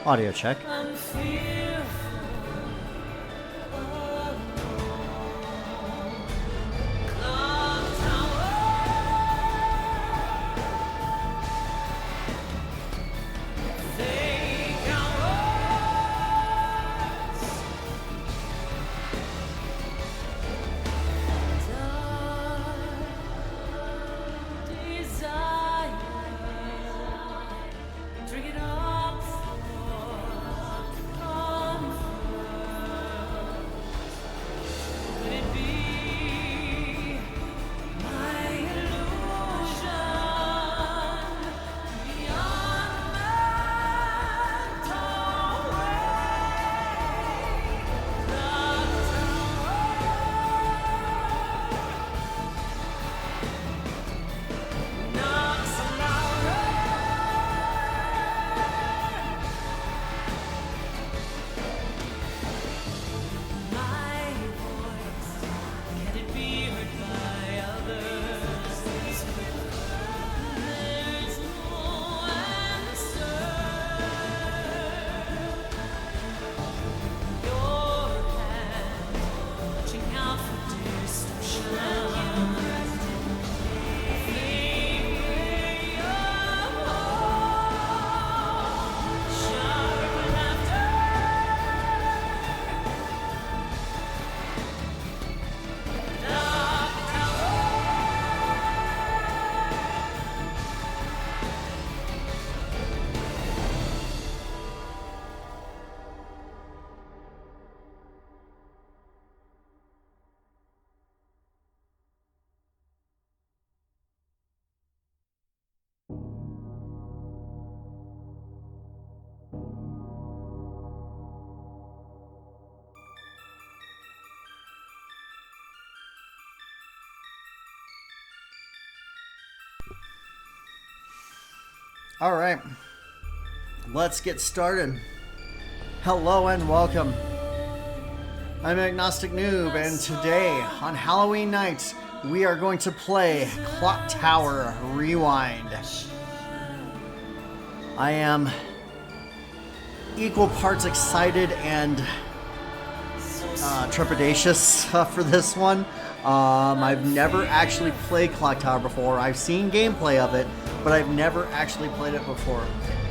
Audio check. All right, let's get started. Hello and welcome. I'm Agnostic Noob, and today, on Halloween night, we are going to play Clock Tower Rewind. I am equal parts excited and trepidatious for this one. I've never actually played Clock Tower before. I've seen gameplay of it, but I've never actually played it before.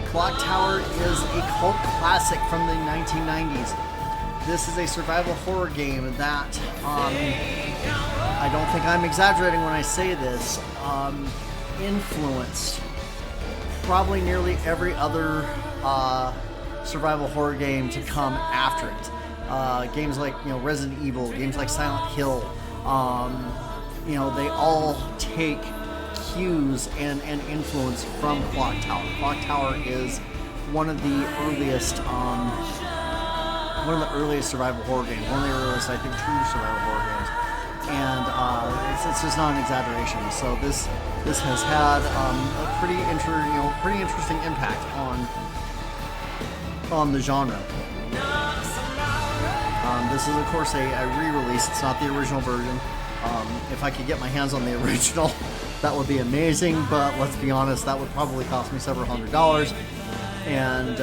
Clock Tower is a cult classic from the 1990s. This is a survival horror game that, I don't think I'm exaggerating when I say this, influenced probably nearly every other survival horror game to come after it. Games like Resident Evil, games like Silent Hill, they all take cues and influence from Clock Tower. Clock Tower is one of the earliest survival horror games. One of the earliest, I think, true survival horror games. And it's just not an exaggeration. So this has had a pretty interesting impact on the genre. This is, of course, a re-release. It's not the original version. If I could get my hands on the original, that would be amazing, but let's be honest, that would probably cost me several $100s and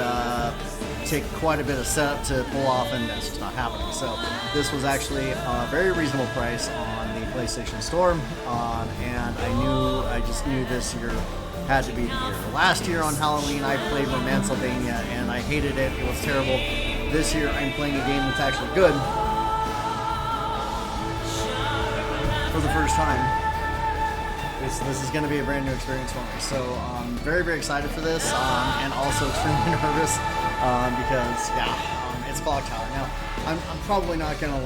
take quite a bit of setup to pull off, and that's just not happening. So this was actually a very reasonable price on the PlayStation Store, and I just knew this year had to be the year. Last year on Halloween, I played Romancevania, and I hated it. It was terrible. This year, I'm playing a game that's actually good for the first time. This is going to be a brand new experience for me. So I'm very, very excited for this, and also extremely nervous because, it's Clock Tower. Now, I'm probably not going to,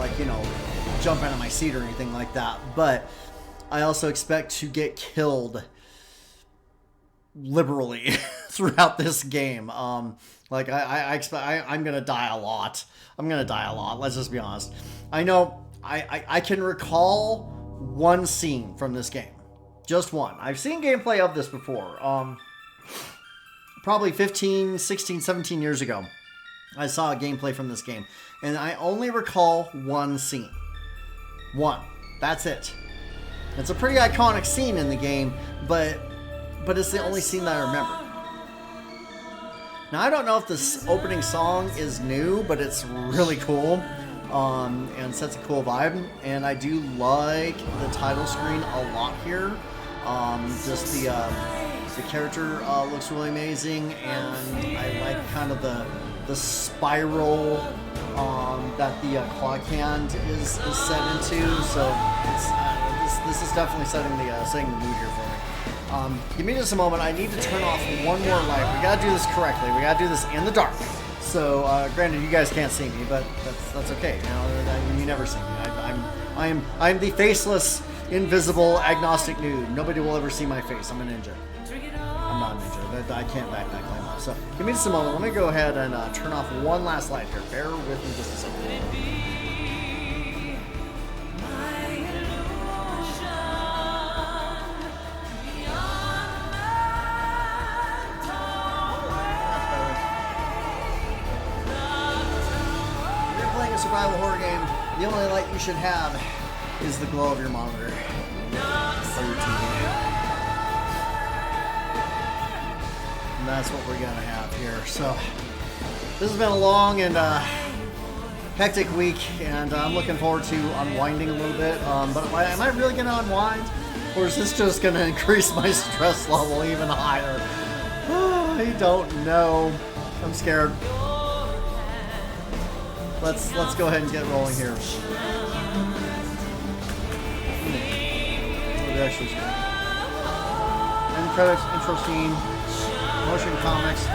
jump out of my seat or anything like that, but I also expect to get killed liberally throughout this game. I expect I'm going to die a lot. Let's just be honest. I know I can recall one scene from this game. Just one. I've seen gameplay of this before. Probably 15, 16, 17 years ago. I saw a gameplay from this game. And I only recall one scene. One. That's it. It's a pretty iconic scene in the game, but it's the only scene that I remember. Now, I don't know if this opening song is new, but it's really cool and sets a cool vibe. And I do like the title screen a lot here. Just the character looks really amazing, and I like kind of the spiral that the clock hand is set into. So this is definitely setting the mood here for me. Give me just a moment. I need to turn off one more light. We gotta do this correctly. We gotta do this in the dark. So, granted, you guys can't see me, but that's okay. You know, you never see me. I'm the faceless, invisible, agnostic nude. Nobody will ever see my face. I'm a ninja. I'm not a ninja. I can't back that claim up. So, give me just a moment. Let me go ahead and turn off one last light here. Bear with me just a second. Survival horror game, the only light you should have is the glow of your monitor or your TV. And that's what we're gonna have here. So this has been a long and hectic week, and I'm looking forward to unwinding a little bit. But am I really gonna unwind, or is this just gonna increase my stress level even higher? I don't know. I'm scared. Let's go ahead and get rolling here. Actually, end credits, intro scene, motion comics.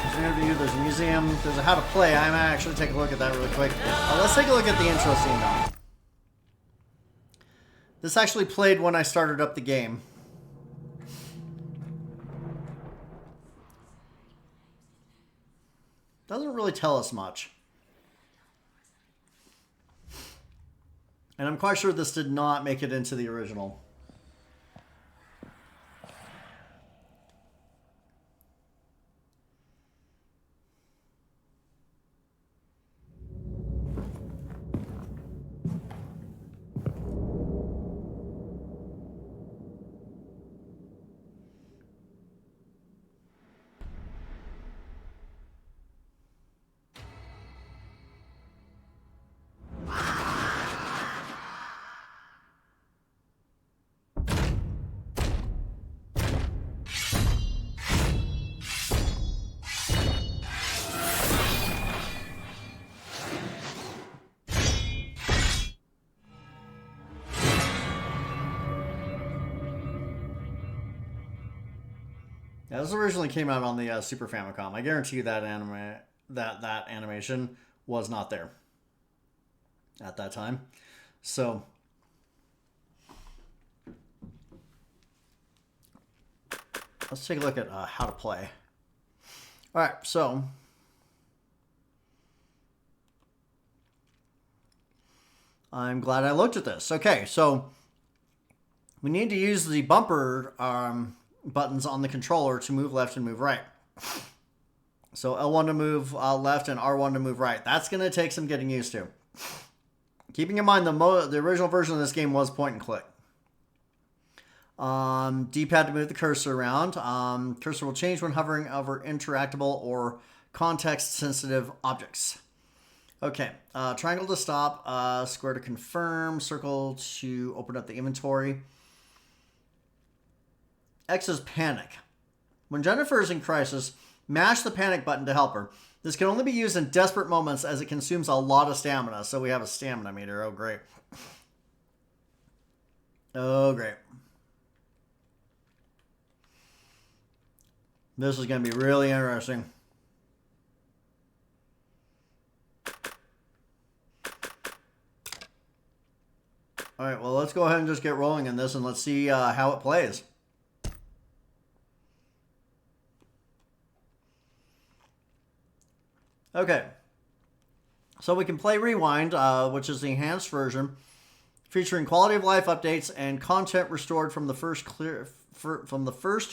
There's an interview. There's a museum. There's a how to play. I might actually take a look at that really quick. Let's take a look at the intro scene now. This actually played when I started up the game. Doesn't really tell us much. And I'm quite sure this did not make it into the original. Yeah, this originally came out on the Super Famicom. I guarantee you that that animation was not there at that time. So let's take a look at how to play. All right, so I'm glad I looked at this. Okay, so we need to use the bumper buttons on the controller to move left and move right. So L1 to move left and R1 to move right. That's going to take some getting used to. Keeping in mind the original version of this game was point and click. D-pad to move the cursor around. Cursor will change when hovering over interactable or context-sensitive objects. Okay, triangle to stop, square to confirm, circle to open up the inventory. X is panic. When Jennifer is in crisis, mash the panic button to help her. This can only be used in desperate moments as it consumes a lot of stamina. So we have a stamina meter. Oh, great. Oh, great. This is going to be really interesting. All right, well, let's go ahead and just get rolling in this and let's see how it plays. Okay, so we can play Rewind, which is the enhanced version, featuring quality of life updates and content restored from the first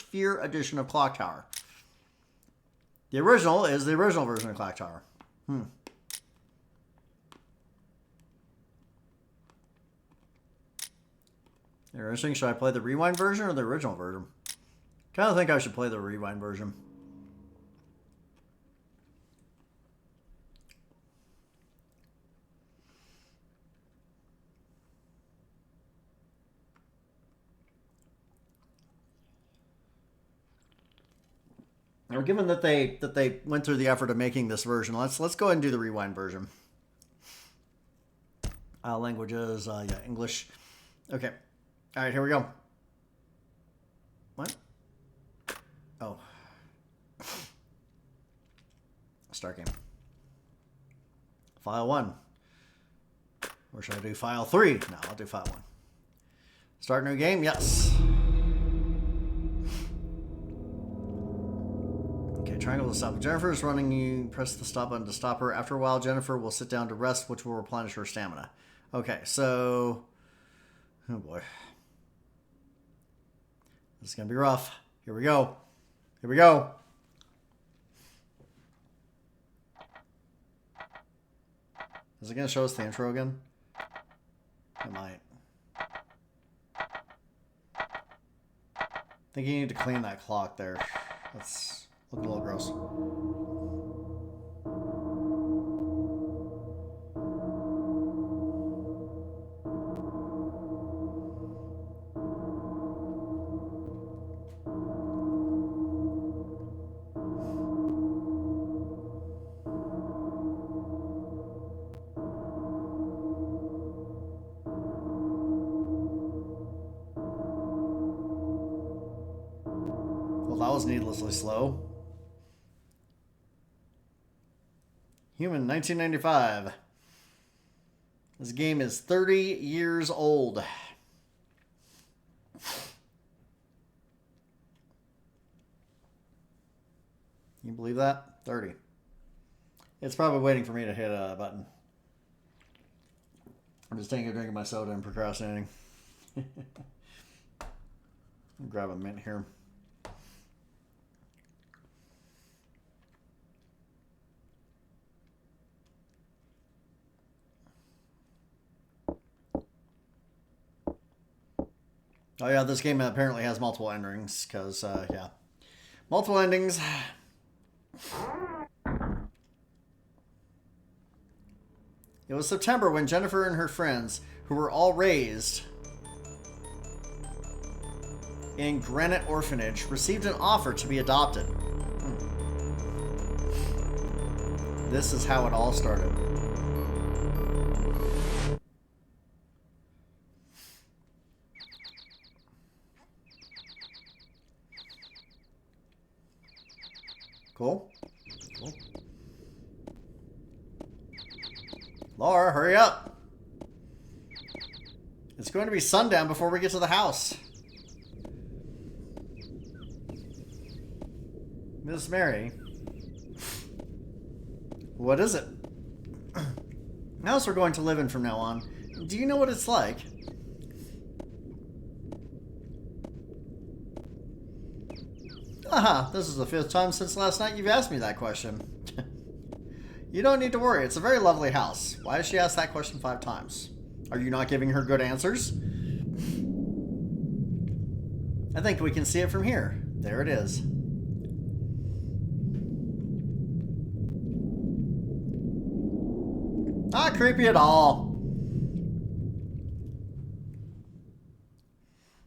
Fear edition of Clock Tower. The original is the original version of Clock Tower. Interesting. Should I play the Rewind version or the original version? Kind of think I should play the Rewind version. Now, given that they went through the effort of making this version, let's go ahead and do the rewind version. Languages, yeah, English. Okay. All right, here we go. What? Oh. Start game. File 1. Or should I do file 3? No, I'll do file 1. Start new game? Yes. Okay, triangle to stop. Jennifer is running. You press the stop button to stop her. After a while, Jennifer will sit down to rest, which will replenish her stamina. Okay, so... Oh boy. This is going to be rough. Here we go. Here we go. Is it going to show us the intro again? It might. I think you need to clean that clock there. That's looking a little gross. Well, that was needlessly slow. Human, 1995. This game is 30 years old. Can you believe that? 30. It's probably waiting for me to hit a button. I'm just taking a drink of my soda and procrastinating. Grab a mint here. Oh yeah, this game apparently has multiple endings, because, yeah. Multiple endings. It was September when Jennifer and her friends, who were all raised in Granite Orphanage, received an offer to be adopted. This is how it all started. Cool. Cool. Laura, hurry up. It's going to be sundown before we get to the house. Miss Mary. What is it? The house we're going to live in from now on. Do you know what it's like? Aha, this is the 5th time since last night you've asked me that question. You don't need to worry, it's a very lovely house. Why has she asked that question 5 times? Are you not giving her good answers? I think we can see it from here. There it is. Not creepy at all.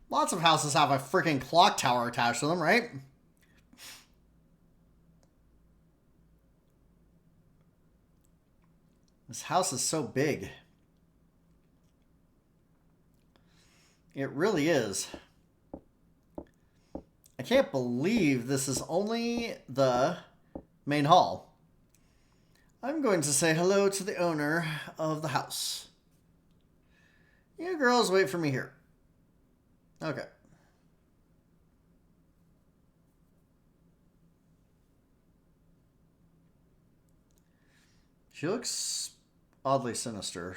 Lots of houses have a freaking clock tower attached to them, right? This house is so big. It really is. I can't believe this is only the main hall. I'm going to say hello to the owner of the house. You girls wait for me here. Okay. She looks oddly sinister.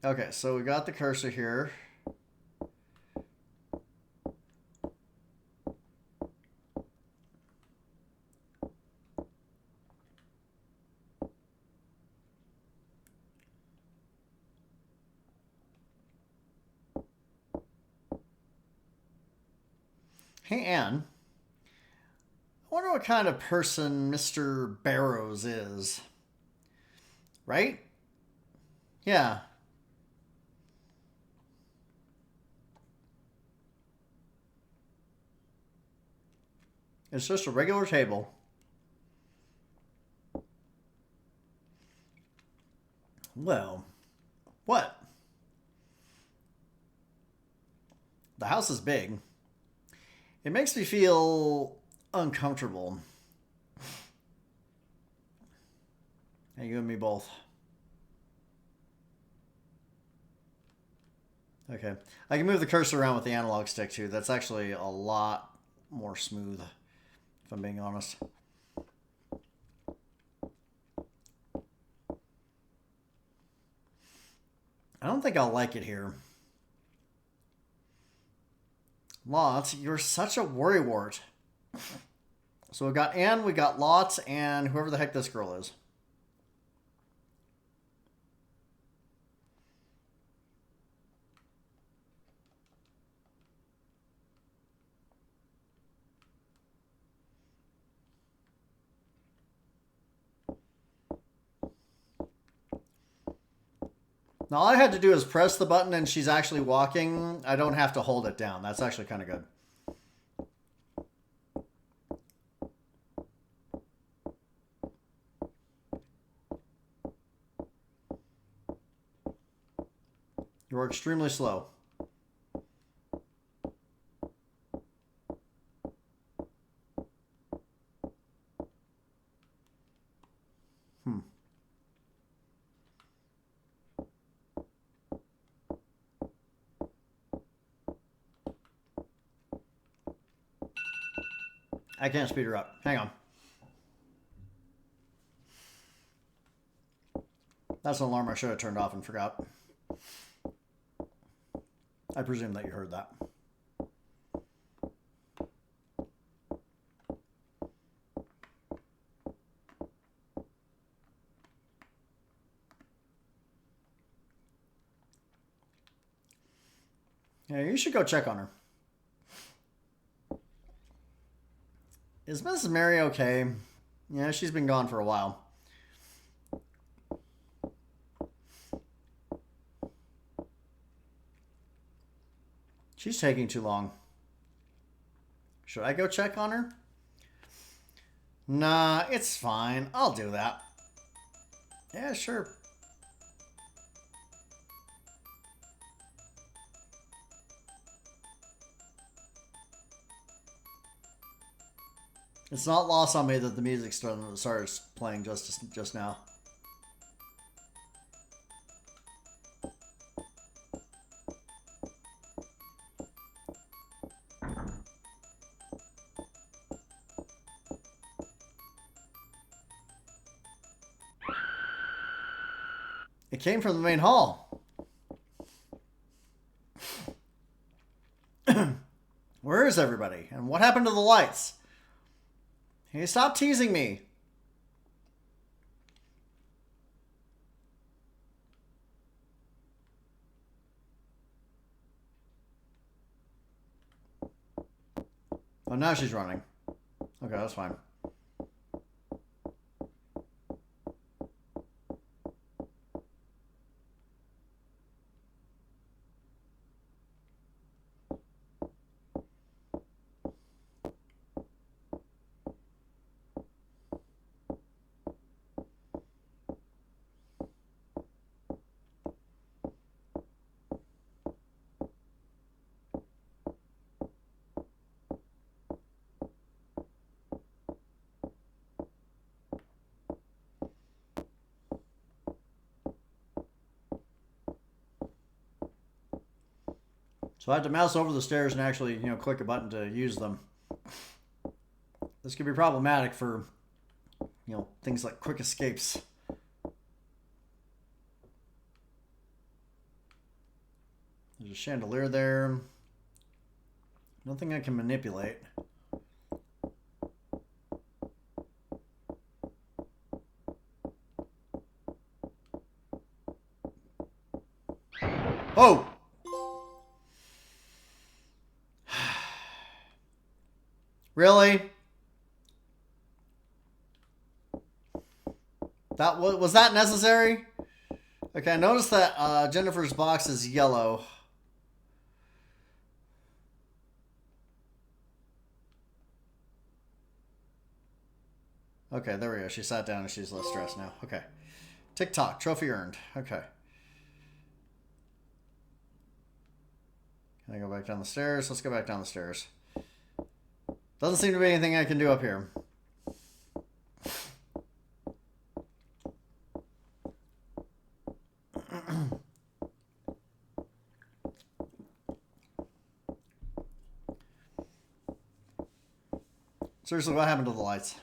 Okay, so we got the cursor here. Hey, Anne. I wonder what kind of person Mr. Barrows is. Right? Yeah. It's just a regular table. Well, what? The house is big. It makes me feel uncomfortable. Hey, you and me both. Okay. I can move the cursor around with the analog stick too. That's actually a lot more smooth, if I'm being honest. I don't think I'll like it here. Lots, you're such a worrywart. So we got Anne, we got Lots, and whoever the heck this girl is. Now all I had to do is press the button and she's actually walking. I don't have to hold it down. That's actually kind of good. You are extremely slow. I can't speed her up. Hang on. That's an alarm I should have turned off and forgot. I presume that you heard that. Yeah, you should go check on her. Is Mrs. Mary okay? Yeah, she's been gone for a while. She's taking too long. Should I go check on her? Nah, it's fine. I'll do that. Yeah, sure. It's not lost on me that the music starts playing just now. It came from the main hall. Where is everybody? And what happened to the lights? Hey, stop teasing me. Oh, now she's running. Okay, that's fine. So I have to mouse over the stairs and actually, click a button to use them. This could be problematic for, things like quick escapes. There's a chandelier there. Nothing I can manipulate. Oh! Really? Was that necessary? Okay, I noticed that Jennifer's box is yellow. Okay, there we go. She sat down and she's less stressed now. Okay. TikTok. Trophy earned. Okay. Can I go back down the stairs? Let's go back down the stairs. Doesn't seem to be anything I can do up here. Seriously, what happened to the lights?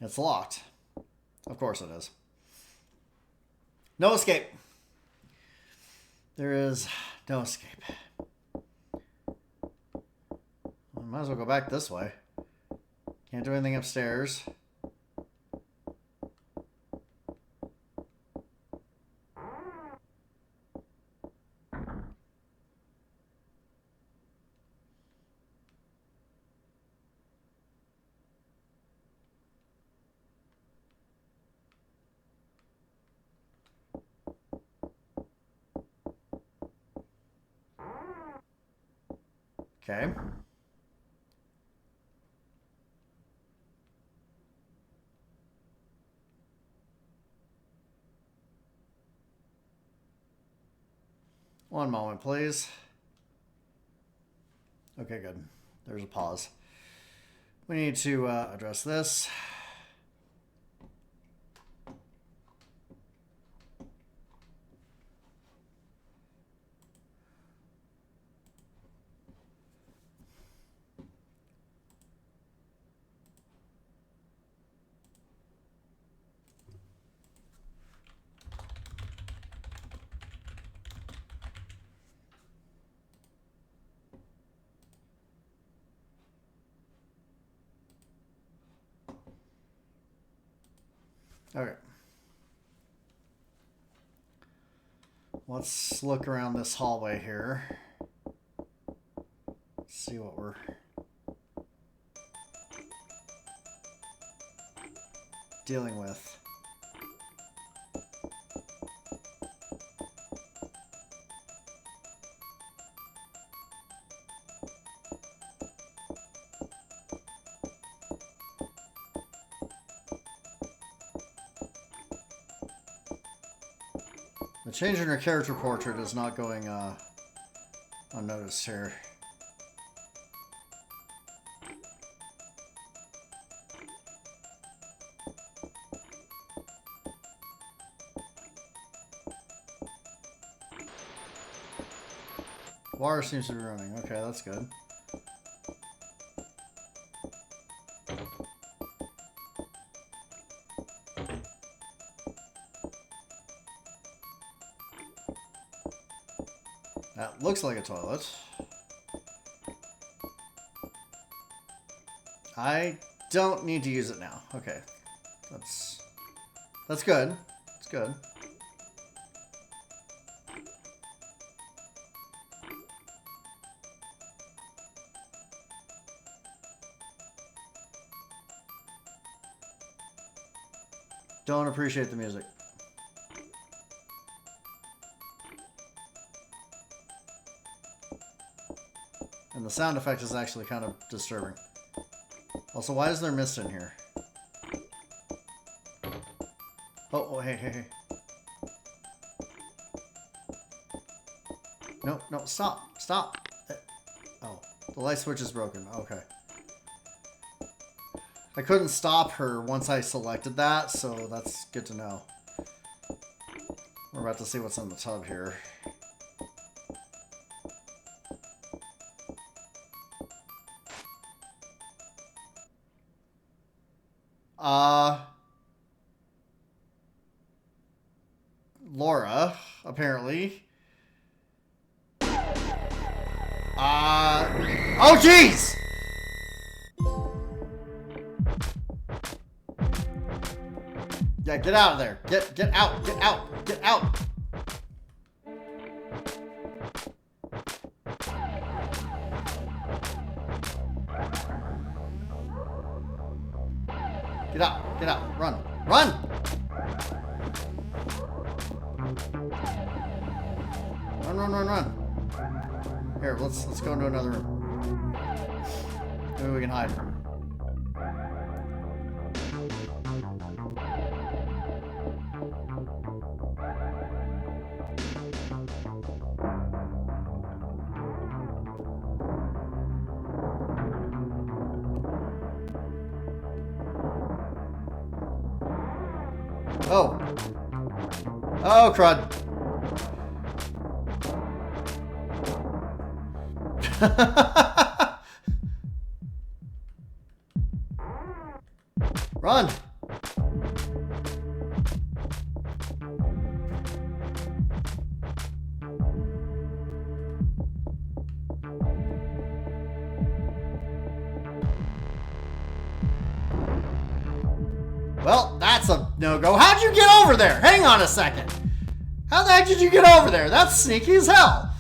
It's locked. Of course it is. No escape. There is no escape. I might as well go back this way. Can't do anything upstairs. Okay. One moment, please. Okay, good. There's a pause. We need to address this. Okay. Let's look around this hallway here. See what we're... dealing with. The change in her character portrait is not going unnoticed here. Water seems to be running. Okay, that's good. That looks like a toilet. I don't need to use it now. Okay. That's good. It's good. Don't appreciate the music. And the sound effect is actually kind of disturbing. Also, why is there mist in here? Oh, hey, hey, hey. No, no, stop, stop. Oh, the light switch is broken. Okay. I couldn't stop her once I selected that, so that's good to know. We're about to see what's in the tub here. Laura, apparently. Oh, jeez! Yeah, get out of there. Get out, get out, get out. Get out, run. Run! Run, run, run, run. Here, let's go into another room. Maybe we can hide. Oh. Oh, crud. Run. Well, that's a no-go. How'd you get over there? Hang on a second. How the heck did you get over there? That's sneaky as hell.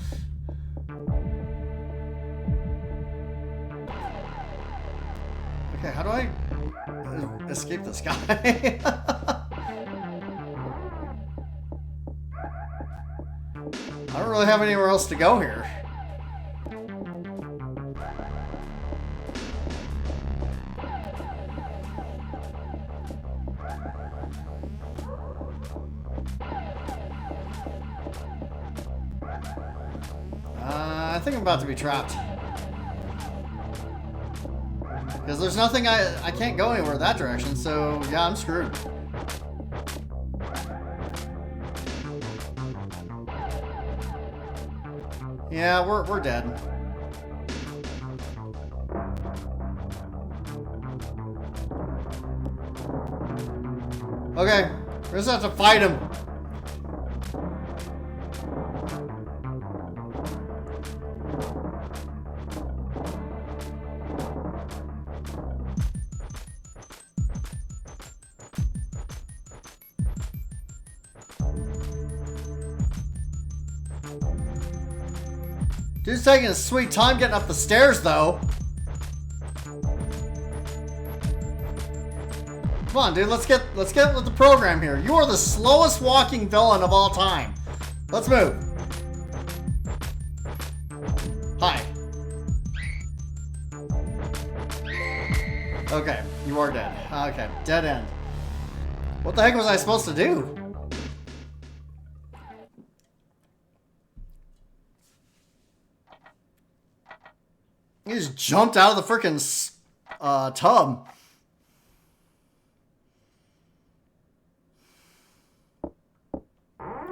Okay, how do I escape this guy? I don't really have anywhere else to go here. I think I'm about to be trapped. Because there's nothing I can't go anywhere that direction, so yeah, I'm screwed. Yeah, we're dead. Okay, we just have to fight him. Dude's taking his sweet time getting up the stairs, though. Come on, dude. Let's get with the program here. You are the slowest walking villain of all time. Let's move. Hi. Okay, you are dead. Okay, dead end. What the heck was I supposed to do? He just jumped out of the frickin' tub.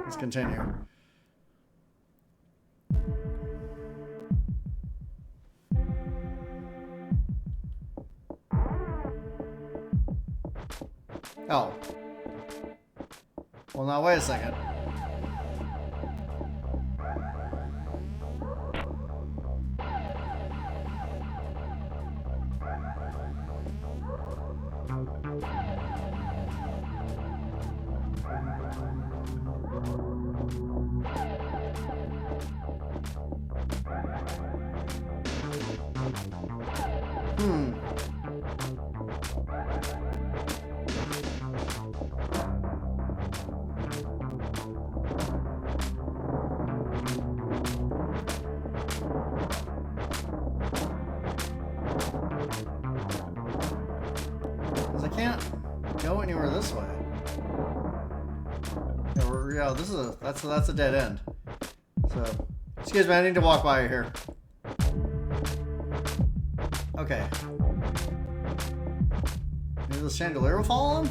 Let's continue. Oh. Well, now wait a second. Because I can't go anywhere this way. Yeah, this is that's a dead end. So, excuse me, I need to walk by here. Okay. Maybe the chandelier will fall on?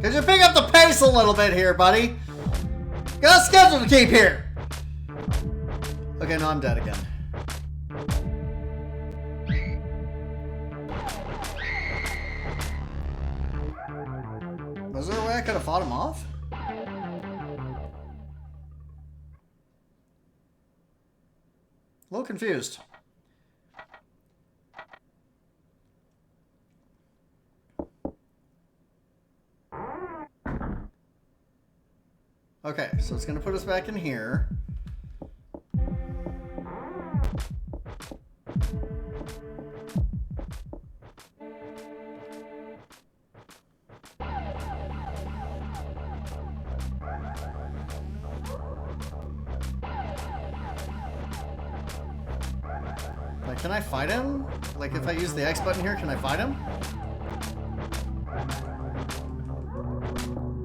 Could you pick up the pace a little bit here, buddy? Got a schedule to keep here. Okay, no, I'm dead again. Was there a way I could have fought him off? A little confused. Okay, so it's going to put us back in here. Can I fight him? Like, if I use the X button here, can I fight him?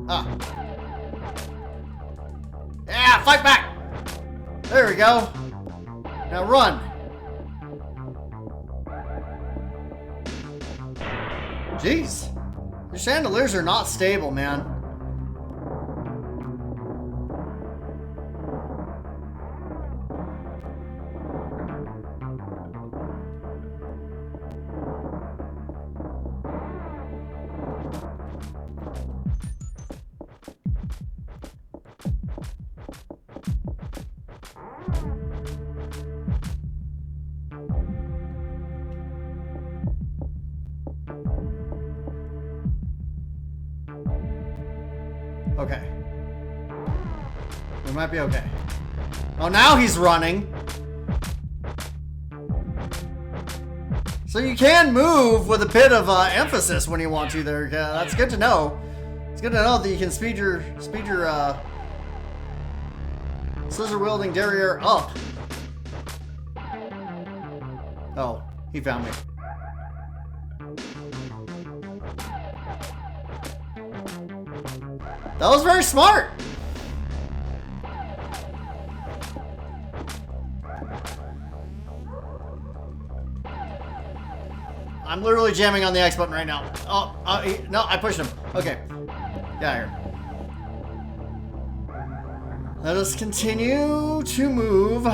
Ah. Yeah, fight back! There we go. Now run. Jeez. The chandeliers are not stable, man. Okay. We might be okay. Oh, now he's running. So you can move with a bit of emphasis when you want to there. That's good to know. It's good to know that you can speed your scissor-wielding derriere up. Oh, he found me. That was very smart. I'm literally jamming on the X button right now. Oh, no, I pushed him. Okay. Get out of here. Let us continue to move.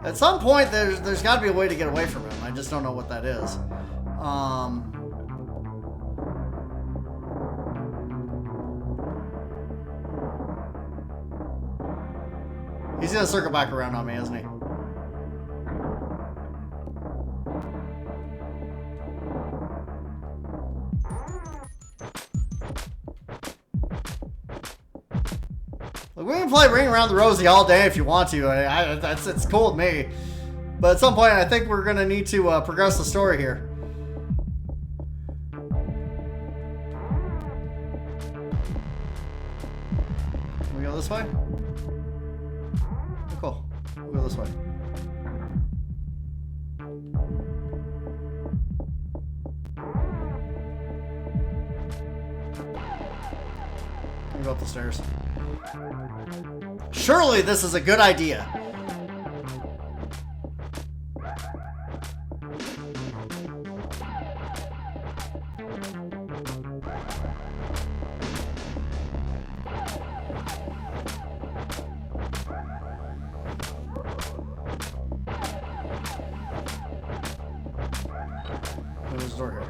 At some point, there's got to be a way to get away from him. I just don't know what that is. He's gonna circle back around on me, isn't he? Look, we can play Ring Around the Rosie all day if you want to. It's cool with me. But at some point, I think we're gonna need to progress the story here. Can we go this way? Oh, cool. We'll go this way. Let me go up the stairs. Surely this is a good idea. There's a door here.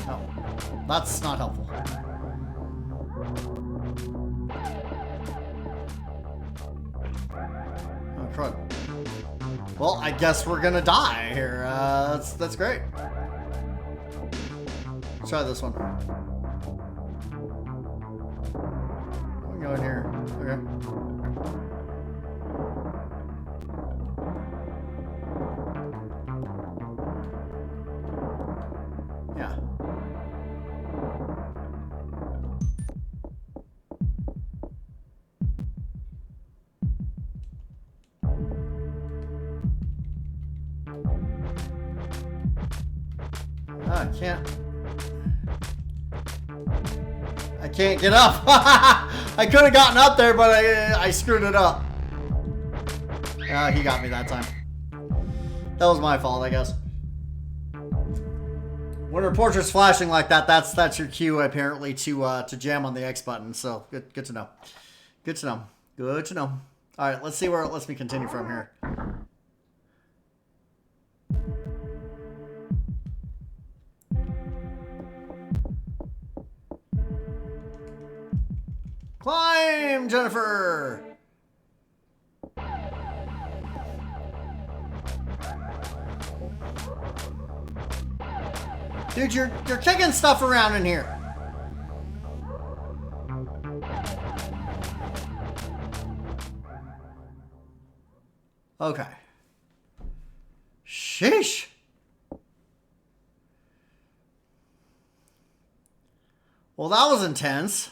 No, that's not helpful. Oh, crud. Well, I guess we're gonna die here. That's great. Let's try this one. We can go in here. Okay. Yeah. I can't get up. I could have gotten up there, but I screwed it up. He got me that time. That was my fault, I guess. When her portrait's flashing like that, that's your cue apparently to jam on the X button. So good to know. Good to know. Good to know. All right, let's see where it lets me continue from here. Climb, Jennifer! Dude, you're kicking stuff around in here. Okay. Sheesh. Well, that was intense.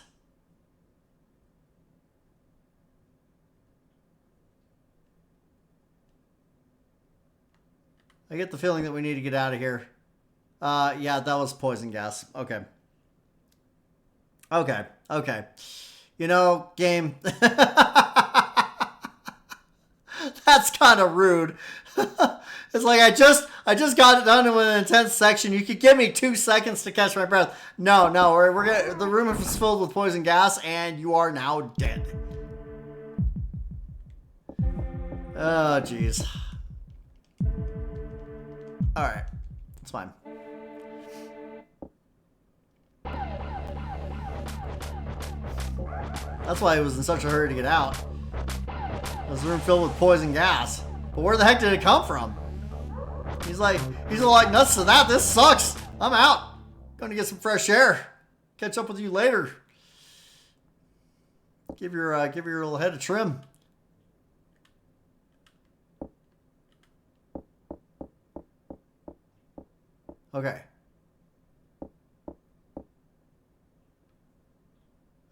I get the feeling that we need to get out of here. Yeah, that was poison gas. Okay. Okay. Okay. You know, game. That's kind of rude. It's like I just got it done with an intense section. You could give me 2 seconds to catch my breath. No, we're gonna. The room is filled with poison gas, and you are now dead. Oh, jeez. All right, it's fine. That's why he was in such a hurry to get out. It was a room filled with poison gas. But where the heck did it come from? He's like nuts to that. This sucks. I'm out. Going to get some fresh air. Catch up with you later. Give your little head a trim. Okay.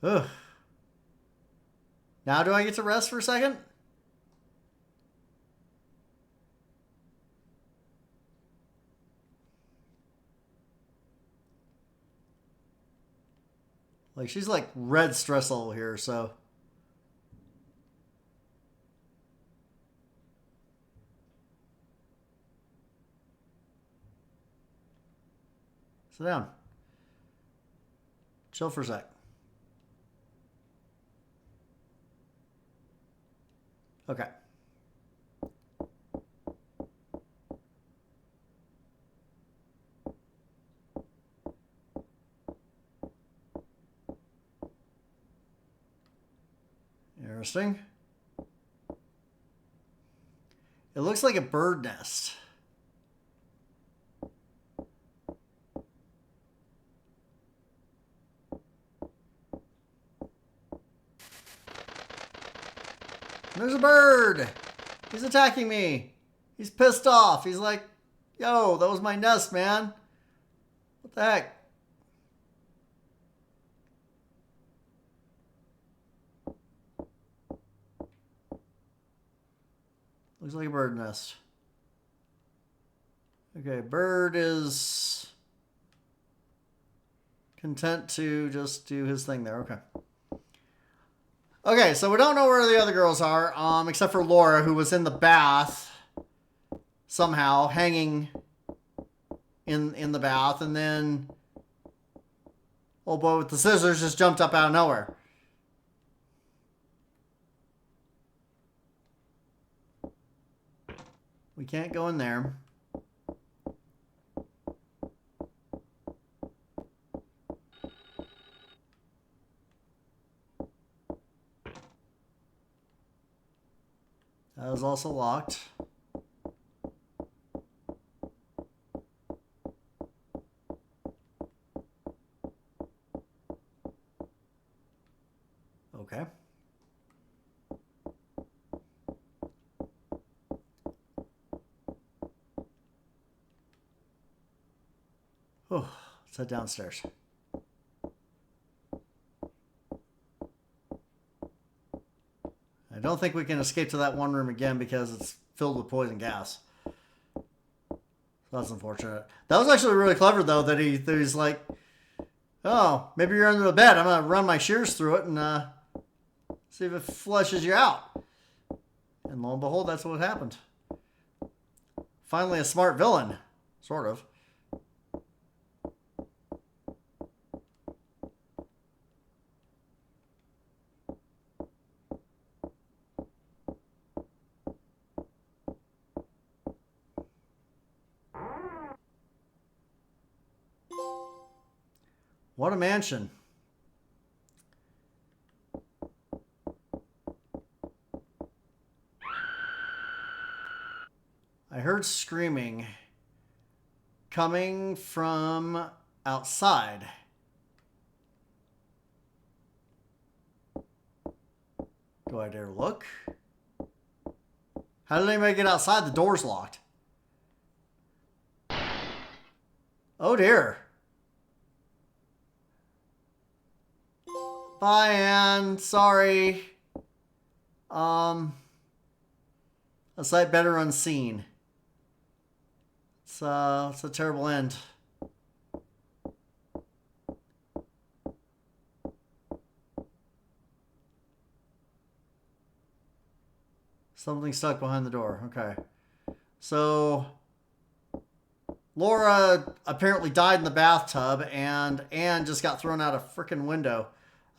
Ugh. Now do I get to rest for a second? Like, she's like red stress level here, so. Sit down. Chill for a sec. Okay. Interesting. It looks like a bird nest. There's a bird. He's attacking me. He's pissed off. He's like, yo, that was my nest, man. What the heck? Looks like a bird nest. Okay, bird is content to just do his thing there. Okay. Okay, so we don't know where the other girls are, except for Laura, who was in the bath somehow, hanging in the bath, and then old boy with the scissors just jumped up out of nowhere. We can't go in there. That was also locked. Okay. Oh, let's head downstairs. I don't think we can escape to that one room again because it's filled with poison gas. So that's unfortunate. That was actually really clever, though, that he's like, oh, maybe you're under the bed. I'm going to run my shears through it and see if it flushes you out. And lo and behold, that's what happened. Finally, a smart villain. Sort of. What a mansion. I heard screaming coming from outside. Do I dare look? How did anybody get outside? The door's locked. Oh dear. Bye, Anne. Sorry. A sight better unseen. It's a terrible end. Something stuck behind the door. Okay. So Laura apparently died in the bathtub, and Anne just got thrown out a freaking window.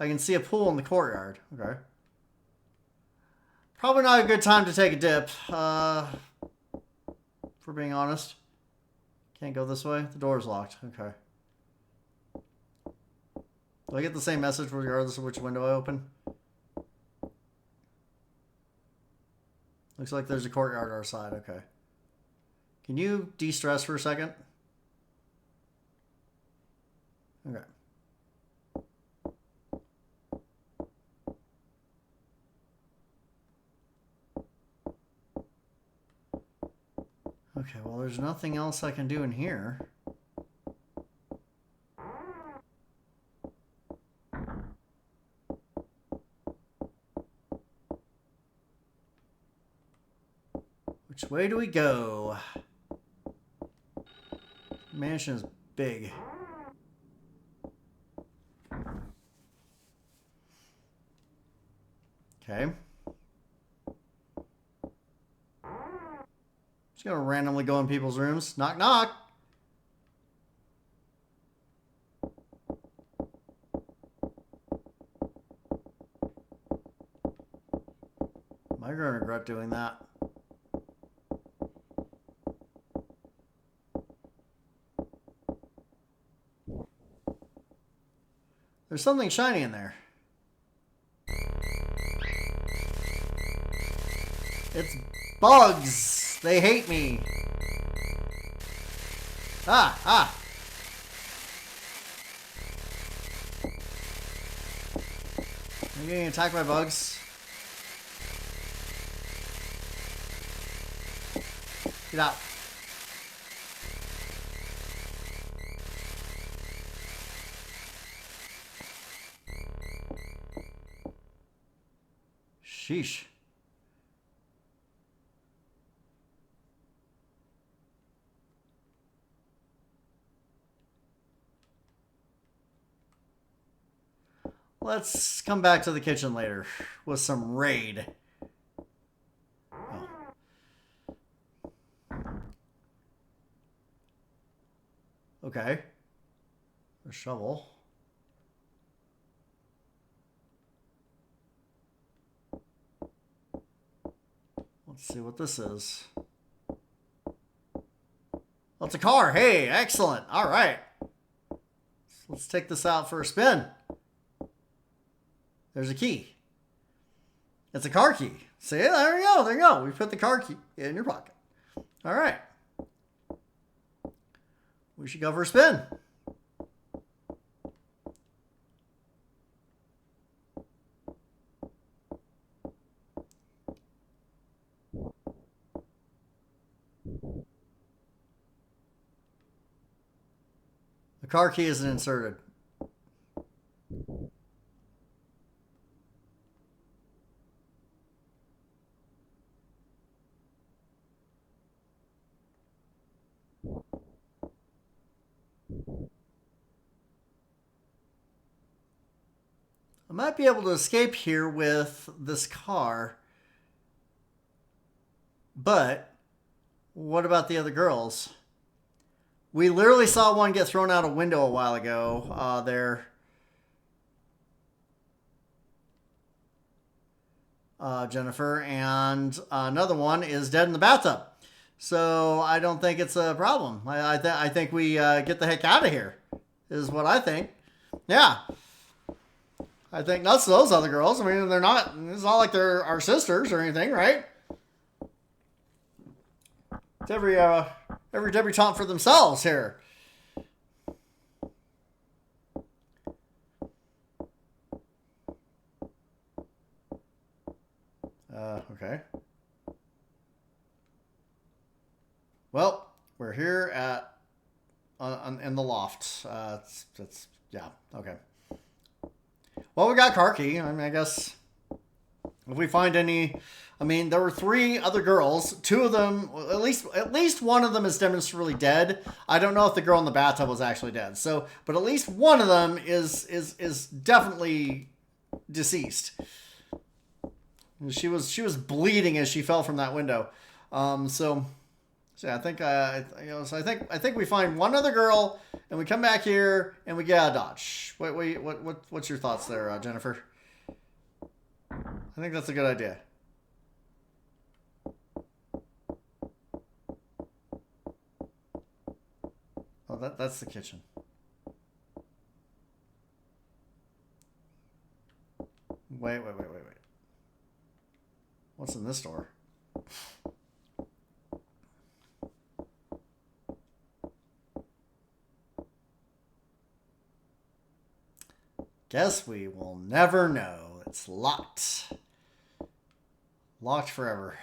I can see a pool in the courtyard. Okay. Probably not a good time to take a dip, for being honest. Can't go this way? The door's locked. Okay. Do I get the same message regardless of which window I open? Looks like there's a courtyard on our side. Okay. Can you de-stress for a second? Okay. Okay, well, there's nothing else I can do in here. Which way do we go? The mansion is big. Okay. Just gonna randomly go in people's rooms. Knock, knock. Am I gonna regret doing that? There's something shiny in there. It's bugs. They hate me. Ah, ah. Are you getting attacked by bugs? Get out. Sheesh. Let's come back to the kitchen later with some raid. Oh. Okay. A shovel. Let's see what this is. Oh, it's a car. Hey, excellent. All right. Let's take this out for a spin. There's a key. It's a car key. See, there you go. There you go. We put the car key in your pocket. All right. We should go for a spin. The car key isn't inserted. I might be able to escape here with this car. But what about the other girls? We literally saw one get thrown out a window a while ago there. Jennifer. And another one is dead in the bathtub. So I don't think it's a problem. I think we get the heck out of here, is what I think. Yeah. I think nuts to those other girls. I mean, they're not, it's not like they're our sisters or anything, right? It's every debutante for themselves here. Okay. Well, we're here at in the loft. Yeah. Okay. Well, we got car key. I mean, I guess if we find any, I mean, there were 3 other girls. 2 of them, at least one of them is demonstrably dead. I don't know if the girl in the bathtub was actually dead. So, but at least one of them is definitely deceased. She was bleeding as she fell from that window. So yeah, I think I think we find one other girl and we come back here and we get out of Dodge. What's your thoughts there, Jennifer? I think that's a good idea. Oh, that's the kitchen. Wait. What's in this door? Guess we will never know. It's locked. Locked forever.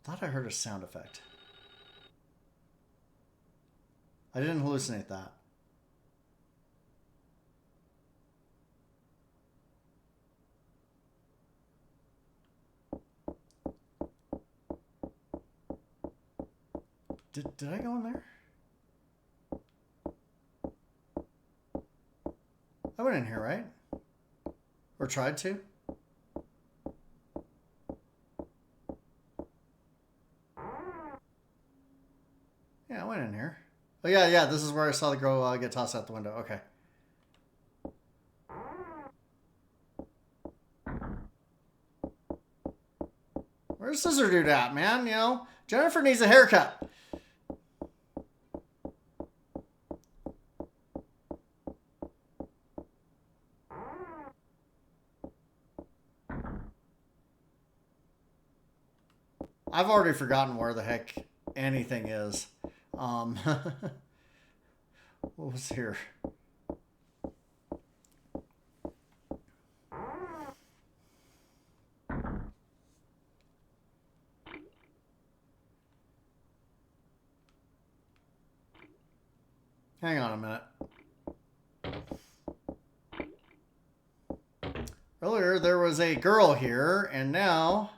Thought I heard a sound effect. I didn't hallucinate that. Did I go in there? I went in here, right? Or tried to? Yeah, I went in here. Oh, yeah, this is where I saw the girl get tossed out the window. Okay. Where's Scissor Dude at, man? You know, Jennifer needs a haircut. I've already forgotten where the heck anything is. What was here? Hang on a minute. Earlier there was a girl here, and now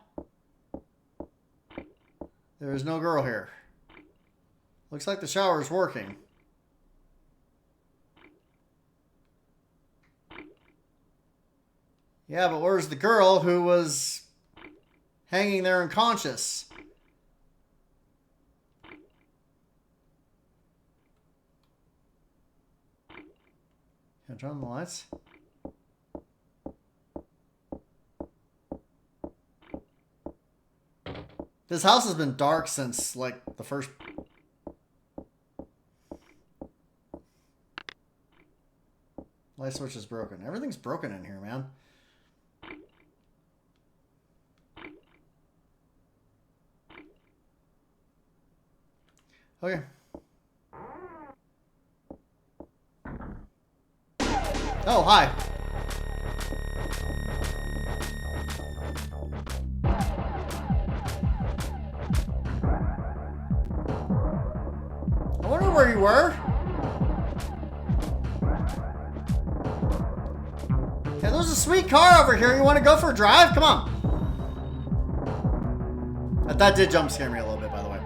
there is no girl here. Looks like the shower is working. Yeah, but where's the girl who was hanging there unconscious? Can I turn on the lights? This house has been dark since, like, the first... Light switch is broken. Everything's broken in here, man. Okay. Oh, hi. I wonder where you were. Hey, there's a sweet car over here. You want to go for a drive? Come on. That did jump scare me a little bit, by the way.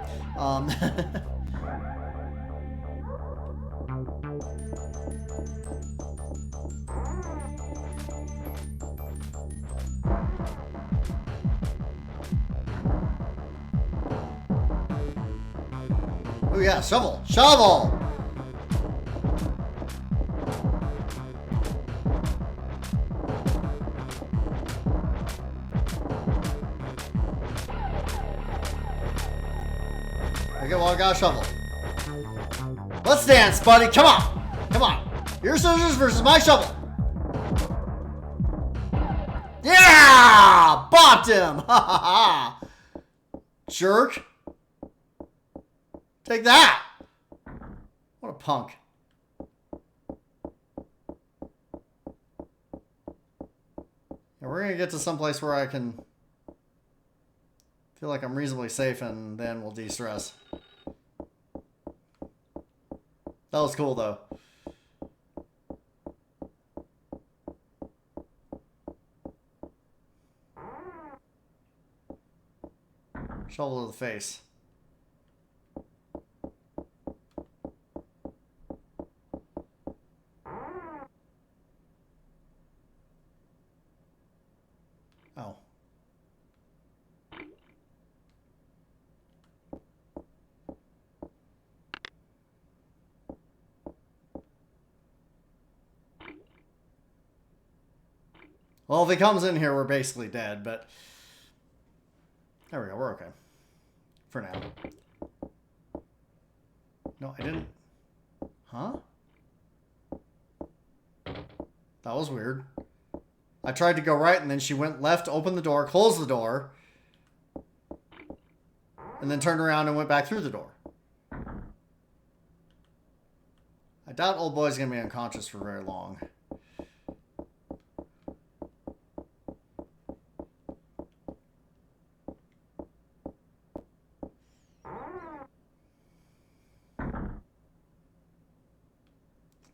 Oh yeah, shovel! Shovel! Okay, well I got a shovel. Let's dance, buddy! Come on! Come on! Your scissors versus my shovel! Yeah! Bopped him! Ha ha ha! Jerk! Take that! What a punk. And we're gonna get to some place where I can Feel like I'm reasonably safe, and then we'll de-stress. That was cool, though. Shovel to the face. Oh. Well, if he comes in here, we're basically dead, but... There we go, we're okay. For now. No, I didn't... Huh? That was weird. I tried to go right, and then she went left, opened the door, closed the door, and then turned around and went back through the door. I doubt old boy's gonna be unconscious for very long.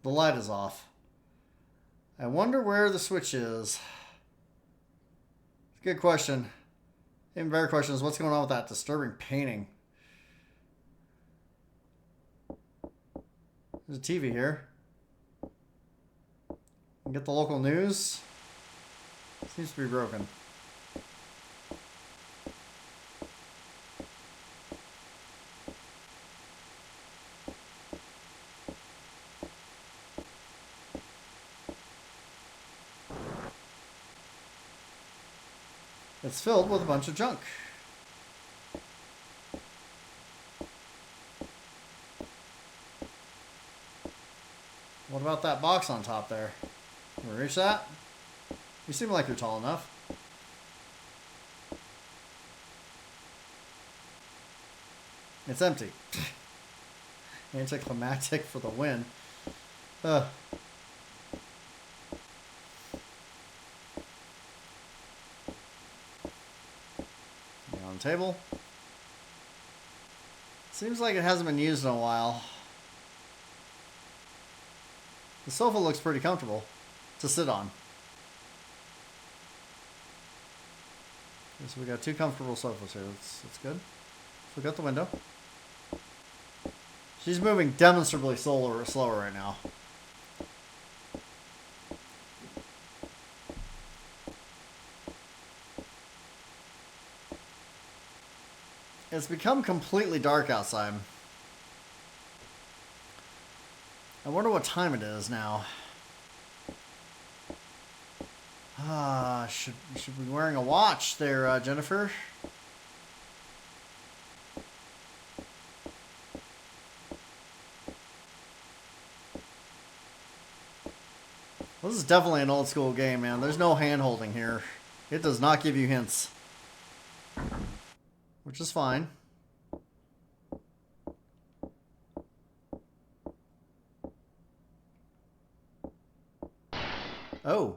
The light is off. I wonder where the switch is. Good question. Even better question is what's going on with that disturbing painting? There's a TV here. Get the local news. Seems to be broken. It's filled with a bunch of junk. What about that box on top there? Can we reach that? You seem like you're tall enough. It's empty. Anticlimactic for the win. On the table. Seems like it hasn't been used in a while. The sofa looks pretty comfortable to sit on. Okay, so we got two comfortable sofas here. That's good. We got the window. She's moving demonstrably slower right now. It's become completely dark outside. I wonder what time it is now. Should be wearing a watch there, Jennifer. This is definitely an old school game, man. There's no hand holding here. It does not give you hints. Which is fine. Oh.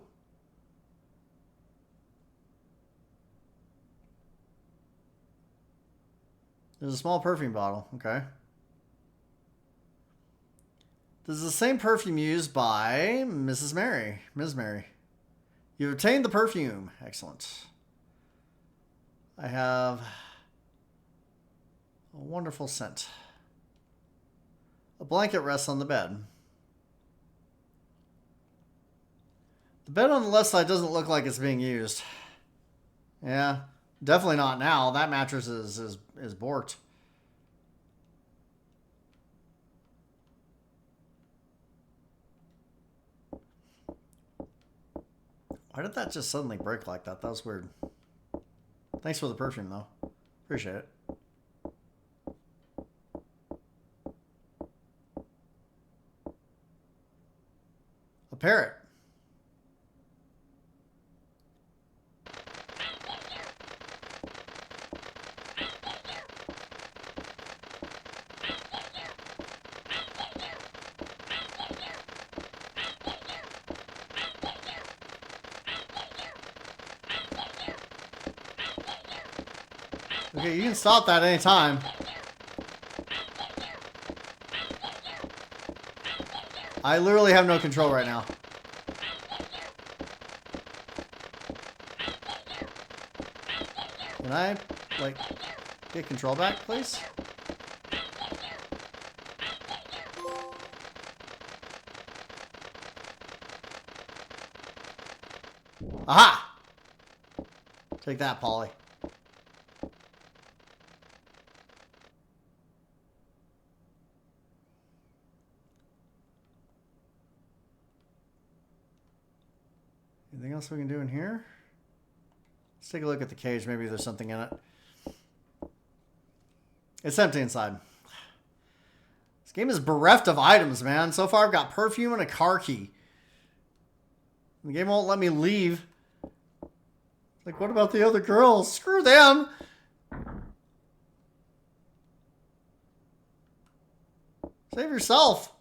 There's a small perfume bottle. Okay. This is the same perfume used by Mrs. Mary. Ms. Mary. You've obtained the perfume. Excellent. I have a wonderful scent. A blanket rests on the bed. The bed on the left side doesn't look like it's being used. Yeah, definitely not now. That mattress is borked. Why did that just suddenly break like that? That was weird. Thanks for the perfume, though. Appreciate it. A parrot. Okay, you can stop that anytime. I literally have no control right now. Can I, like, get control back, please? Aha! Take that, Polly. Anything else we can do in here? Let's take a look at the cage. Maybe there's something in it. It's empty inside. This game is bereft of items, man. So far, I've got perfume and a car key. The game won't let me leave. Like, what about the other girls? Screw them! Save yourself!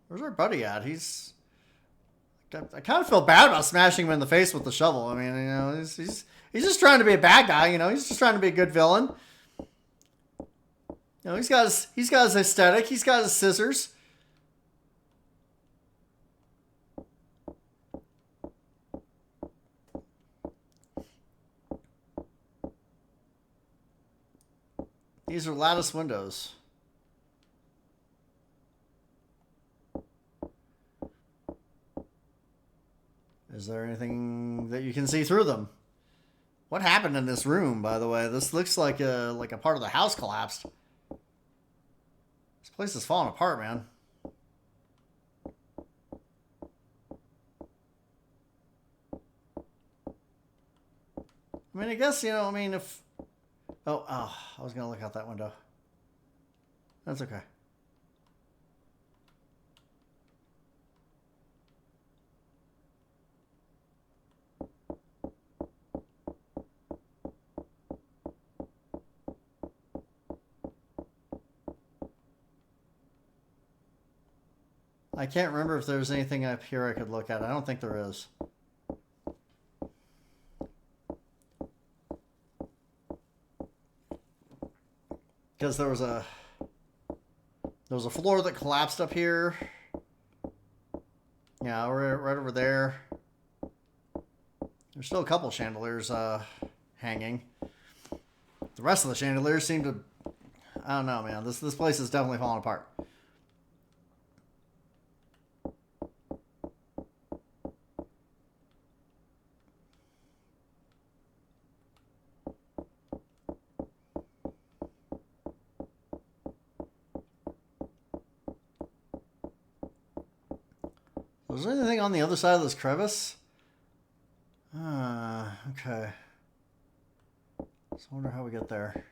Where's our buddy at? He's... I kind of feel bad about smashing him in the face with the shovel. I mean, you know, he's just trying to be a bad guy, you know? He's just trying to be a good villain. You know, he's got his aesthetic. He's got his scissors. These are lattice windows. Is there anything that you can see through them? What happened in this room, by the way? This looks like a part of the house collapsed. This place is falling apart, man. I mean, I guess, you know, I mean, if... Oh, I was going to look out that window. That's okay. I can't remember if there's anything up here I could look at. I don't think there is. Because there was a floor that collapsed up here. Yeah, right over there. There's still a couple chandeliers hanging. The rest of the chandeliers seem to... I don't know, man. This place is definitely falling apart. Was there anything on the other side of this crevice? Okay. So I wonder how we get there.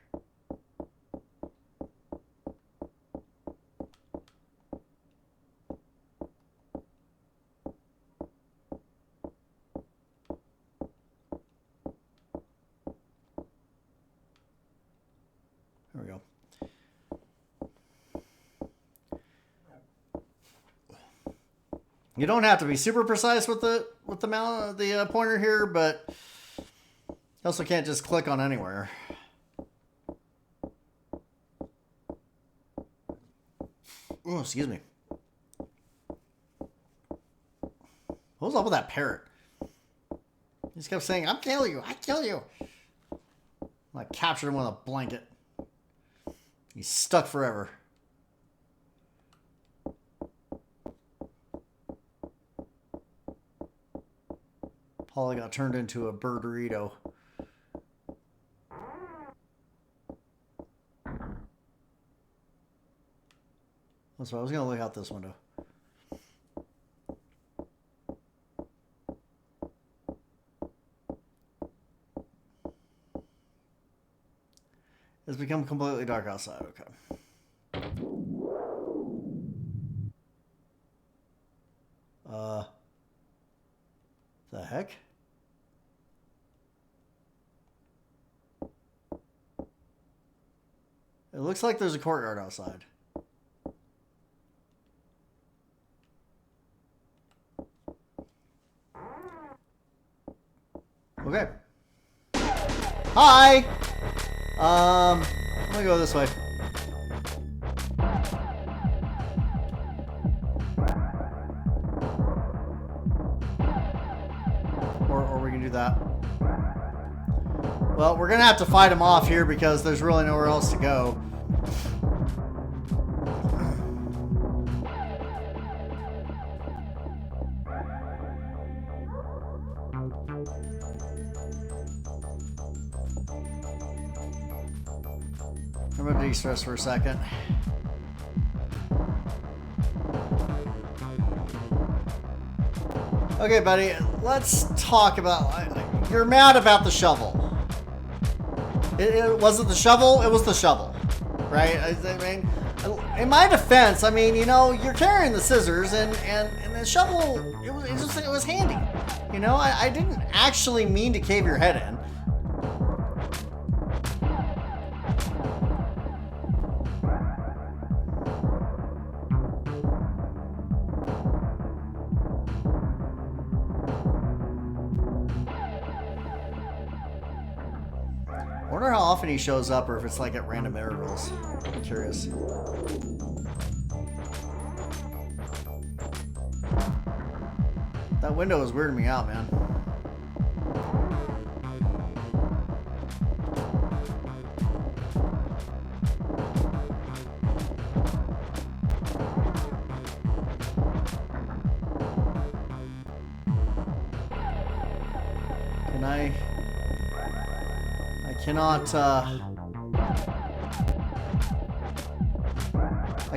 There we go. You don't have to be super precise with the pointer here, but you also can't just click on anywhere. Oh, excuse me. What was up with that parrot? He just kept saying, "I'll kill you, I kill you." I captured him with a blanket. He's stuck forever. Polly got turned into a birderito. That's why I was going to look out this window. It's become completely dark outside. Okay. The heck? It looks like there's a courtyard outside. Hi! Let me go this way. Or we can do that. Well, we're gonna have to fight him off here because there's really nowhere else to go. I'm gonna de-stress for a second. Okay, buddy, let's talk about... You're mad about the shovel. Was it the shovel? It was the shovel, right? I mean, in my defense, I mean, you know, you're carrying the scissors and the shovel, it was handy. You know, I didn't actually mean to cave your head in. I wonder how often he shows up or if it's like at random intervals. I'm curious. That window is weirding me out, man. Can I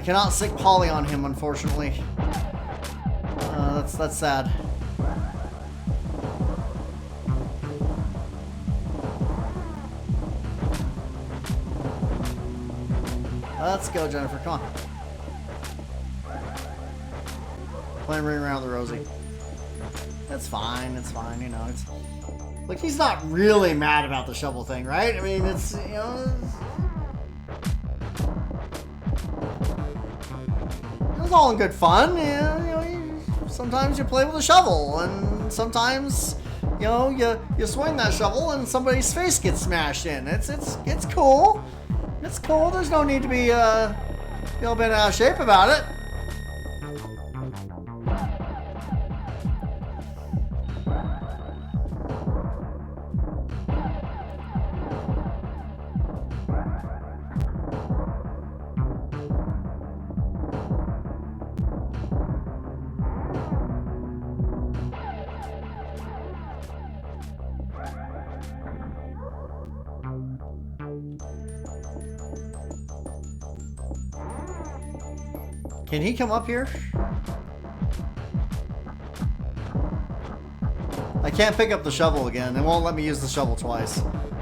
cannot sick Polly on him, unfortunately. That's sad. Let's go, Jennifer. Come on. Playing Ring Around the Rosie. That's fine. It's fine. You know, it's... Like, he's not really mad about the shovel thing, right? I mean, it's, you know... It's all in good fun. You know, sometimes you play with a shovel, and sometimes, you know, you swing that shovel and somebody's face gets smashed in. It's cool. It's cool. There's no need to be, feel bent out of shape about it. Can he come up here? I can't pick up the shovel again. It won't let me use the shovel twice.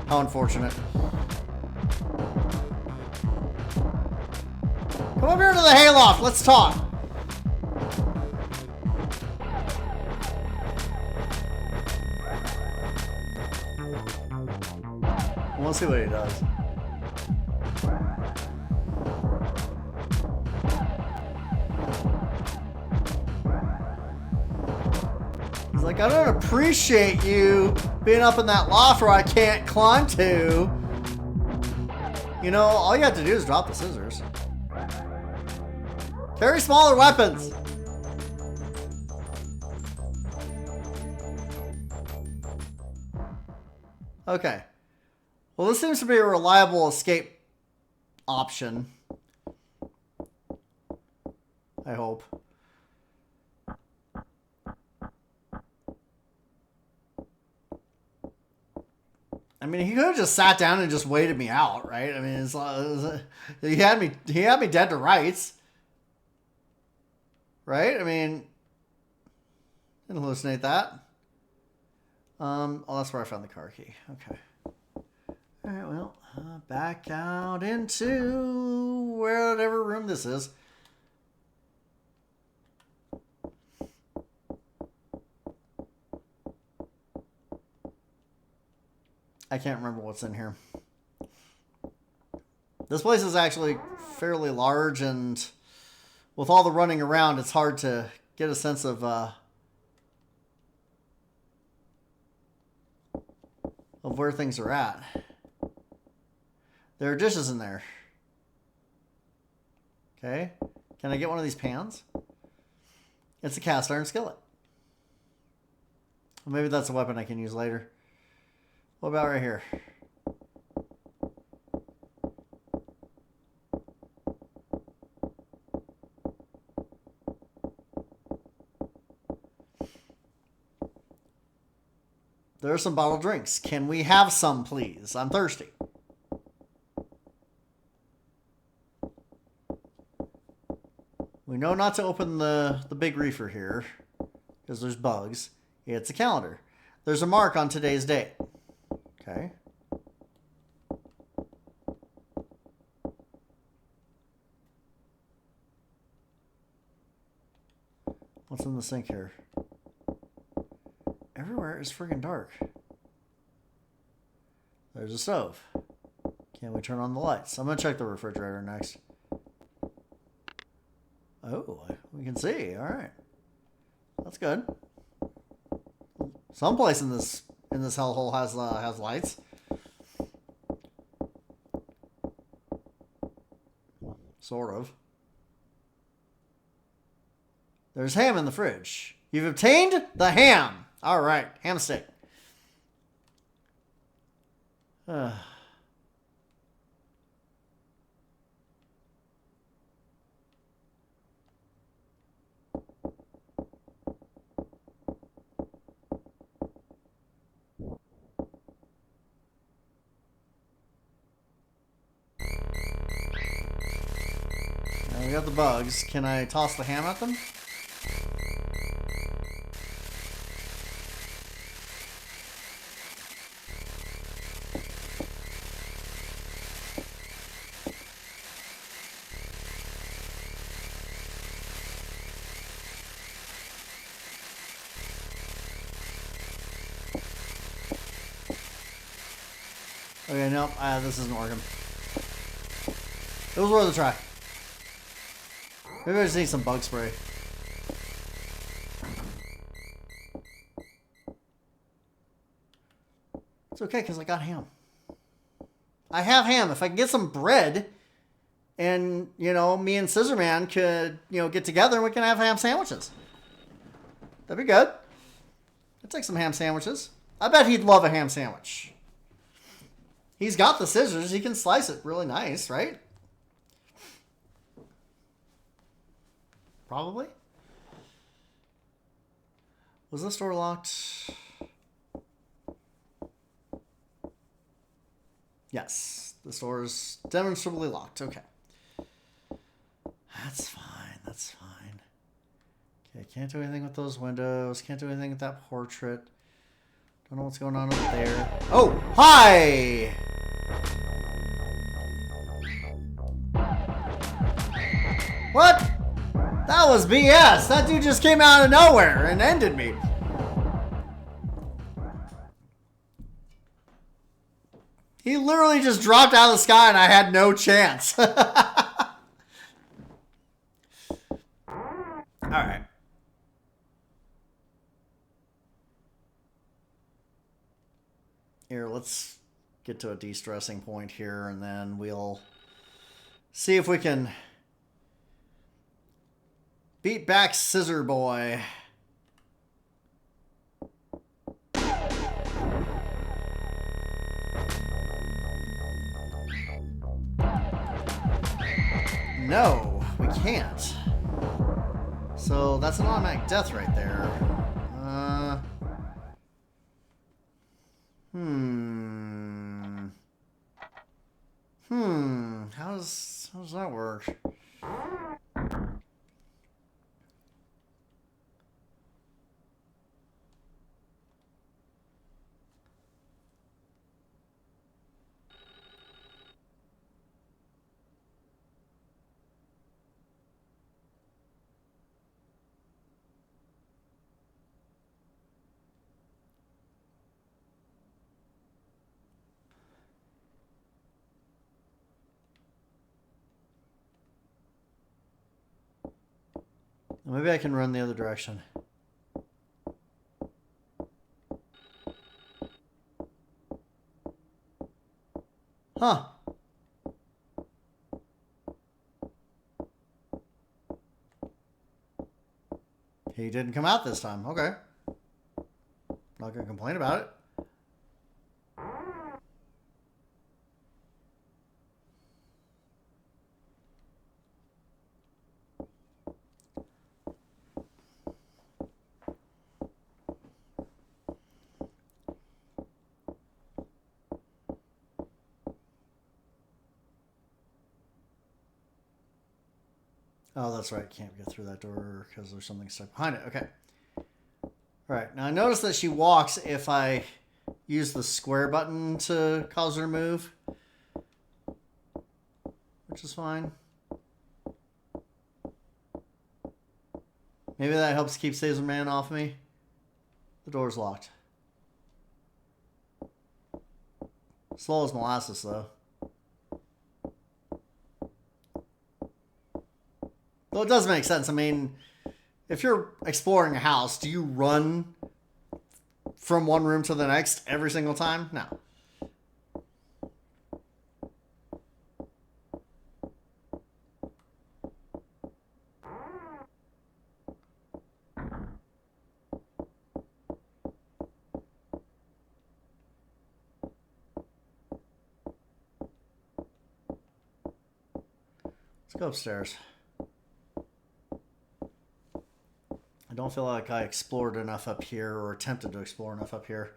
How unfortunate. Come up here to the hayloft. Let's talk. We'll see what he does. He's like, I don't appreciate you being up in that loft where I can't climb to. You know, all you have to do is drop the scissors. Carry smaller weapons. Okay. Well, this seems to be a reliable escape option. I hope. I mean, he could have just sat down and just waited me out, right? I mean, he had me dead to rights, right? I mean, didn't hallucinate that. Oh, that's where I found the car key. Okay. All right. Well, back out into whatever room this is. I can't remember what's in here. This place is actually fairly large, and with all the running around, it's hard to get a sense of where things are at. There are dishes in there. Okay. Can I get one of these pans? It's a cast iron skillet. Well, maybe that's a weapon I can use later. What about right here? There are some bottled drinks. Can we have some, please? I'm thirsty. We know not to open the big reefer here because there's bugs. It's a calendar. There's a mark on today's date. Okay. What's in the sink here? Everywhere is friggin' dark. There's a stove. Can we turn on the lights? I'm going to check the refrigerator next. Oh, we can see. All right. That's good. Someplace in this hellhole has lights. Sort of. There's ham in the fridge. You've obtained the ham. All right, ham steak. Now we got the bugs. Can I toss the ham at them? Okay, nope, this isn't working. It was worth a try. Maybe I just need some bug spray. It's okay, because I got ham. I have ham. If I can get some bread, and, you know, me and Scissorman could, you know, get together and we can have ham sandwiches. That'd be good. I'd take some ham sandwiches. I bet he'd love a ham sandwich. He's got the scissors. He can slice it really nice, right? Probably. Was this door locked? Yes. This door is demonstrably locked. Okay. That's fine. That's fine. Okay, can't do anything with those windows. Can't do anything with that portrait. Don't know what's going on up there. Oh, hi! What? That was BS. That dude just came out of nowhere and ended me. He literally just dropped out of the sky and I had no chance. Alright. Here, let's get to a de-stressing point here and then we'll see if we can beat back Scissor Boy. No, we can't. So that's an automatic death right there. How does that work? Maybe I can run the other direction. Huh. He didn't come out this time. Okay. Not gonna complain about it. Oh, that's right. Can't get through that door because there's something stuck behind it. Okay. All right. Now I notice that she walks if I use the square button to cause her to move, which is fine. Maybe that helps keep Caesar Man off me. The door's locked. Slow as molasses, though. Well, it does make sense. I mean, if you're exploring a house, do you run from one room to the next every single time? No. Let's go upstairs. I don't feel like I explored enough up here or attempted to explore enough up here.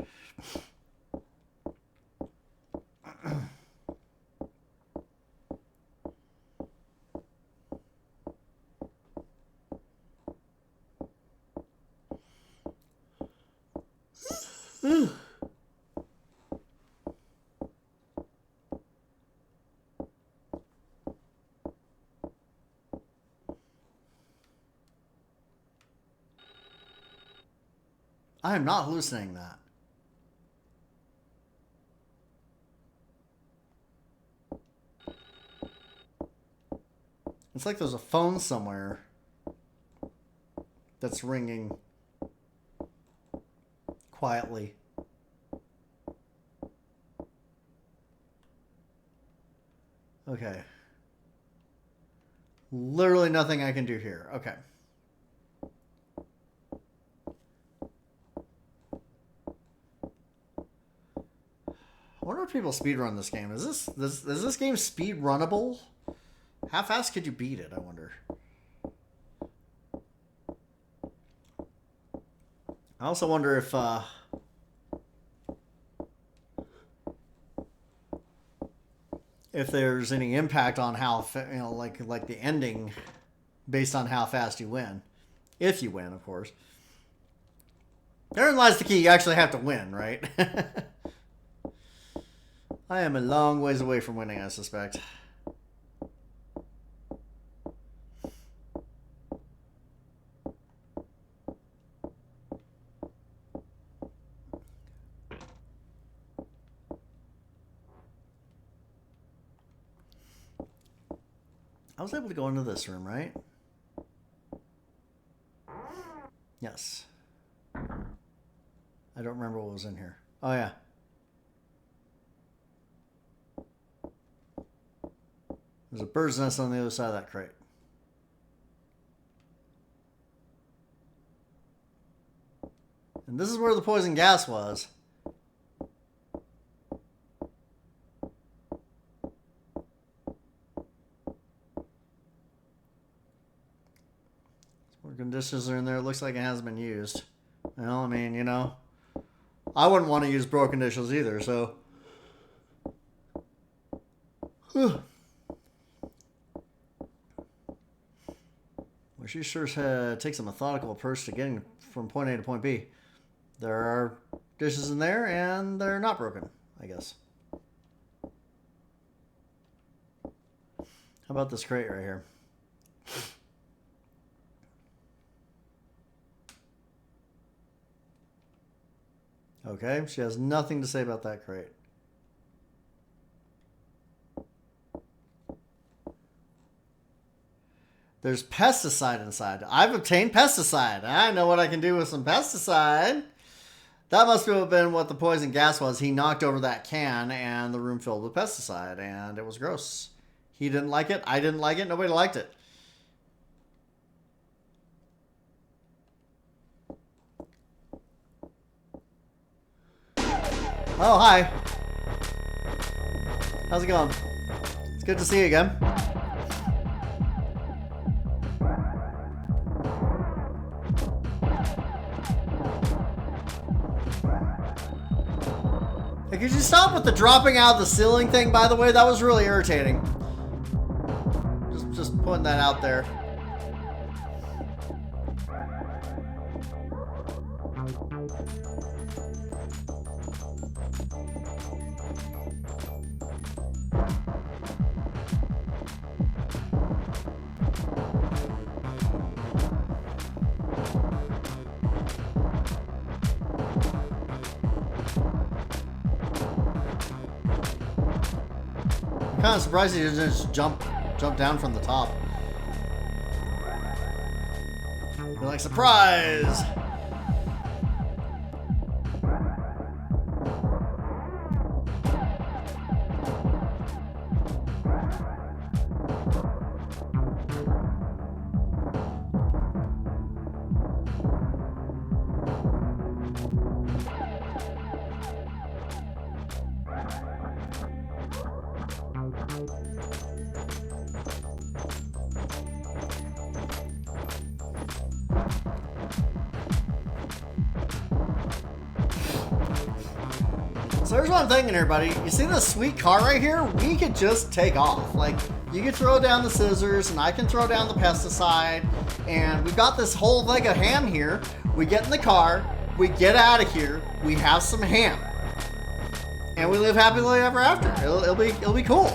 I am not hallucinating that. It's like there's a phone somewhere that's ringing quietly. Okay. Literally nothing I can do here. Okay. I wonder if people speedrun this game. Is this game speed runnable? How fast could you beat it, I wonder? I also wonder if there's any impact on how, like the ending based on how fast you win. If you win, of course. Therein lies the key. You actually have to win, right? I am a long ways away from winning, I suspect. I was able to go into this room, right? Yes. I don't remember what was in here. Oh, yeah. There's a bird's nest on the other side of that crate. And this is where the poison gas was. Some dishes are in there. It looks like it hasn't been used. Well, I mean, you know, I wouldn't want to use broken dishes either, so. Well, she sure takes a methodical approach to getting from point A to point B. There are dishes in there, and they're not broken, I guess. How about this crate right here? Okay, she has nothing to say about that crate. There's pesticide inside. I've obtained pesticide. I know what I can do with some pesticide. That must have been what the poison gas was. He knocked over that can and the room filled with pesticide, and it was gross. He didn't like it. I didn't like it. Nobody liked it. Oh, hi. How's it going? It's good to see you again. Hey, could you stop with the dropping out of the ceiling thing, by the way? That was really irritating. Just putting that out there. I'm kind of surprised he didn't just jump down from the top. You're like, surprise! So here's what I'm thinking here, buddy. You see this sweet car right here? We could just take off. Like, you could throw down the scissors, and I can throw down the pesticide, and we've got this whole leg of ham here. We get in the car, we get out of here, we have some ham, and we live happily ever after. It'll be cool.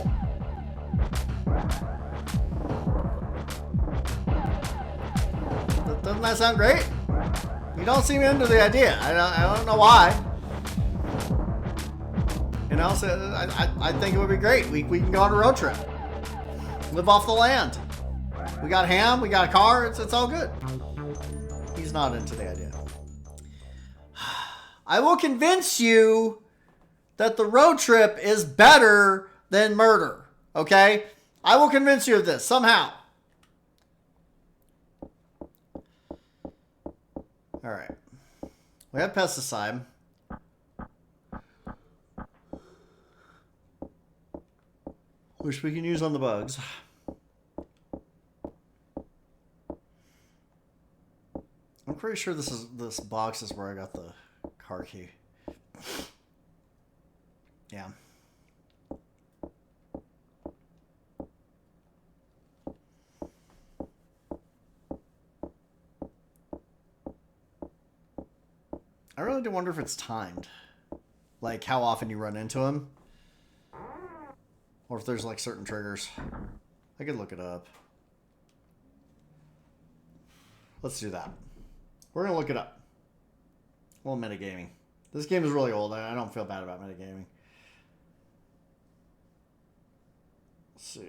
Doesn't that sound great? You don't seem into the idea. I don't know why. You know, so I think it would be great. We can go on a road trip. Live off the land. We got ham, we got a car, it's all good. He's not into the idea. I will convince you that the road trip is better than murder. Okay? I will convince you of this somehow. Alright. We have pesticide. Which we can use on the bugs. I'm pretty sure this box is where I got the car key. Yeah. I really do wonder if it's timed. Like how often you run into him. Or if there's like certain triggers. I could look it up. Let's do that. We're going to look it up. A little metagaming. This game is really old. I don't feel bad about metagaming. Let's see.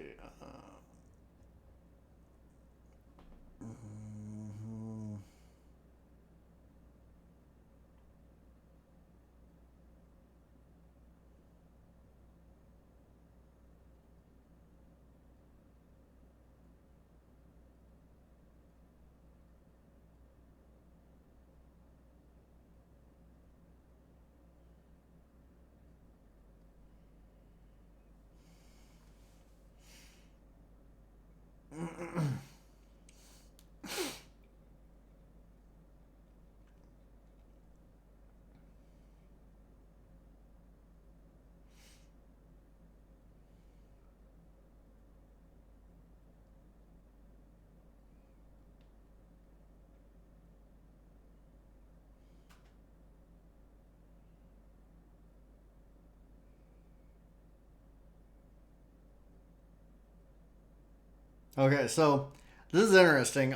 Okay, so this is interesting.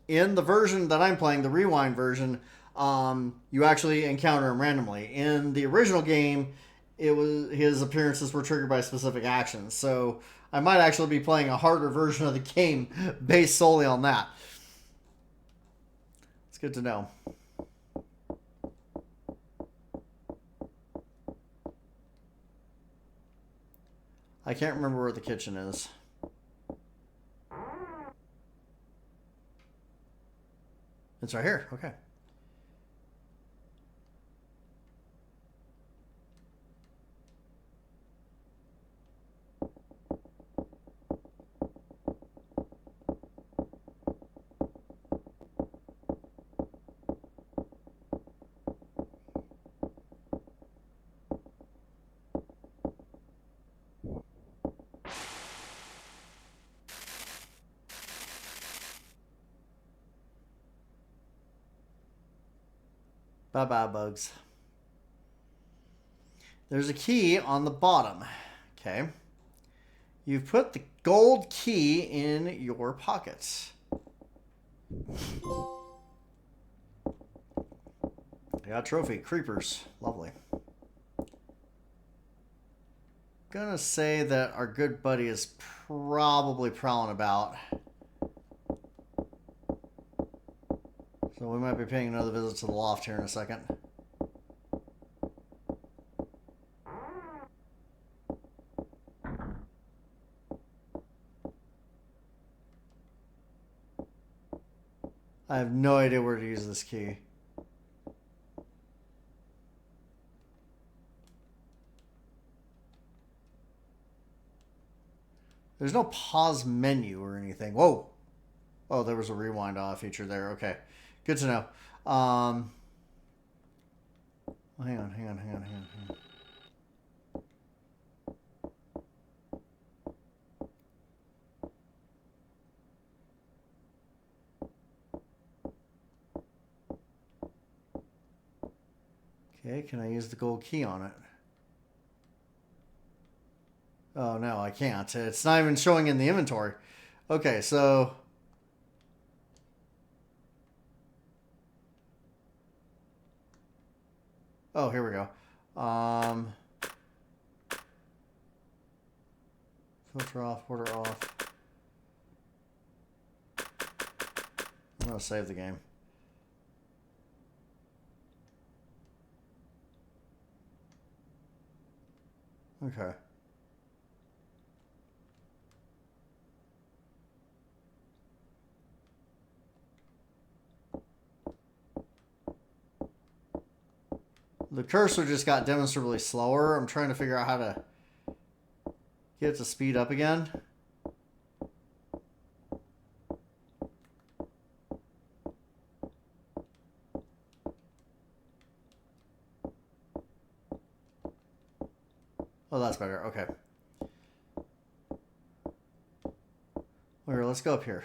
In the version that I'm playing, the Rewind version, you actually encounter him randomly. In the original game, it was his appearances were triggered by specific actions. So I might actually be playing a harder version of the game based solely on that. It's good to know. I can't remember where the kitchen is. It's right here. Okay. Bye-bye, bugs. There's a key on the bottom. Okay. You've put the gold key in your pockets. I got a trophy. Creepers. Lovely. Gonna say that our good buddy is probably prowling about. So we might be paying another visit to the loft here in a second. I have no idea where to use this key. There's no pause menu or anything. Whoa. Oh, there was a rewind feature there. Okay. Good to know. Hang on. Okay, can I use the gold key on it? Oh, no, I can't. It's not even showing in the inventory. Okay, so... Oh, here we go. Filter off, order off. I'm going to save the game. Okay. The cursor just got demonstrably slower. I'm trying to figure out how to get it to speed up again. Oh, that's better. Okay. Here, let's go up here.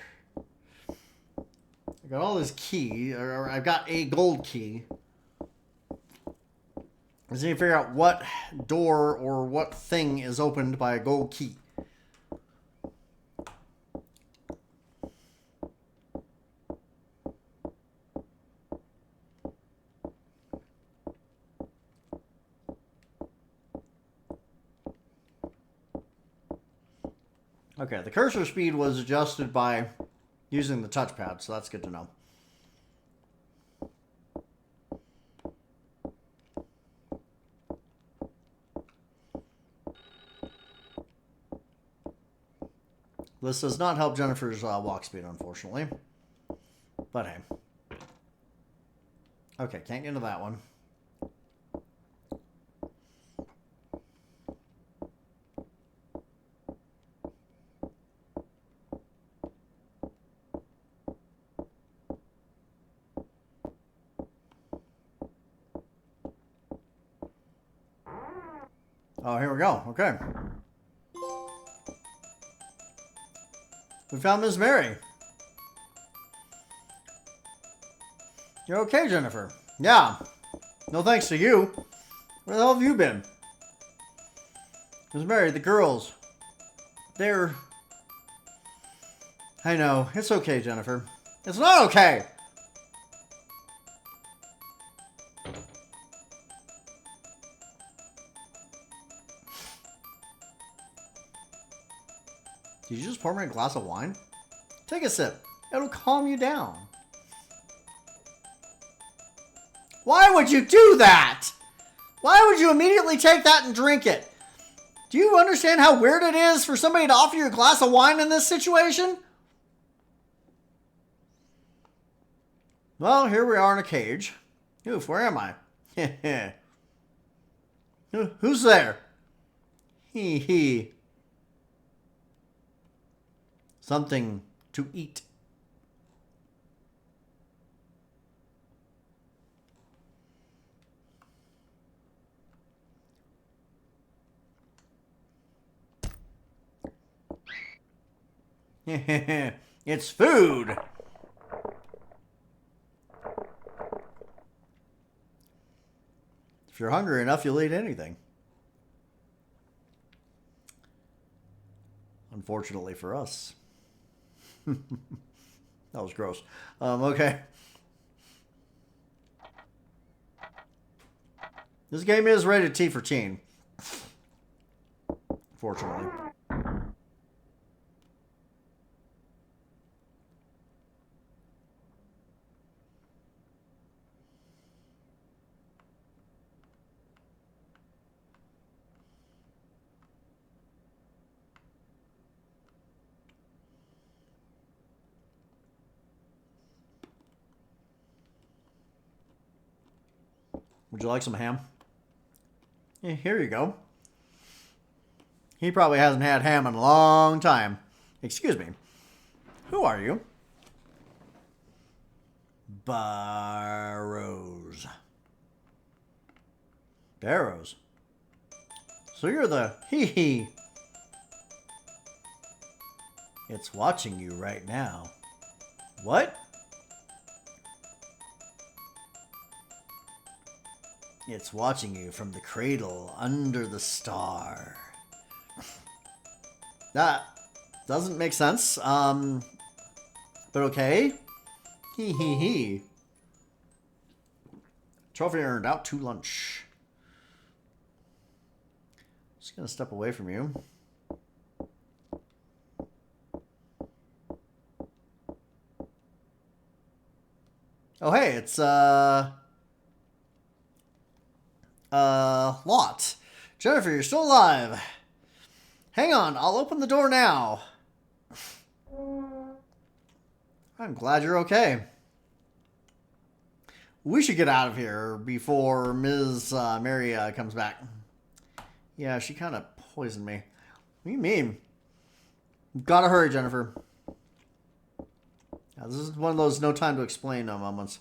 I got all this key, or I've got a gold key. I just need to figure out what door or what thing is opened by a gold key. Okay, the cursor speed was adjusted by using the touchpad, so that's good to know. This does not help Jennifer's walk speed, unfortunately. But hey. Okay, can't get into that one. Oh, here we go. Okay. We found Miss Mary. You're okay, Jennifer. Yeah. No thanks to you. Where the hell have you been? Miss Mary, the girls. They're... I know. It's okay, Jennifer. It's not okay! Did you just pour me a glass of wine? Take a sip. It'll calm you down. Why would you do that? Why would you immediately take that and drink it? Do you understand how weird it is for somebody to offer you a glass of wine in this situation? Well, here we are in a cage. Oof, where am I? Who's there? Hee hee. Something to eat. It's food. If you're hungry enough, you'll eat anything. Unfortunately for us. That was gross. Okay. This game is rated T for teen. Fortunately. Would you like some ham? Yeah, here you go. He probably hasn't had ham in a long time. Excuse me. Who are you? Barrows. Barrows. So you're the hee-hee. It's watching you right now. What? It's watching you from the cradle under the star. That doesn't make sense. But okay. Hee hee hee. Trophy earned out to lunch. Just gonna step away from you. Oh hey, it's Lot. Jennifer, you're still alive. Hang on, I'll open the door now. I'm glad you're okay. We should get out of here before Ms. Mary comes back. Yeah, she kind of poisoned me. What do you mean? Gotta hurry, Jennifer. Yeah, this is one of those no time to explain moments.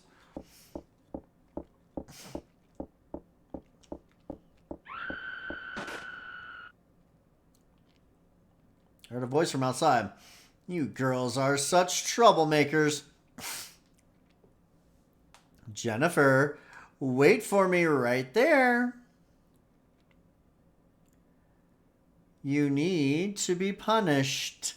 I heard a voice from outside. You girls are such troublemakers. Jennifer, wait for me right there. You need to be punished.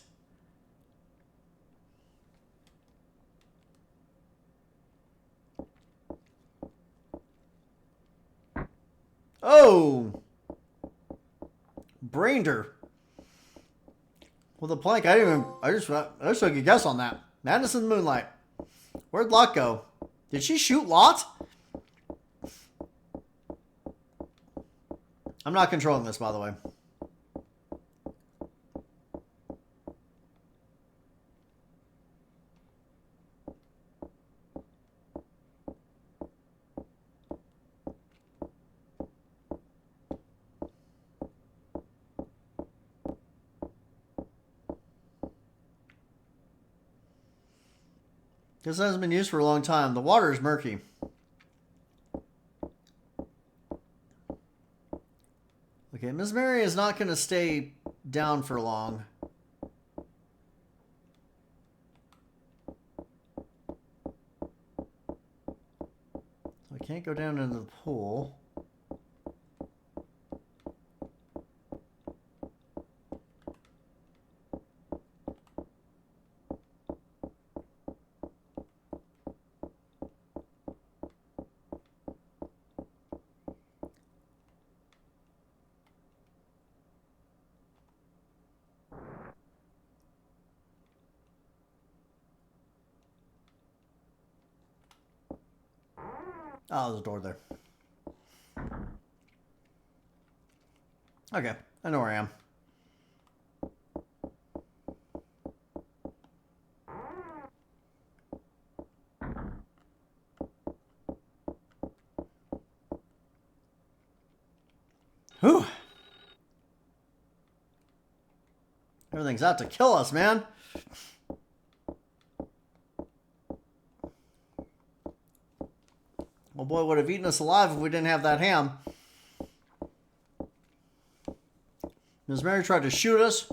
Oh! Brained her. With a plank, I just took a guess on that. Madness in the Moonlight. Where'd Lot go? Did she shoot Lot? I'm not controlling this, by the way. This hasn't been used for a long time. The water is murky. Okay, Ms. Mary is not going to stay down for long. So I can't go down into the pool. Oh, there's a door there. Okay, I know where I am. Whew. Everything's out to kill us, man. Oh boy, would have eaten us alive if we didn't have that ham. Ms. Mary tried to shoot us.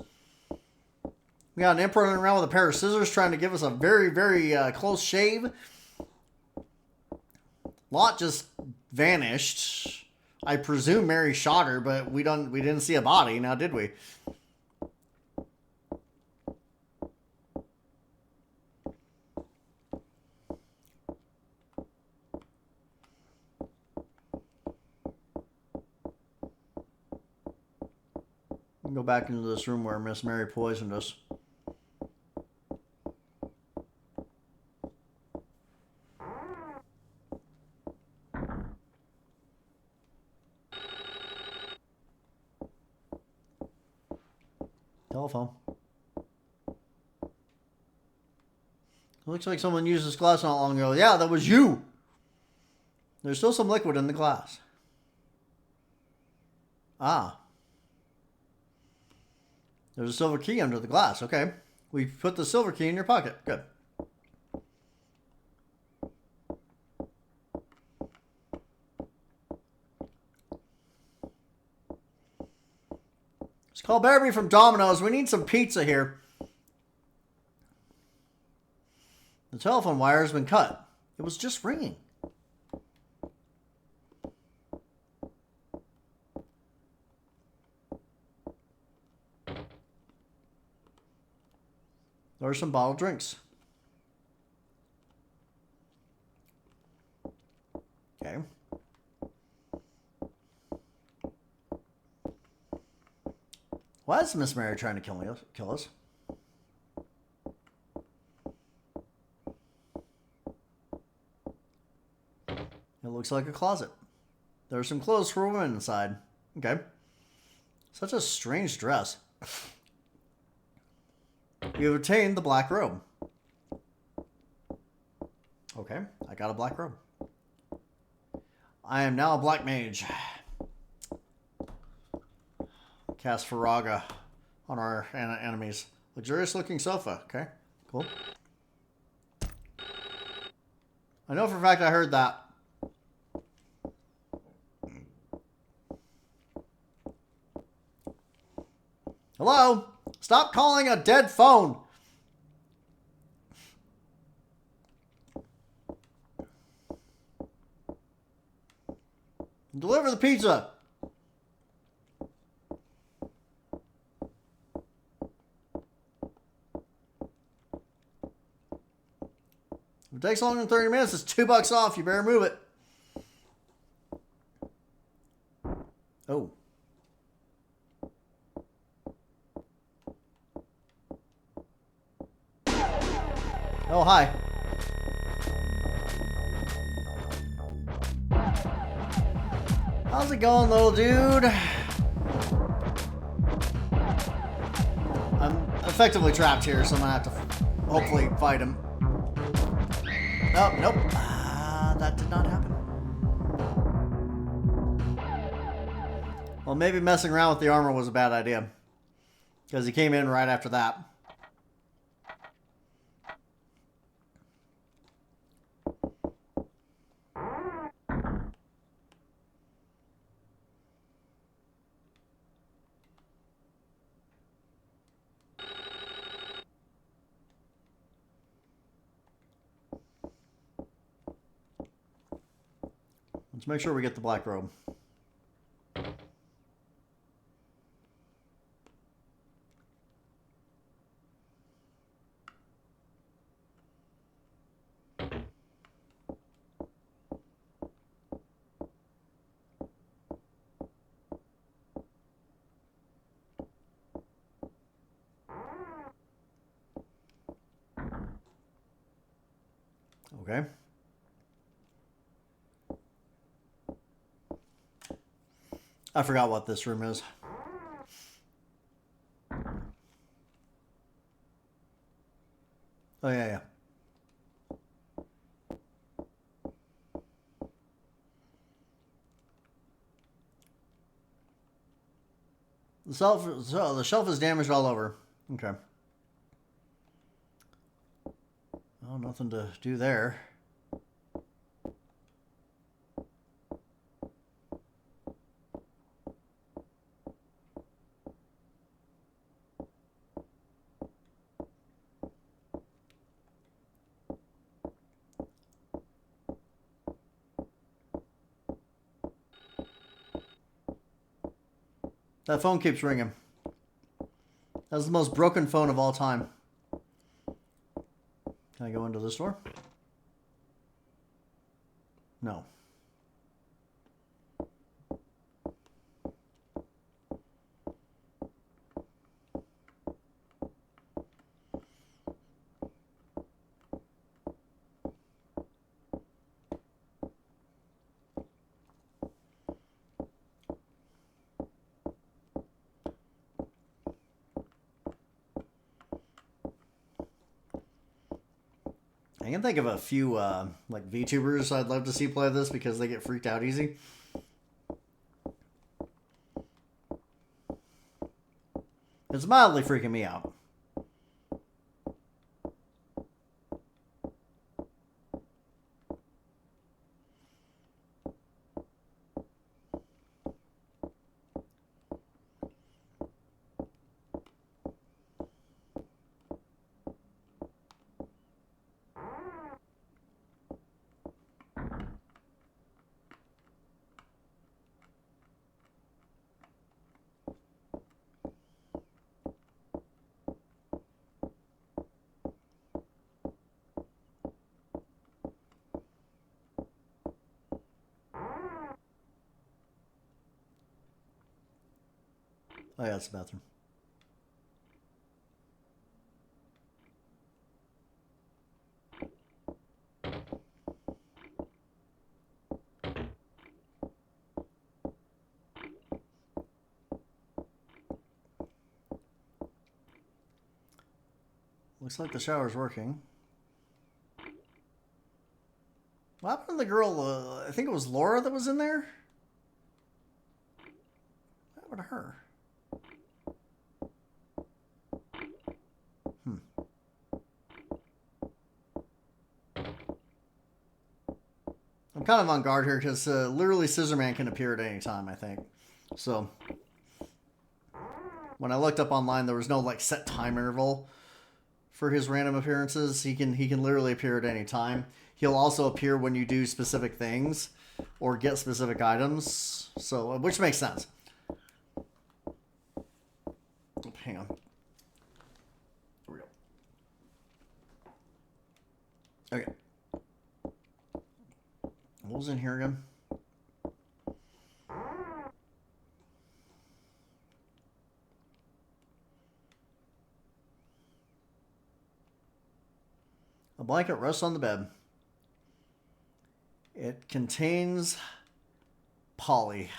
We got an imp running around with a pair of scissors trying to give us a very, very close shave. Lot just vanished. I presume Mary shot her, but we didn't see a body, now did we? Go back into this room where Miss Mary poisoned us. Telephone. Looks like someone used this glass not long ago. Yeah, that was you. There's still some liquid in the glass. Ah. There's a silver key under the glass. Okay. We put the silver key in your pocket. Good. Let's call Barry from Domino's. We need some pizza here. The telephone wire has been cut. It was just ringing. There are some bottled drinks. Okay. Why is Miss Mary trying to kill us? It looks like a closet. There are some clothes for women inside. Okay. Such a strange dress. You have obtained the black robe. Okay, I got a black robe. I am now a black mage. Cast Faraga on our enemies. Luxurious looking sofa. Okay, cool. I know for a fact I heard that. Hello? Stop calling a dead phone. Deliver the pizza. If it takes longer than 30 minutes, it's $2 off. You better move it. Oh. Oh, hi. How's it going, little dude? I'm effectively trapped here, so I'm gonna have to hopefully fight him. Oh, nope. That did not happen. Well, maybe messing around with the armor was a bad idea, because he came in right after that. Let's make sure we get the black robe. Okay. I forgot what this room is. Oh, yeah. The shelf is damaged all over. Okay. Oh, nothing to do there. That phone keeps ringing. That's the most broken phone of all time. Can I go into this door? No. I can think of a few like VTubers I'd love to see play this because they get freaked out easy. It's mildly freaking me out. Oh yeah, it's the bathroom. Looks like the shower's working. What happened to the girl? I think it was Laura that was in there? What happened to her? I'm kind of on guard here because literally Scissorman can appear at any time, I think. So when I looked up online, there was no like set time interval for his random appearances. He can literally appear at any time. He'll also appear when you do specific things or get specific items. So which makes sense. Hang on. Here we go. Okay. What was in here again? A blanket rests on the bed. It contains Polly,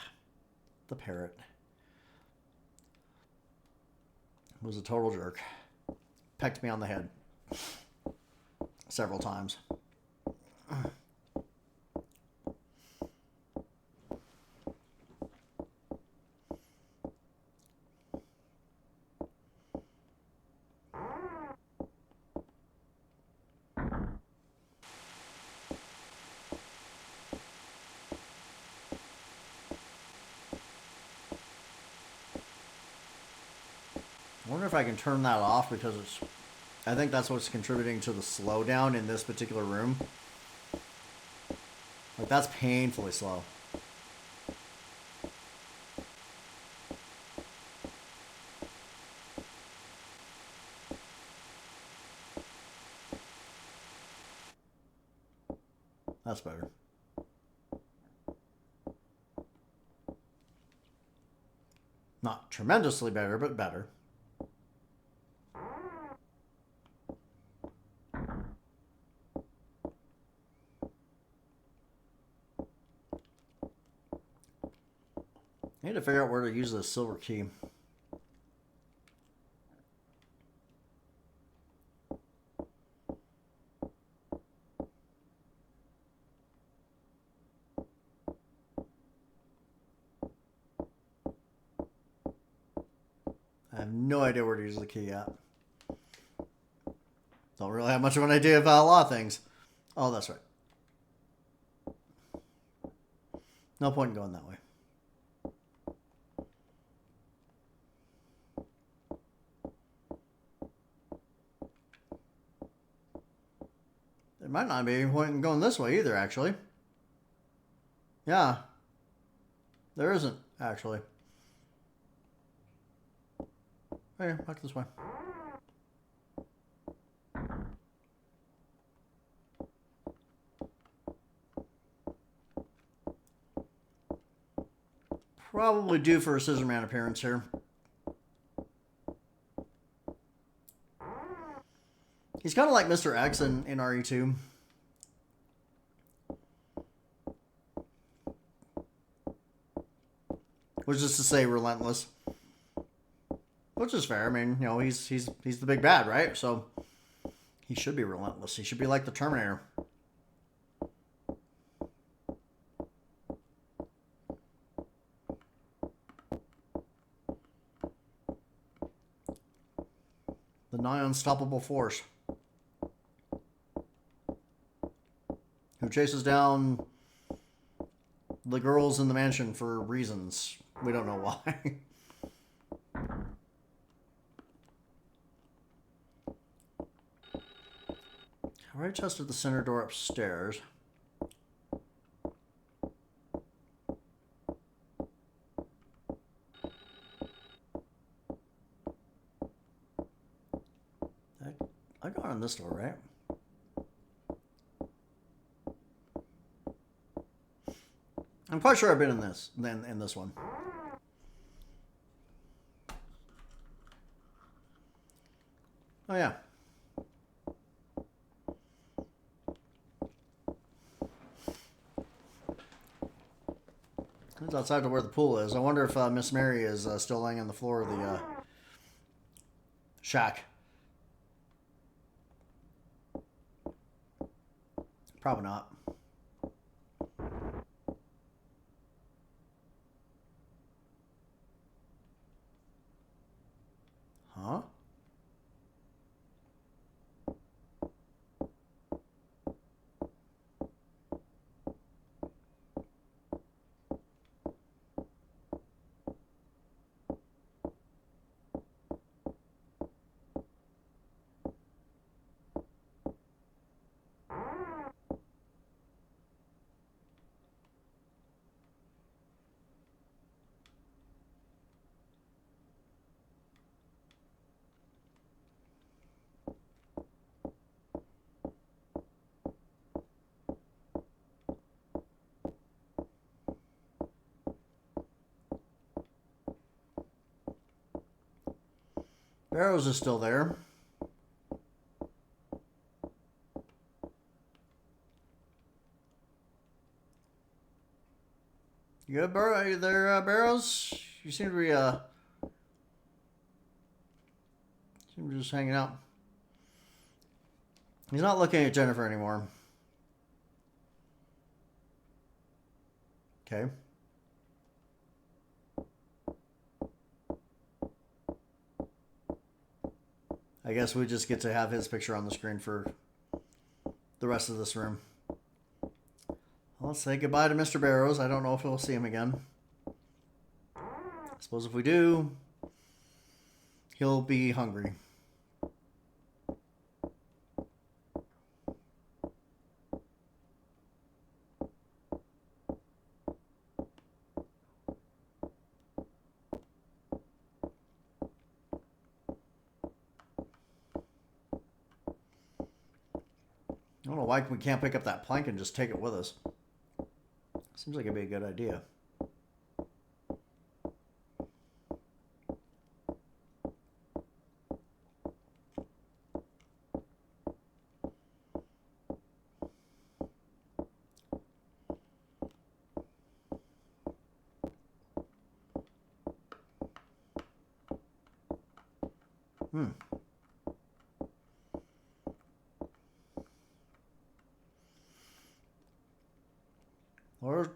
the parrot. It was a total jerk. Pecked me on the head several times. I wonder if I can turn that off because I think that's what's contributing to the slowdown in this particular room. Like, that's painfully slow. That's better. Not tremendously better, but better. I need to figure out where to use this silver key. I have no idea where to use the key at. Don't really have much of an idea about a lot of things. Oh, that's right. No point in going that way. There might not be any point in going this way either, actually. Yeah. There isn't, actually. Hey, back this way. Probably due for a Scissorman appearance here. He's kind of like Mr. X in RE2. Which is to say relentless. Which is fair. I mean, you know, he's the big bad, right? So he should be relentless. He should be like the Terminator. The nigh unstoppable force. Who chases down the girls in the mansion for reasons. We don't know why. I already tested the center door upstairs. I got on this door, right? I'm quite sure I've been in this one. Oh yeah. It's outside of where the pool is. I wonder if Miss Mary is still laying on the floor of the shack. Probably not. Huh? Barrows is still there. You good, Are you there, Barrows? You seem to be just hanging out. He's not looking at Jennifer anymore. Okay. I guess we just get to have his picture on the screen for the rest of this room. Well, let's say goodbye to Mr. Barrows. I don't know if we'll see him again. I suppose if we do, he'll be hungry. I don't know why we can't pick up that plank and just take it with us. Seems like it'd be a good idea.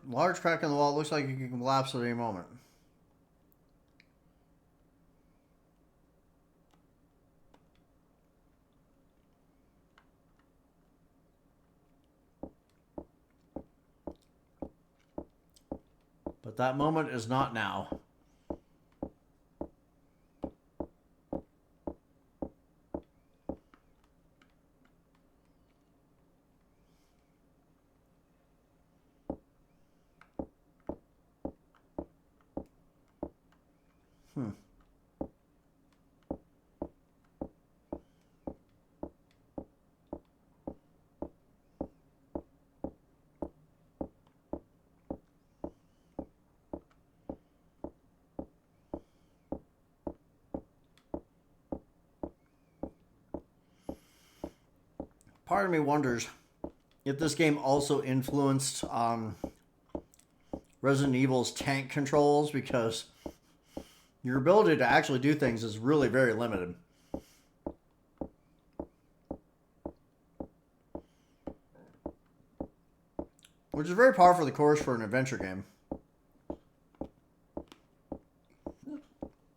Large crack in the wall. It looks like it can collapse at any moment. But that moment is not now. Part of me wonders if this game also influenced Resident Evil's tank controls, because your ability to actually do things is really very limited. Which is very par for the course for an adventure game.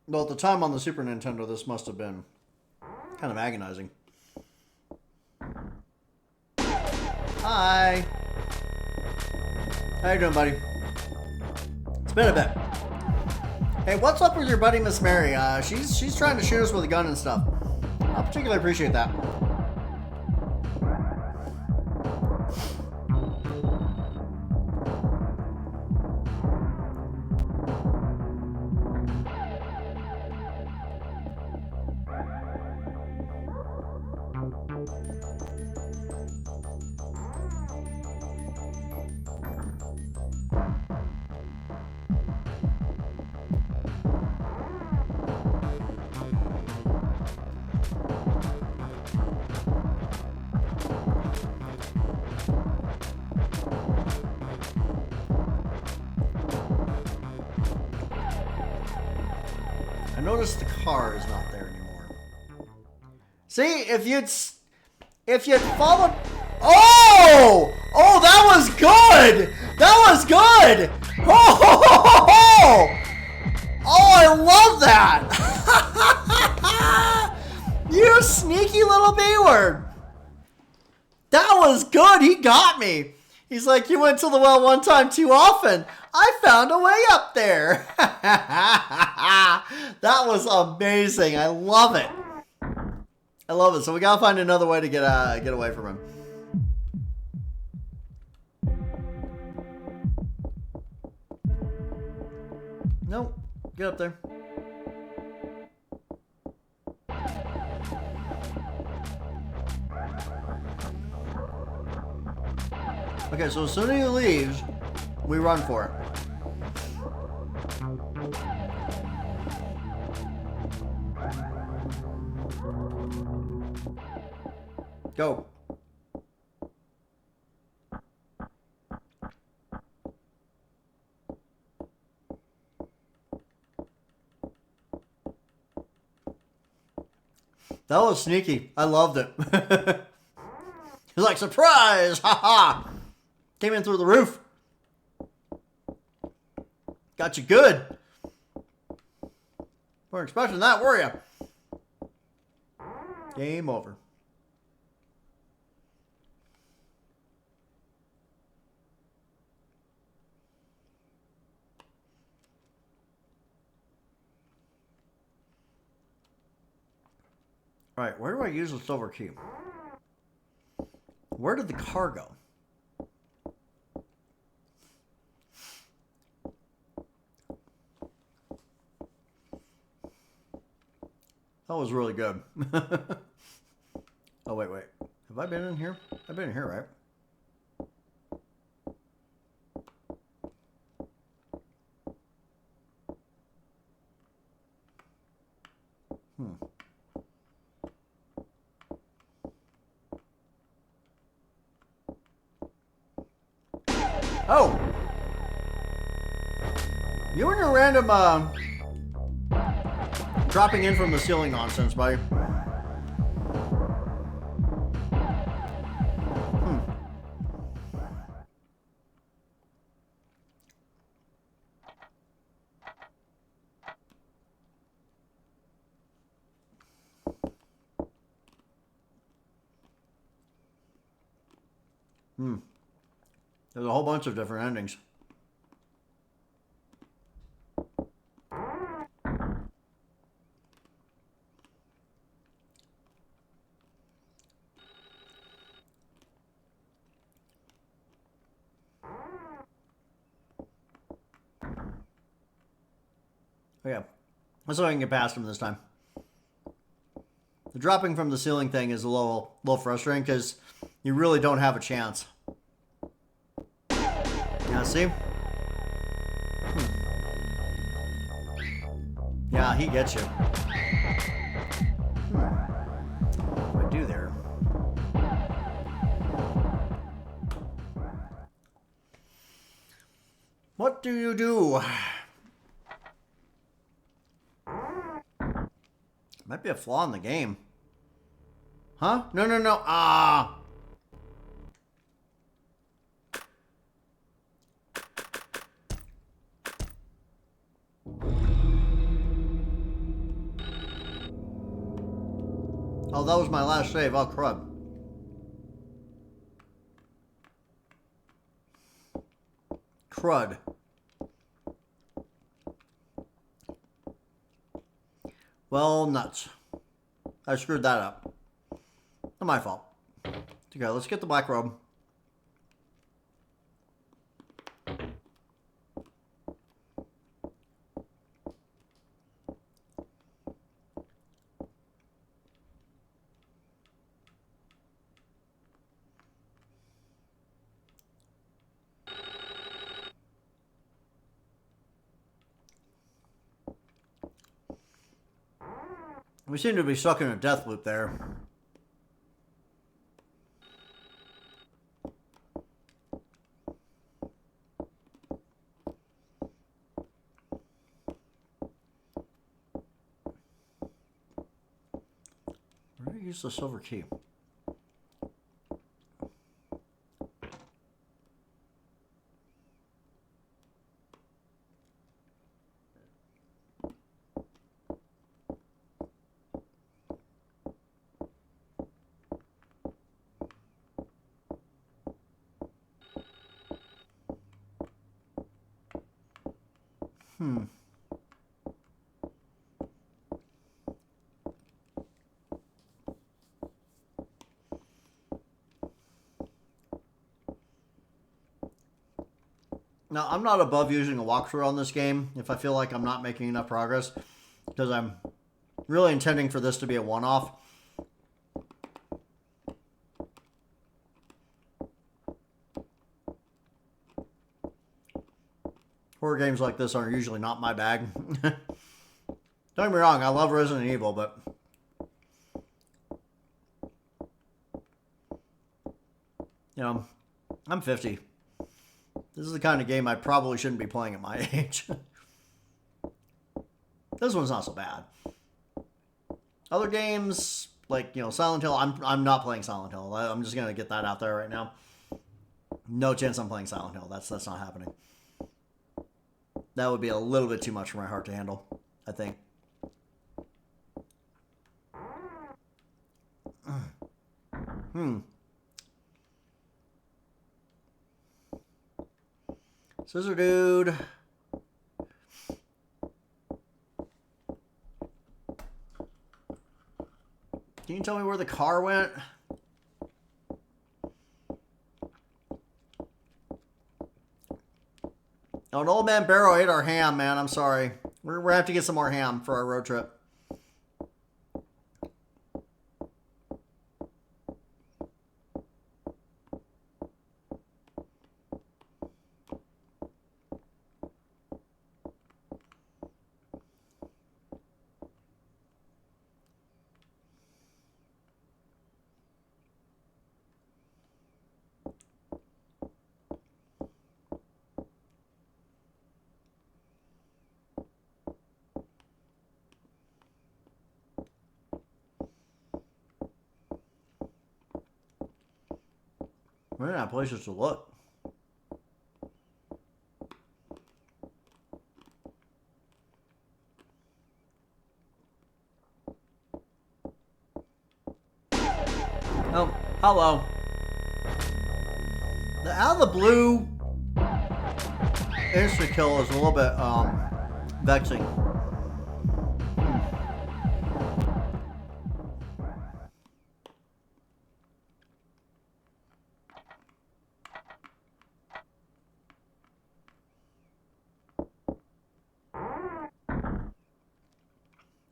Though at the time on the Super Nintendo, this must have been kind of agonizing. Hi. How you doing, buddy? It's been a bit. Hey, what's up with your buddy Miss Mary? She's trying to shoot us with a gun and stuff. I particularly appreciate that. I noticed the car is not there anymore. See, if you'd followed... Oh! Oh, that was good! That was good! Oh, I love that! You sneaky little B-word! That was good! He got me! He's like, you went to the well one time too often. I found a way up there. That was amazing. I love it. I love it. So we gotta find another way to get away from him. Nope. Get up there. Okay, so as soon as he leaves, we run for it. Go. That was sneaky. I loved it. He's like, surprise! Ha ha! Came in through the roof. Got you good. Weren't expecting that, were you? Game over. Alright, where do I use the silver key? Where did the car go? That was really good. Oh, wait. Have I been in here? I've been in here, right? Oh! You and your random, dropping in from the ceiling nonsense, buddy. There's a whole bunch of different endings. Oh yeah, let's see if I can get past him this time. The dropping from the ceiling thing is a little frustrating because you really don't have a chance. Yeah, see? Yeah, he gets you. What do I do there? do you do? Might be a flaw in the game. Huh? No, no, no. Ah. Oh, that was my last save. Oh, crud. Crud. Well, nuts. I screwed that up. Not my fault. Okay, let's get the black robe. We seem to be stuck in a death loop there. Where do I use the silver key? Now, I'm not above using a walkthrough on this game if I feel like I'm not making enough progress, because I'm really intending for this to be a one-off. Horror games like this are usually not my bag. Don't get me wrong, I love Resident Evil, but you know, I'm 50. This is the kind of game I probably shouldn't be playing at my age. This one's not so bad. Other games, like, you know, Silent Hill, I'm not playing Silent Hill. I'm just going to get that out there right now. No chance I'm playing Silent Hill. That's not happening. That would be a little bit too much for my heart to handle, I think. Scissor dude. Can you tell me where the car went? Oh, an old man Barrow ate our ham, man. I'm sorry. We're going to have to get some more ham for our road trip. We're not places to look. Oh, hello. The out of the blue insta kill is a little bit vexing.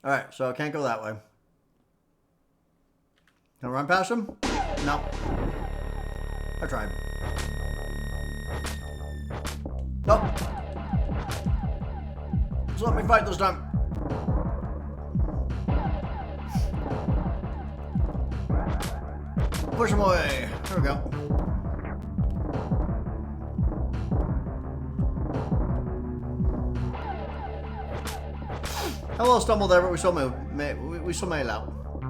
Alright, so I can't go that way. Can I run past him? No. I tried. Nope. Just let me fight this time. Push him away. There we go. Hello, stumbled Everett. We still made it out. I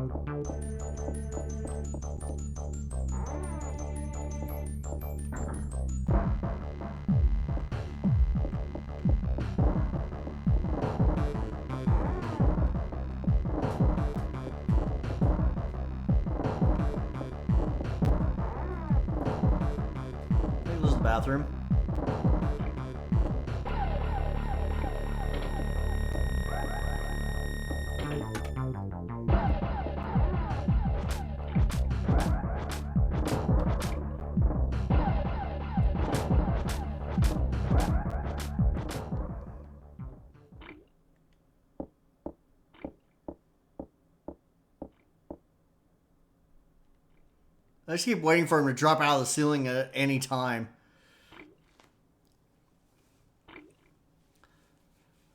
think this is the bathroom. I just keep waiting for him to drop out of the ceiling at any time.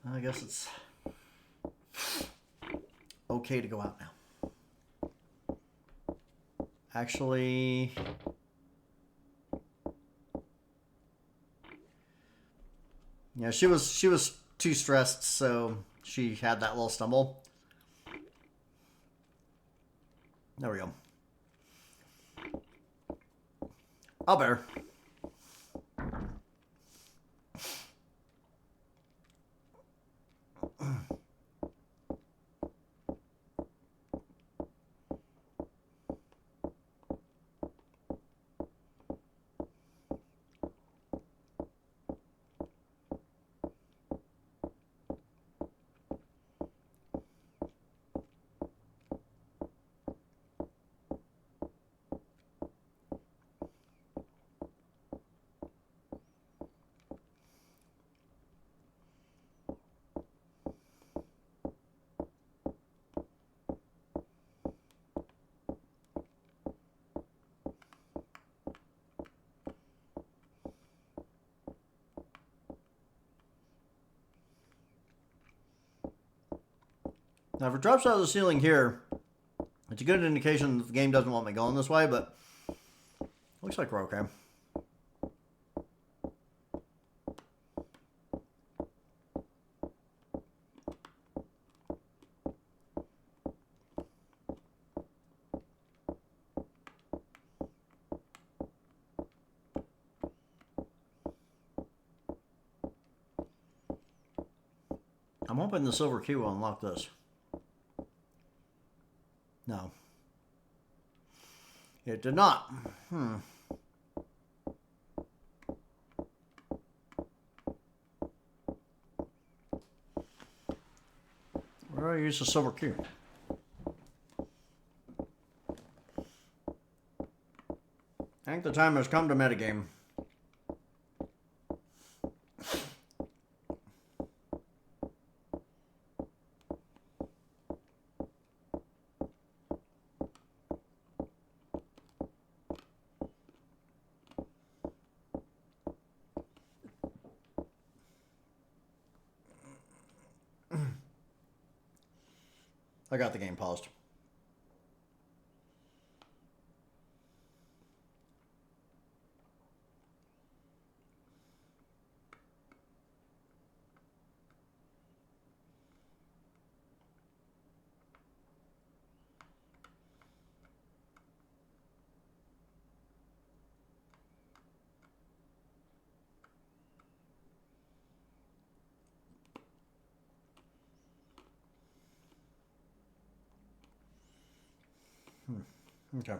I guess it's okay to go out now. Actually, yeah, she was too stressed, so she had that little stumble. There we go. I'll bear. Now, if it drops out of the ceiling here, it's a good indication that the game doesn't want me going this way, but looks like we're okay. I'm hoping the silver key will unlock this. No. It did not. Where do I use the silver key? I think the time has come to metagame. I got the game paused. Okay.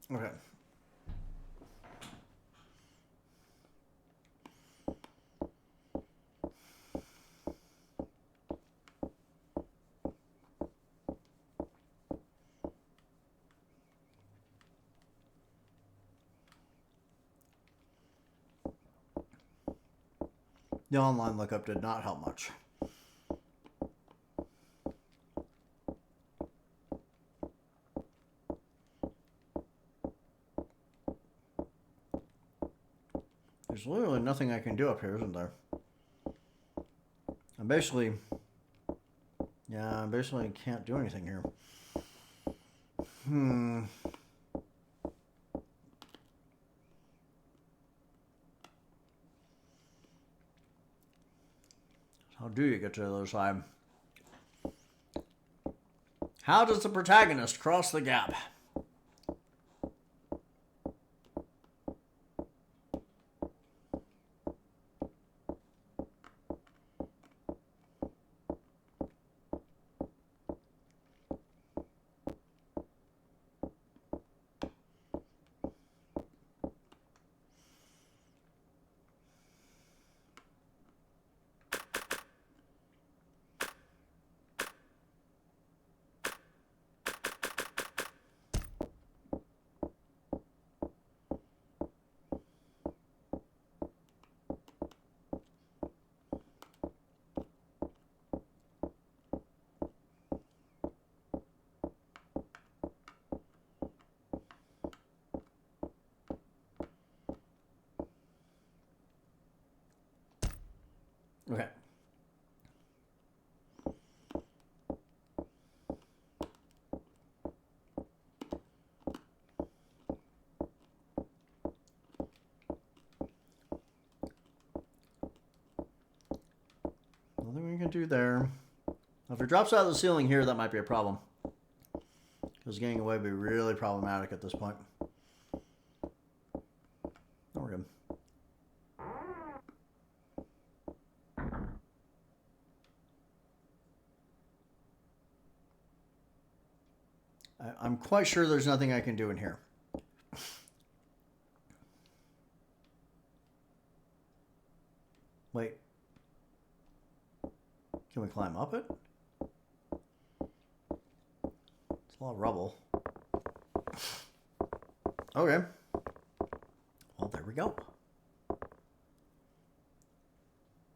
Okay. The online lookup did not help much. There's literally nothing I can do up here, isn't there? I basically can't do anything here. How do you get to the other side? How does the protagonist cross the gap? Okay. Nothing we can do there. Now, if it drops out of the ceiling here, that might be a problem. Because getting away would be really problematic at this point. Oh, we're good. I'm quite sure there's nothing I can do in here. Wait. Can we climb up it? It's a lot of rubble. Okay. Well, there we go.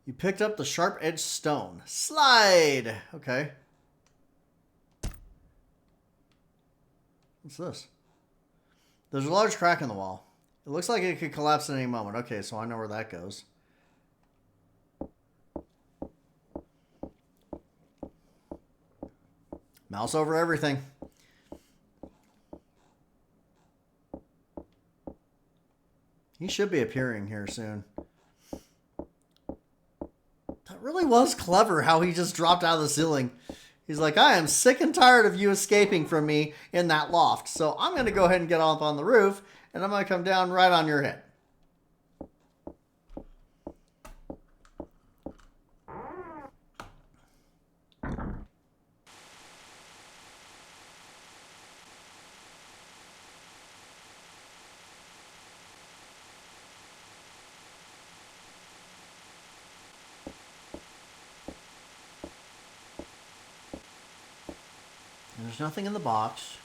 You picked up the sharp-edged stone. Slide! Okay. What's this? There's a large crack in the wall. It looks like it could collapse at any moment. Okay, so I know where that goes. Mouse over everything. He should be appearing here soon. That really was clever how he just dropped out of the ceiling. He's like, I am sick and tired of you escaping from me in that loft. So I'm going to go ahead and get up on the roof, and I'm going to come down right on your head. There's nothing in the box.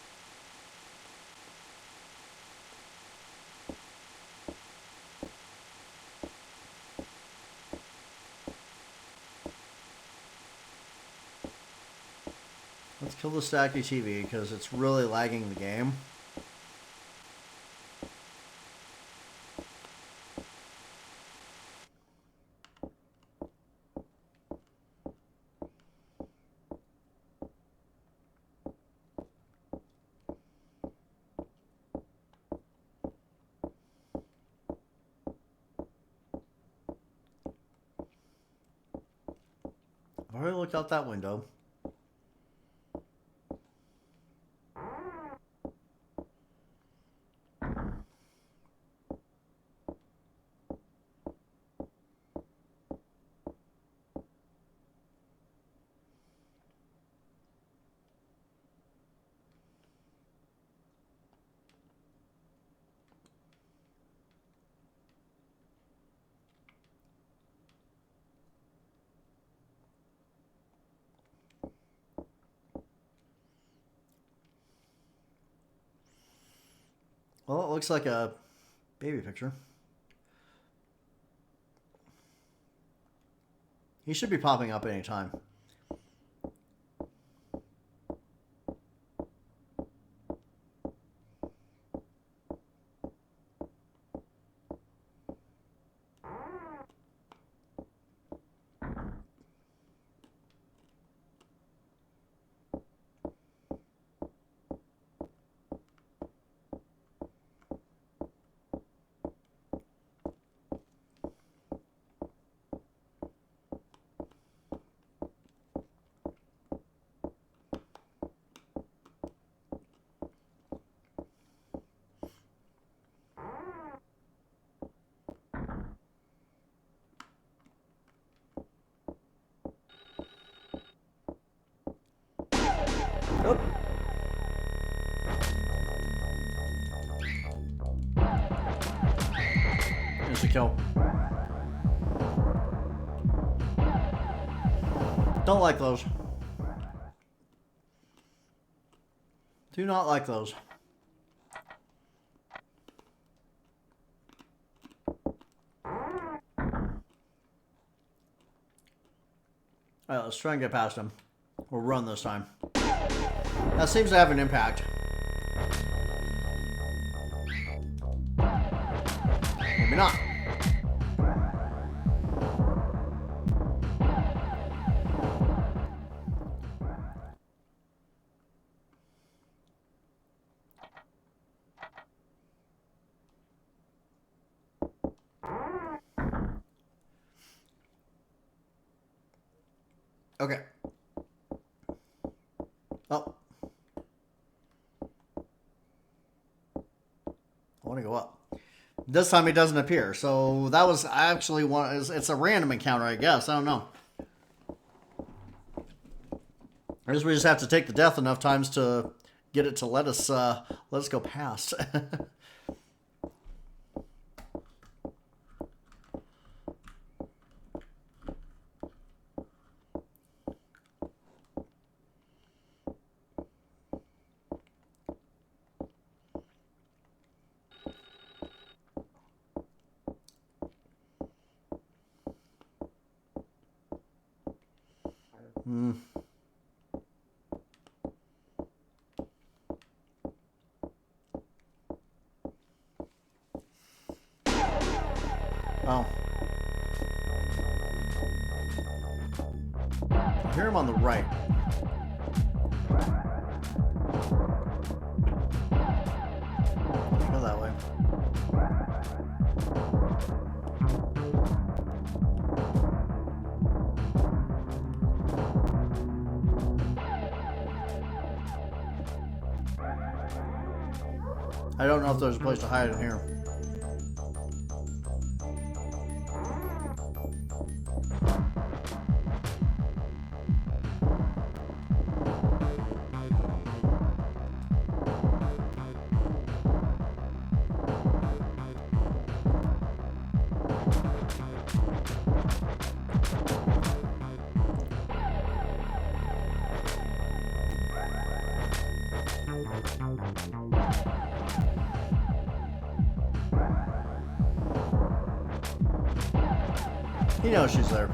Let's kill the stacky TV because it's really lagging the game. I've already looked out that window. Well, it looks like a baby picture. He should be popping up anytime. Oop. There's a kill. Don't like those. Do not like those. Alright, let's try and get past him. We'll run this time. That seems to have an impact. Maybe not. Okay. Oh. I want to go up. This time it doesn't appear. So that was actually one. It's a random encounter, I guess. I don't know. I guess we just have to take the death enough times to get it to let us go past. Oh. I hear him on the right. Let's go that way. I don't know if there's a place to hide in here. He knows she's there.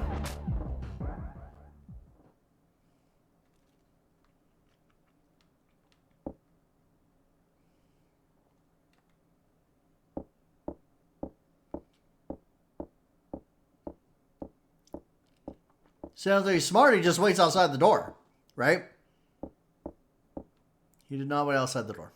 Sounds like he's smart. He just waits outside the door, right? He did not wait outside the door.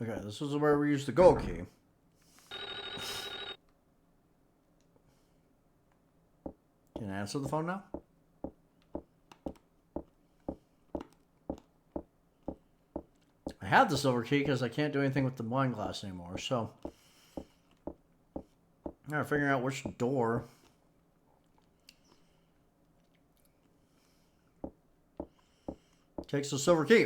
Okay, this is where we use the gold key. Can I answer the phone now? I have the silver key because I can't do anything with the wine glass anymore, so now figuring out which door takes the silver key.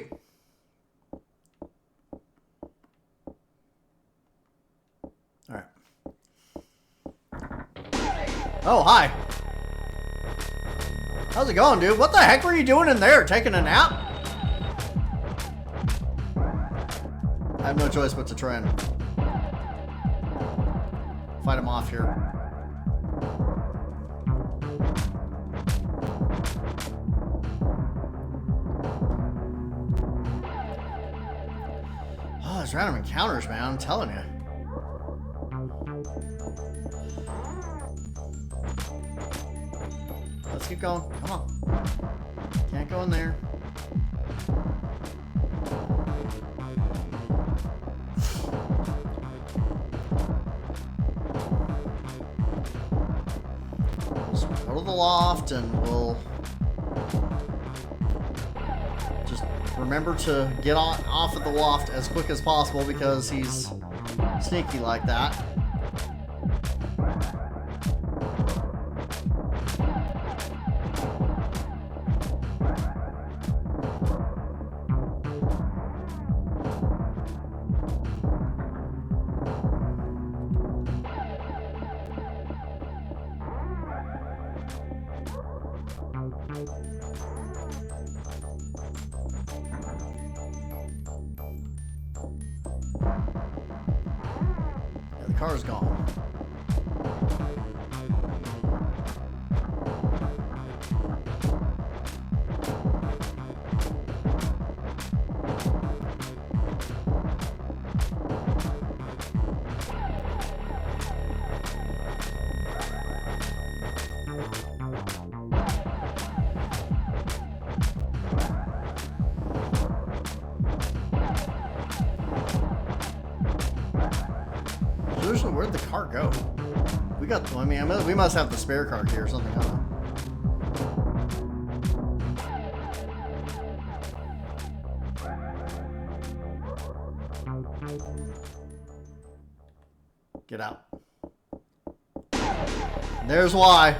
All right. Oh, hi. How's it going, dude? What the heck were you doing in there? Taking a nap? I have no choice but to try and fight him off here. Oh, those random encounters, man. I'm telling you. Let's keep going. Come on. Can't go in there. Let's go to the loft and we'll just remember to get off of the loft as quick as possible because he's sneaky like that. Yeah, the car's gone. Seriously, where'd the car go? We got, I mean, we must have the spare car here or something, I don't know. Get out. There's why.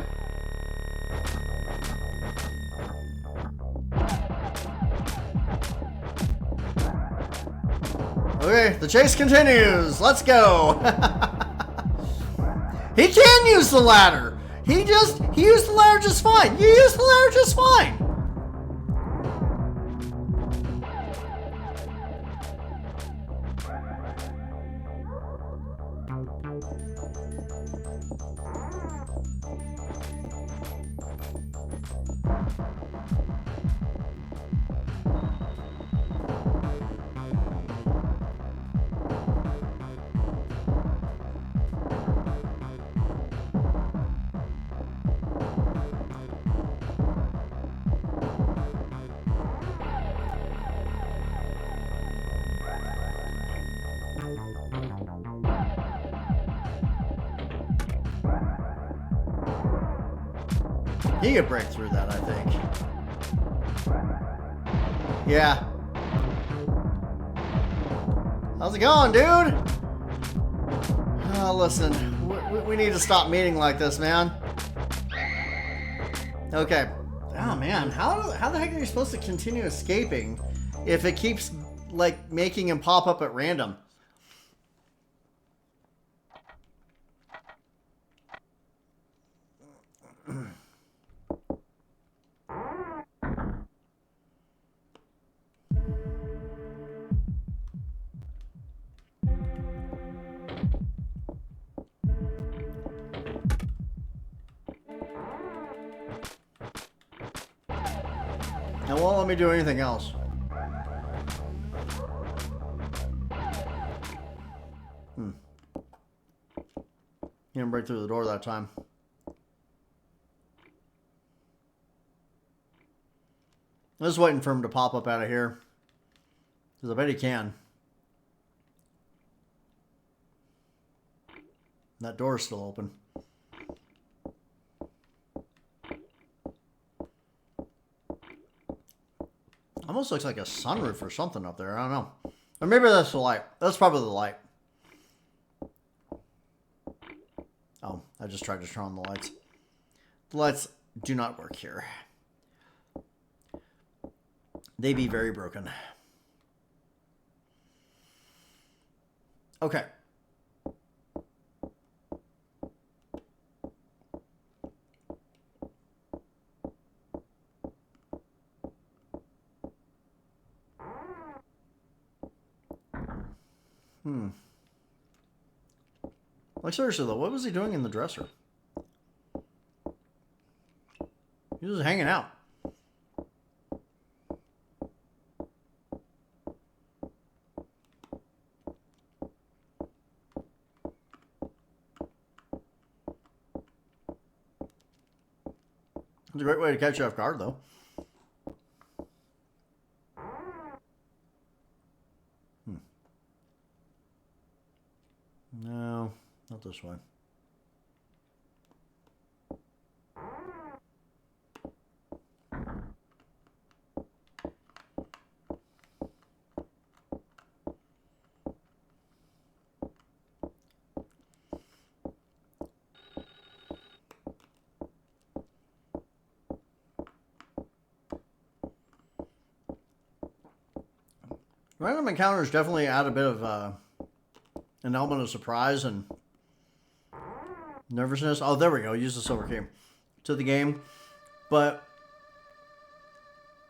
Okay, the chase continues. Let's go. He can use the ladder. He used the ladder just fine. You used the ladder just fine. He could break through that, I think. Yeah. How's it going, dude? Listen, we need to stop meeting like this, man. Okay. Oh, man. How the heck are you supposed to continue escaping if it keeps, like, making him pop up at random? And won't let me do anything else. He didn't break through the door that time. I'm just waiting for him to pop up out of here. Because I bet he can. That door is still open. Almost looks like a sunroof or something up there. I don't know. Or maybe that's the light. That's probably the light. Oh, I just tried to turn on the lights. The lights do not work here. They be very broken. Okay. Like, seriously, though, what was he doing in the dresser? He was hanging out. It's a great way to catch you off guard, though. No, not this way. Random encounters definitely add a bit of an element of surprise and nervousness. Oh, there we go. Use the silver key to the game. But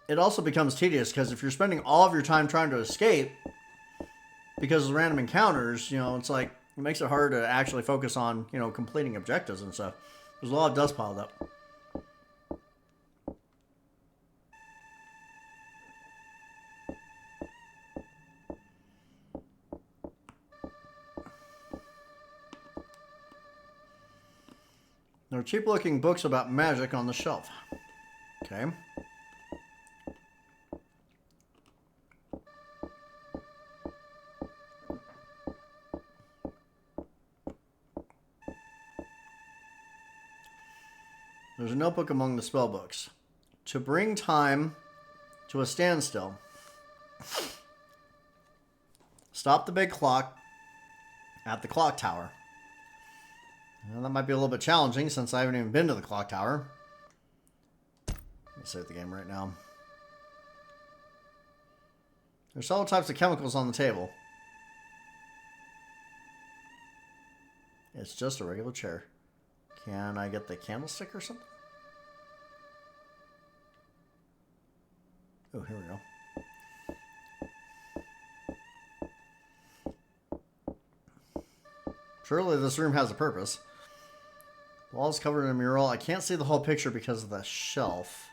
it also becomes tedious because if you're spending all of your time trying to escape because of random encounters, you know, it's like it makes it hard to actually focus on, you know, completing objectives and stuff. There's a lot of dust piled up. There are cheap-looking books about magic on the shelf. Okay. There's a notebook among the spell books. To bring time to a standstill, stop the big clock at the clock tower. Well, that might be a little bit challenging since I haven't even been to the clock tower. Let's save the game right now. There's several types of chemicals on the table. It's just a regular chair. Can I get the candlestick or something? Oh, here we go. Surely this room has a purpose. The wall is covered in a mural. I can't see the whole picture because of the shelf.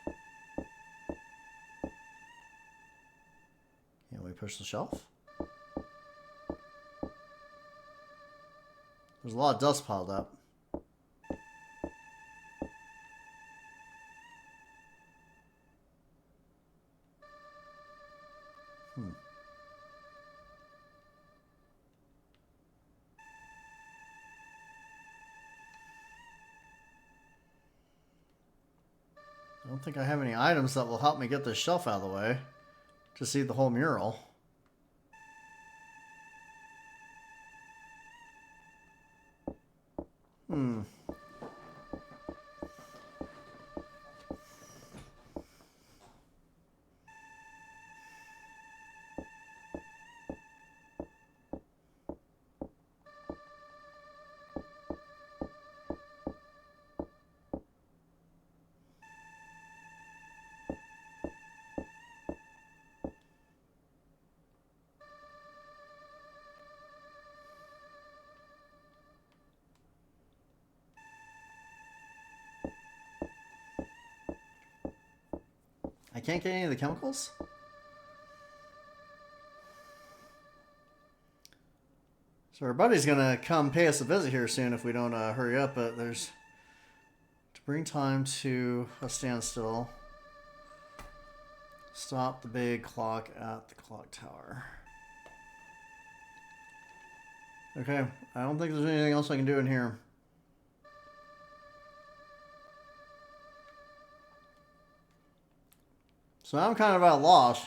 Can we push the shelf? There's a lot of dust piled up. I don't think I have any items that will help me get this shelf out of the way to see the whole mural. I can't get any of the chemicals? So our buddy's gonna come pay us a visit here soon if we don't hurry up, but there's to bring time to a standstill. Stop the big clock at the clock tower. Okay, I don't think there's anything else I can do in here. So now I'm kind of at a loss.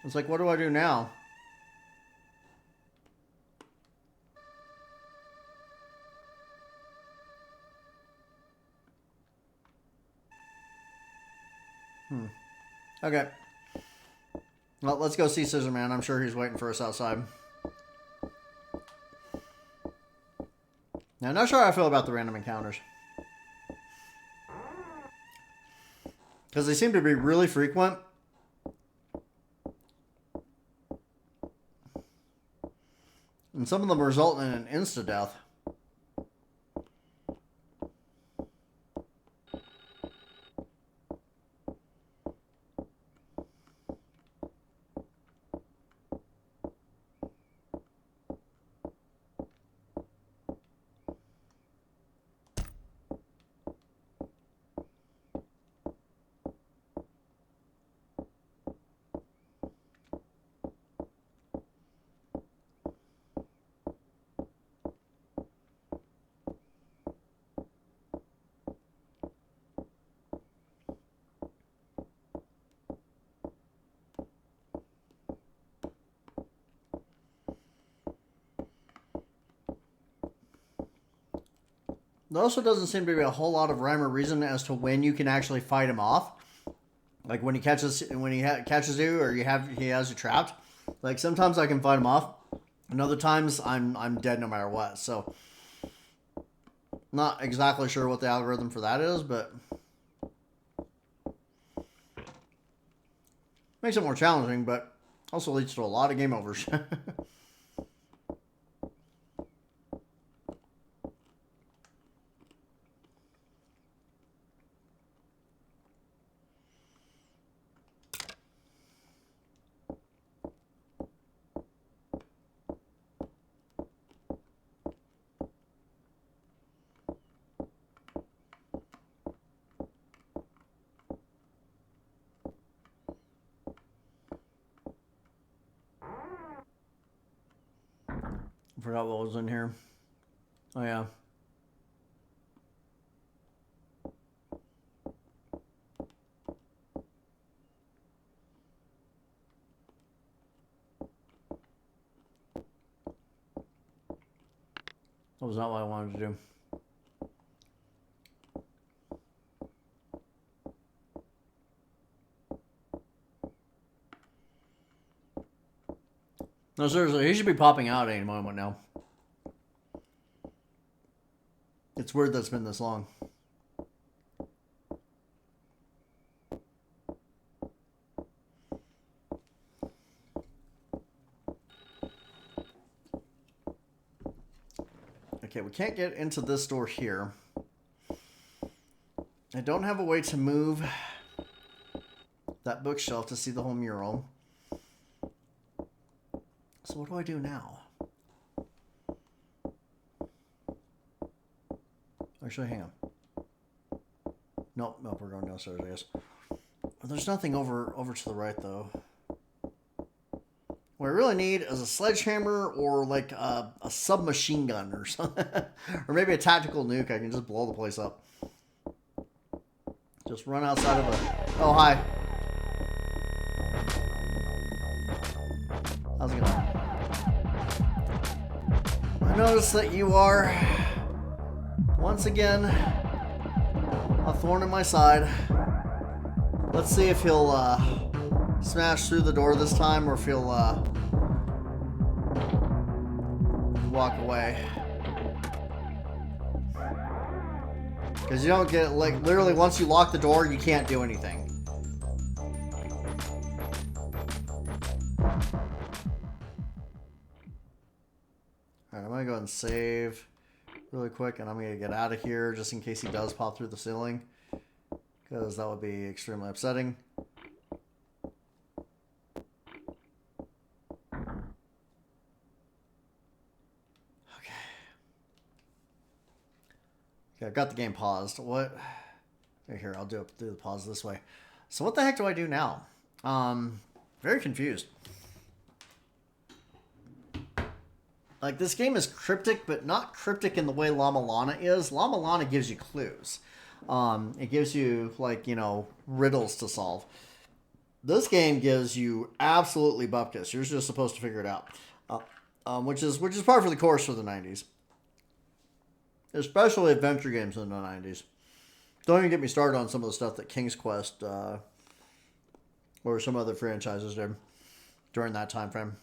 It's like, what do I do now? Okay. Well, let's go see Scissor Man. I'm sure he's waiting for us outside. Now, I'm not sure how I feel about the random encounters. Because they seem to be really frequent. And some of them result in an insta-death. There also doesn't seem to be a whole lot of rhyme or reason as to when you can actually fight him off. Like when he catches you, or he has you trapped. Like sometimes I can fight him off, and other times I'm dead no matter what. So not exactly sure what the algorithm for that is, but makes it more challenging, but also leads to a lot of game overs. I forgot what was in here. Oh, yeah. That was not what I wanted to do. No, seriously, he should be popping out any moment now. It's weird that it's been this long. Okay, we can't get into this door here. I don't have a way to move that bookshelf to see the whole mural. So what do I do now? Actually, hang on. Nope, we're going downstairs, I guess. There's nothing over to the right, though. What I really need is a sledgehammer or like a submachine gun or something. Or maybe a tactical nuke. I can just blow the place up. Just run outside of a... Oh, hi. How's it going? I notice that you are, once again, a thorn in my side. Let's see if he'll smash through the door this time, or if he'll walk away. Because you don't get, like, literally once you lock the door, you can't do anything. Alright, I'm going to go ahead and save really quick, and I'm going to get out of here just in case he does pop through the ceiling. Because that would be extremely upsetting. Okay, I've got the game paused. What? Here, I'll do the pause this way. So what the heck do I do now? Very confused. Like, this game is cryptic, but not cryptic in the way Llama Lana is. Llama Lana gives you clues. It gives you, like, riddles to solve. This game gives you absolutely bupkis. You're just supposed to figure it out, which is par for the course for the 90s, especially adventure games in the 90s. Don't even get me started on some of the stuff that King's Quest or some other franchises did during that time frame.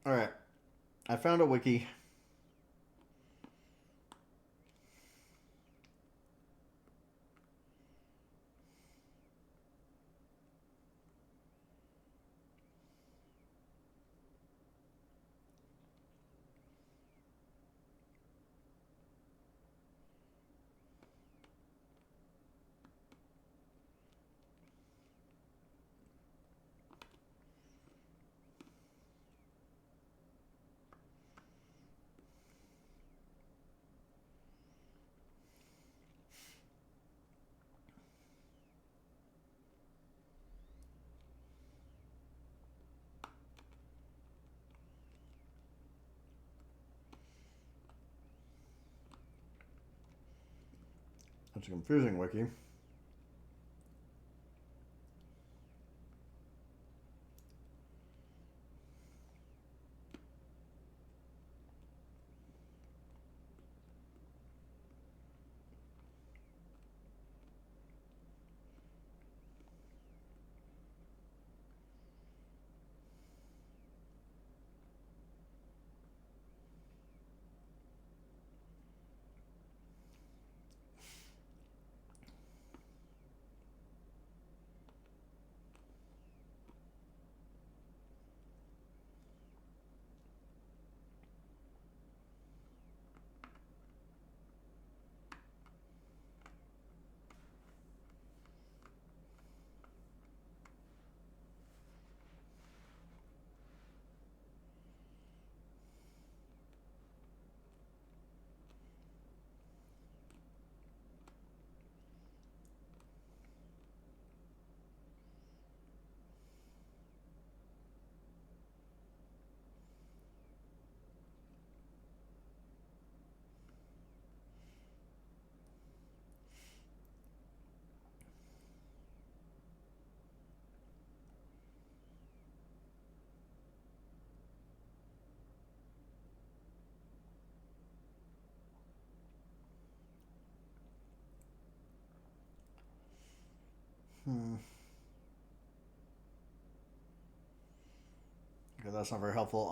All right, I found a wiki. That's a confusing wiki. Okay, that's not very helpful.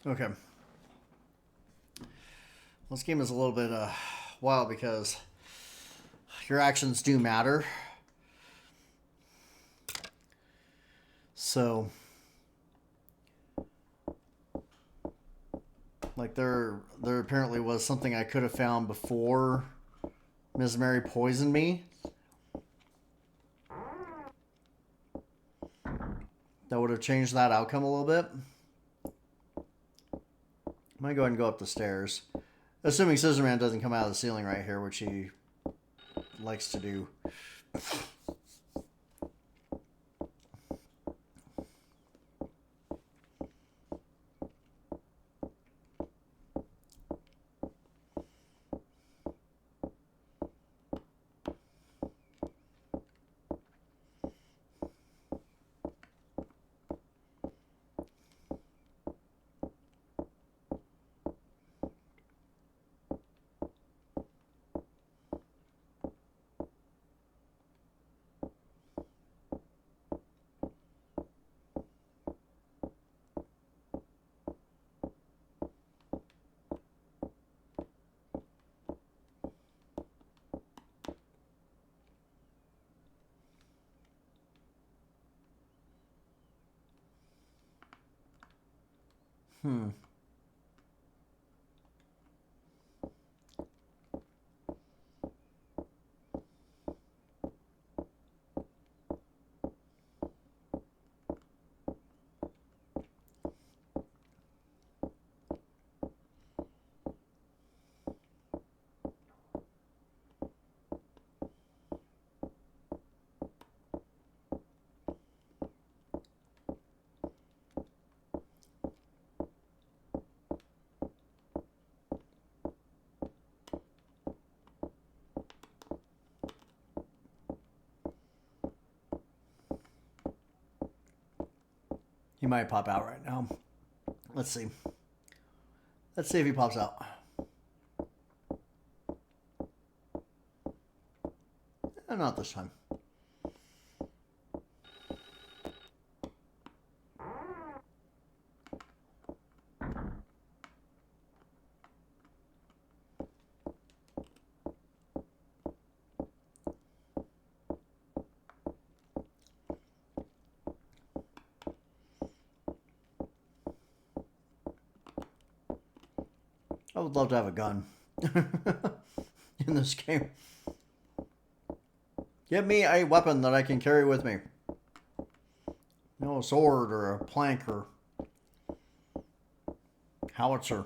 Okay. This game is a little bit wild because your actions do matter. So, like there apparently was something I could have found before Ms. Mary poisoned me that would have changed that outcome a little bit. I'm gonna go ahead and go up the stairs. Assuming Scissorman doesn't come out of the ceiling right here, which he likes to do. He might pop out right now. Let's see. Let's see if he pops out. Not this time. I would love to have a gun in this game. Give me a weapon that I can carry with me. You know, a sword or a plank or howitzer.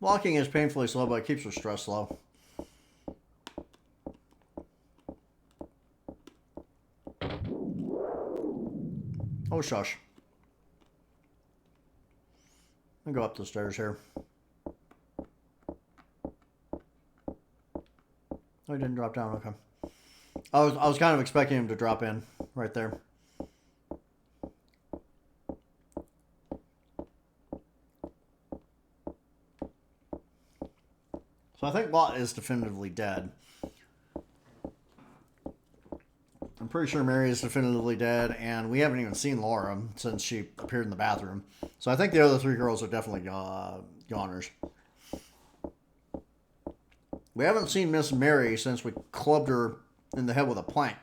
Walking is painfully slow, but it keeps your stress low. Oh, shush. I'll go up the stairs here. Oh, he didn't drop down. Okay. I was kind of expecting him to drop in right there. So I think Lot is definitively dead. I'm pretty sure Mary is definitively dead, and we haven't even seen Laura since she appeared in the bathroom. So I think the other three girls are definitely goners. We haven't seen Miss Mary since we clubbed her in the head with a plank.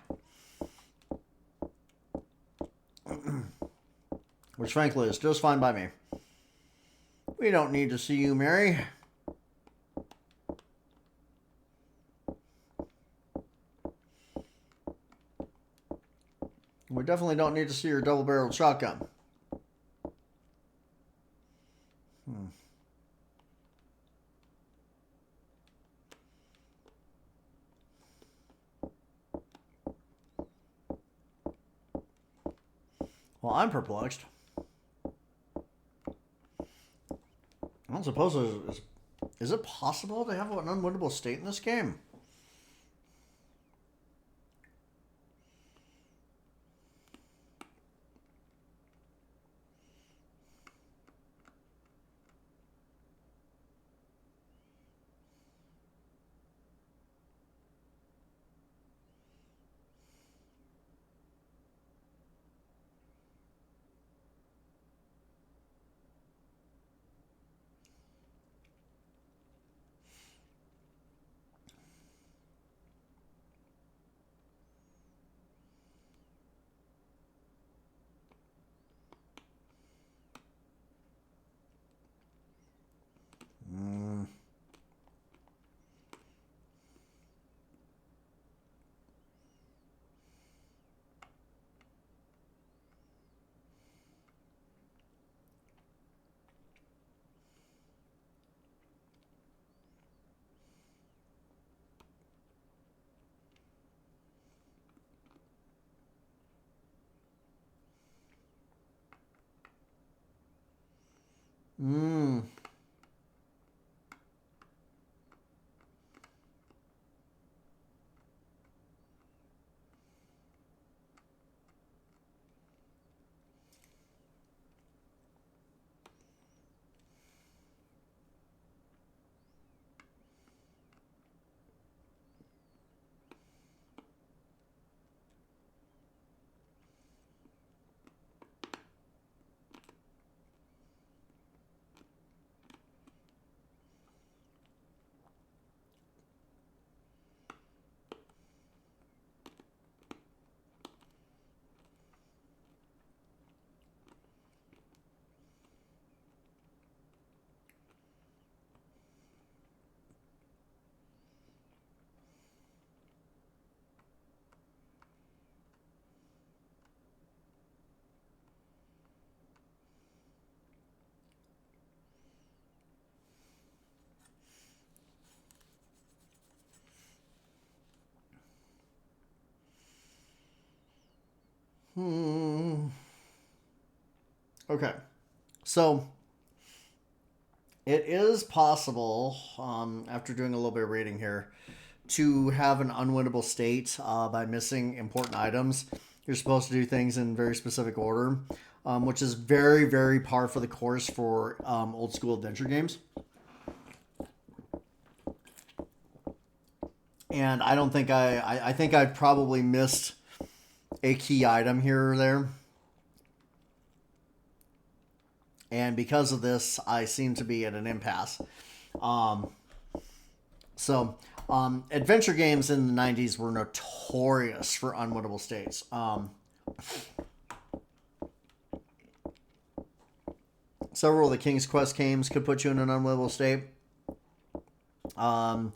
Which, frankly, is just fine by me. We don't need to see you, Mary. We definitely don't need to see your double-barreled shotgun. Well, I'm perplexed. I don't suppose is it possible to have an unwinnable state in this game? Mm. Hmm. Okay. So it is possible, after doing a little bit of reading here, to have an unwinnable state by missing important items. You're supposed to do things in very specific order, which is very, very par for the course for old school adventure games. And I don't think I think I probably missed a key item here or there. And because of this, I seem to be at an impasse. Um, so, adventure games in the 90s were notorious for unwinnable states. Several of the King's Quest games could put you in an unwinnable state. Um,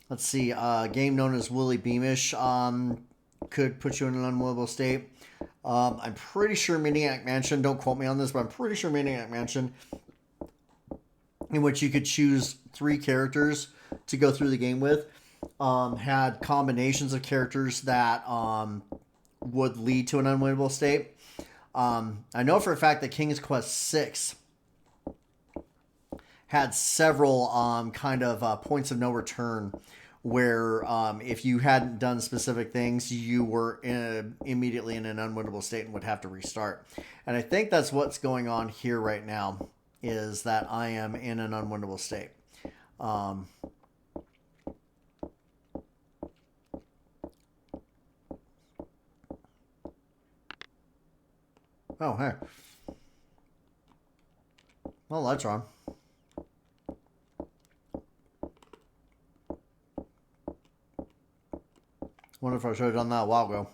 let's see, a game known as Willy Beamish could put you in an unwinnable state. I'm pretty sure Maniac Mansion, don't quote me on this, but I'm pretty sure Maniac Mansion, in which you could choose 3 characters to go through the game with, had combinations of characters that would lead to an unwinnable state. I know for a fact that King's Quest 6 had several kind of points of no return where if you hadn't done specific things, you were immediately in an unwinnable state and would have to restart. And I think that's what's going on here right now, is that I am in an unwinnable state. Oh, hey. Well, that's wrong. Wonder if I should have done that a while ago.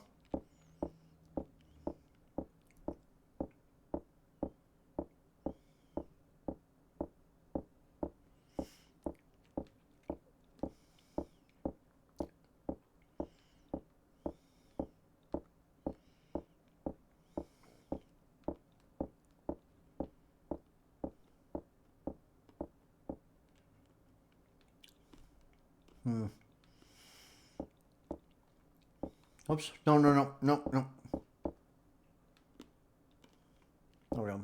Oops. No, no, no, no, no. There we go.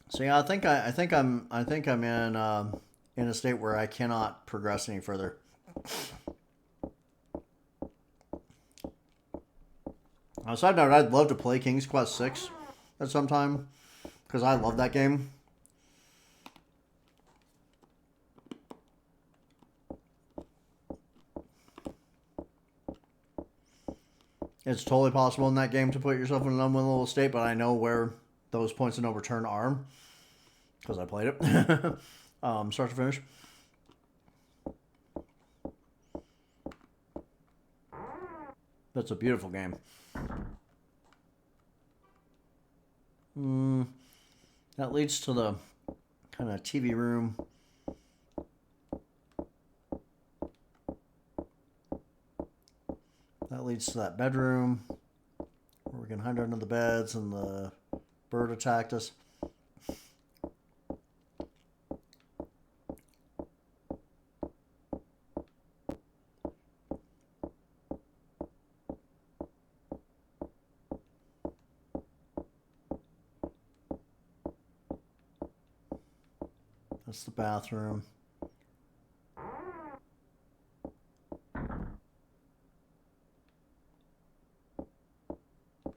So yeah, I think I'm in a state where I cannot progress any further. Side note, I'd love to play King's Quest 6 at some time because I love that game. It's totally possible in that game to put yourself in an unwinnable state, but I know where those points of no return are because I played it start to finish. That's a beautiful game. That leads to the kind of TV room. That leads to that bedroom where we can hide under the beds and the bird attacked us. That's the bathroom.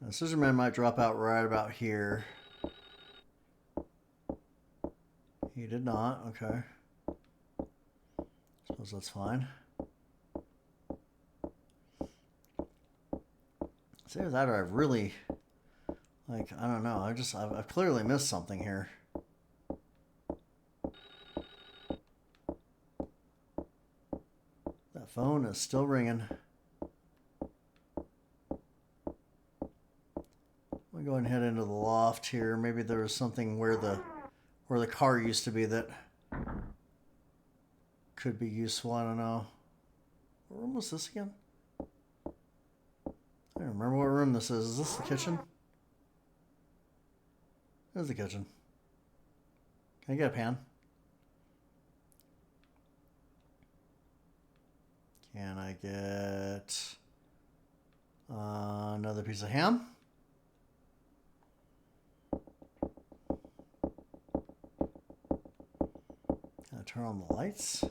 Now, Scissorman might drop out right about here. He did not. Okay. Suppose that's fine. It's either that or I've really, like, I don't know. I've clearly missed something here. That phone is still ringing. We'll go ahead and head into the loft here. Maybe there was something where the car used to be that could be useful. I don't know. What room was this again? I don't remember what room this is. Is this the kitchen? This is the kitchen. Can I get a pan? Can I get another piece of ham? Can I turn on the lights?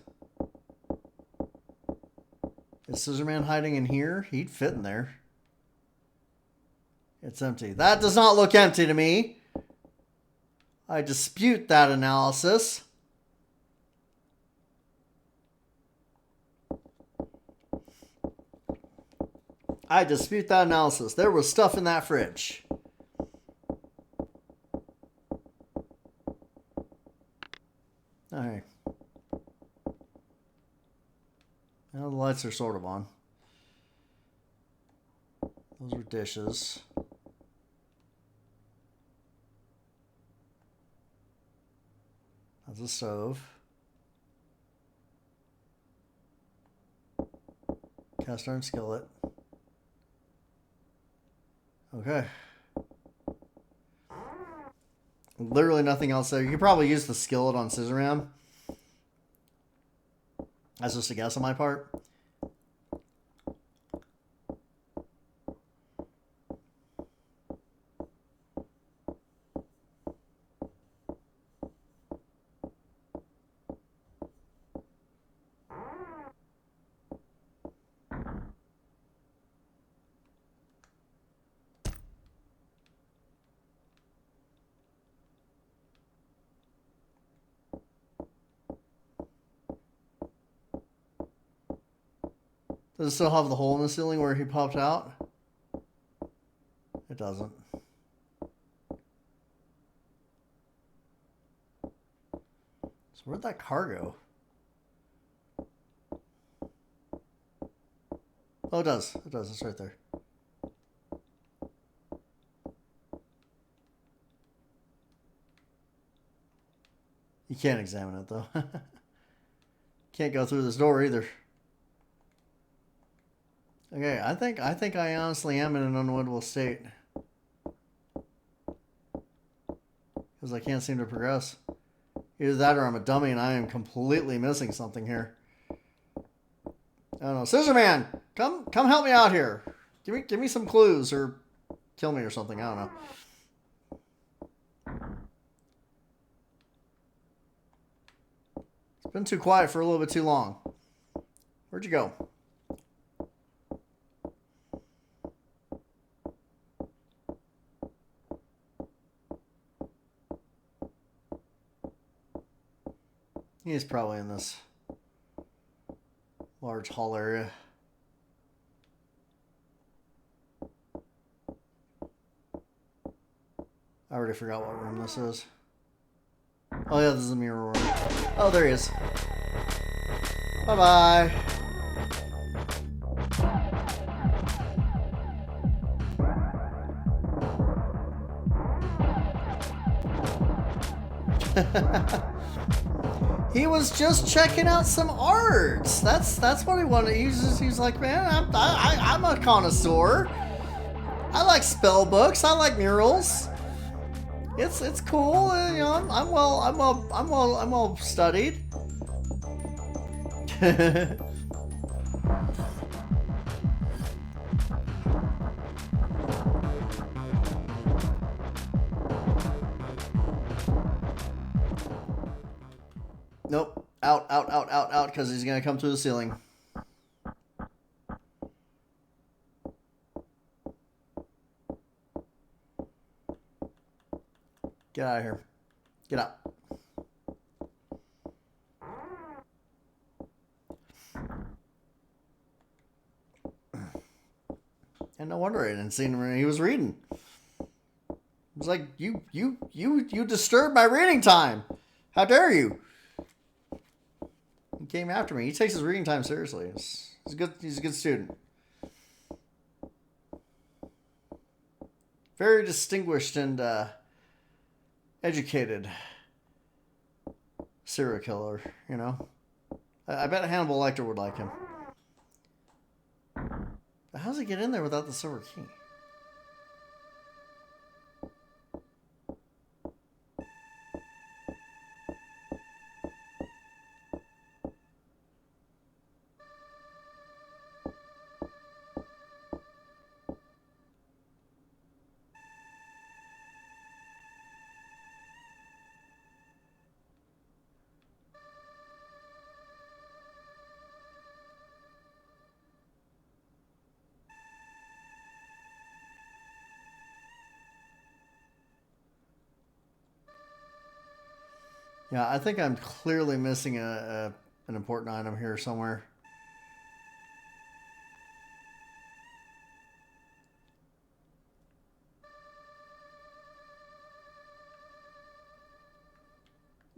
Is Scissorman hiding in here? He'd fit in there. It's empty. That does not look empty to me. I dispute that analysis. I dispute that analysis. There was stuff in that fridge. Alright. Now the lights are sort of on. Those are dishes. That's a stove. Cast iron skillet. Okay. Literally nothing else there. You could probably use the skillet on Scissorman. That's just a guess on my part. Does it still have the hole in the ceiling where he popped out? It doesn't. So where'd that car go? Oh, it does. It does. It's right there. You can't examine it, though. Can't go through this door either. Okay, I think I honestly am in an unwinnable state. Because I can't seem to progress. Either that or I'm a dummy and I am completely missing something here. I don't know. Scissorman! Come help me out here. Give me some clues or kill me or something. I don't know. It's been too quiet for a little bit too long. Where'd you go? He's probably in this large hall area. I already forgot what room this is. Oh yeah, this is the mirror room. Oh, there he is. Bye-bye. He was just checking out some art. That's what he wanted. He's like, man, I'm a connoisseur. I like spell books. I like murals. It's cool. You know, I'm well studied. Nope. Out, out, out, out, out, because he's going to come through the ceiling. Get out of here. Get out. And no wonder I didn't see him when he was reading. It was like, you disturbed my reading time. How dare you? He came after me. He takes his reading time seriously. He's a good student. Very distinguished and educated serial killer, you know. I bet Hannibal Lecter would like him. But how does he get in there without the silver key? Yeah, I think I'm clearly missing an important item here somewhere.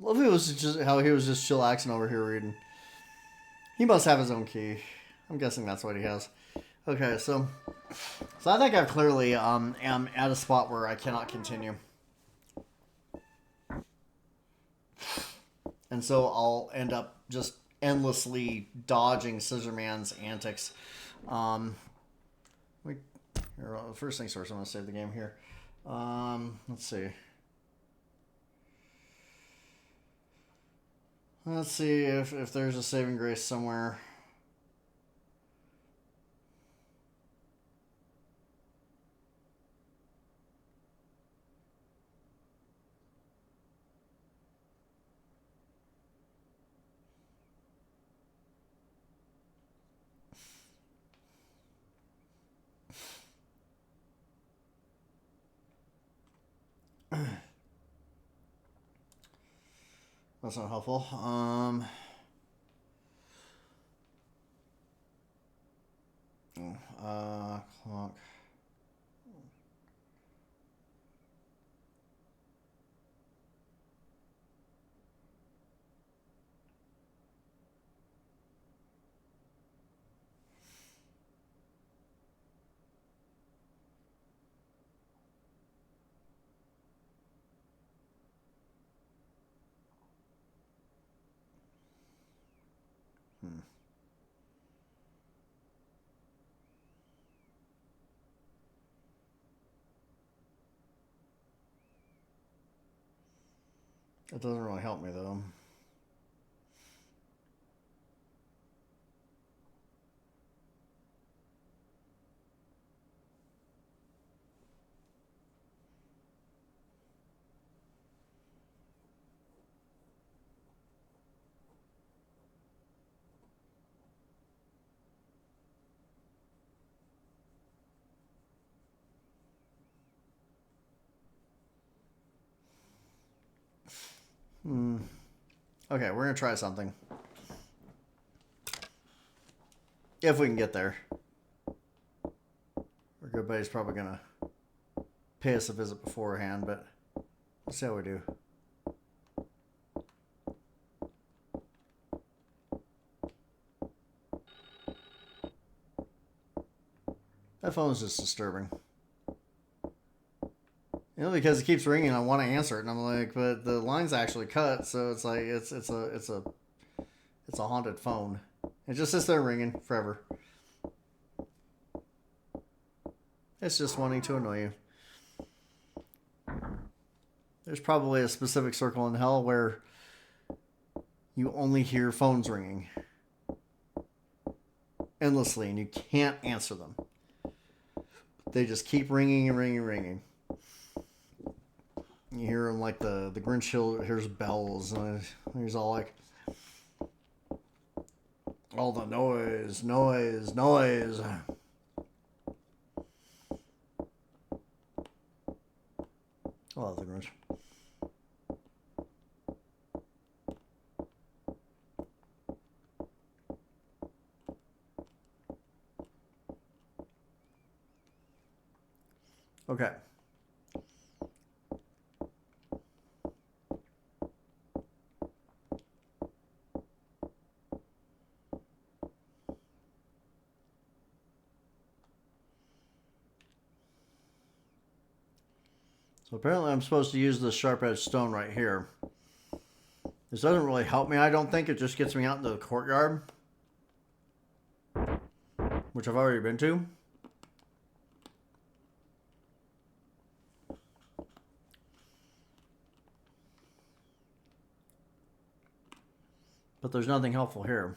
Love it was just how he was just chillaxing over here reading. He must have his own key. I'm guessing that's what he has. Okay, so I think I clearly am at a spot where I cannot continue. And so I'll end up just endlessly dodging Scissorman's antics. First things first, I'm going to save the game here. Let's see. Let's see if there's a saving grace somewhere. That's not helpful. Clock. It doesn't really help me though. Okay, we're going to try something. If we can get there. Our good buddy's probably going to pay us a visit beforehand, but let's see how we do. That phone's just disturbing. You know, because it keeps ringing, I want to answer it, and I'm like, but the line's actually cut, so it's like it's a haunted phone. It just sits there ringing forever. It's just wanting to annoy you. There's probably a specific circle in hell where you only hear phones ringing endlessly, and you can't answer them. They just keep ringing and ringing and ringing. You hear him like the Grinch hears bells, and he's all like, All the noise, noise, noise. Oh, the Grinch. Okay. So apparently I'm supposed to use this sharp edge stone right here. This doesn't really help me, I don't think. It just gets me out into the courtyard, which I've already been to. But there's nothing helpful here.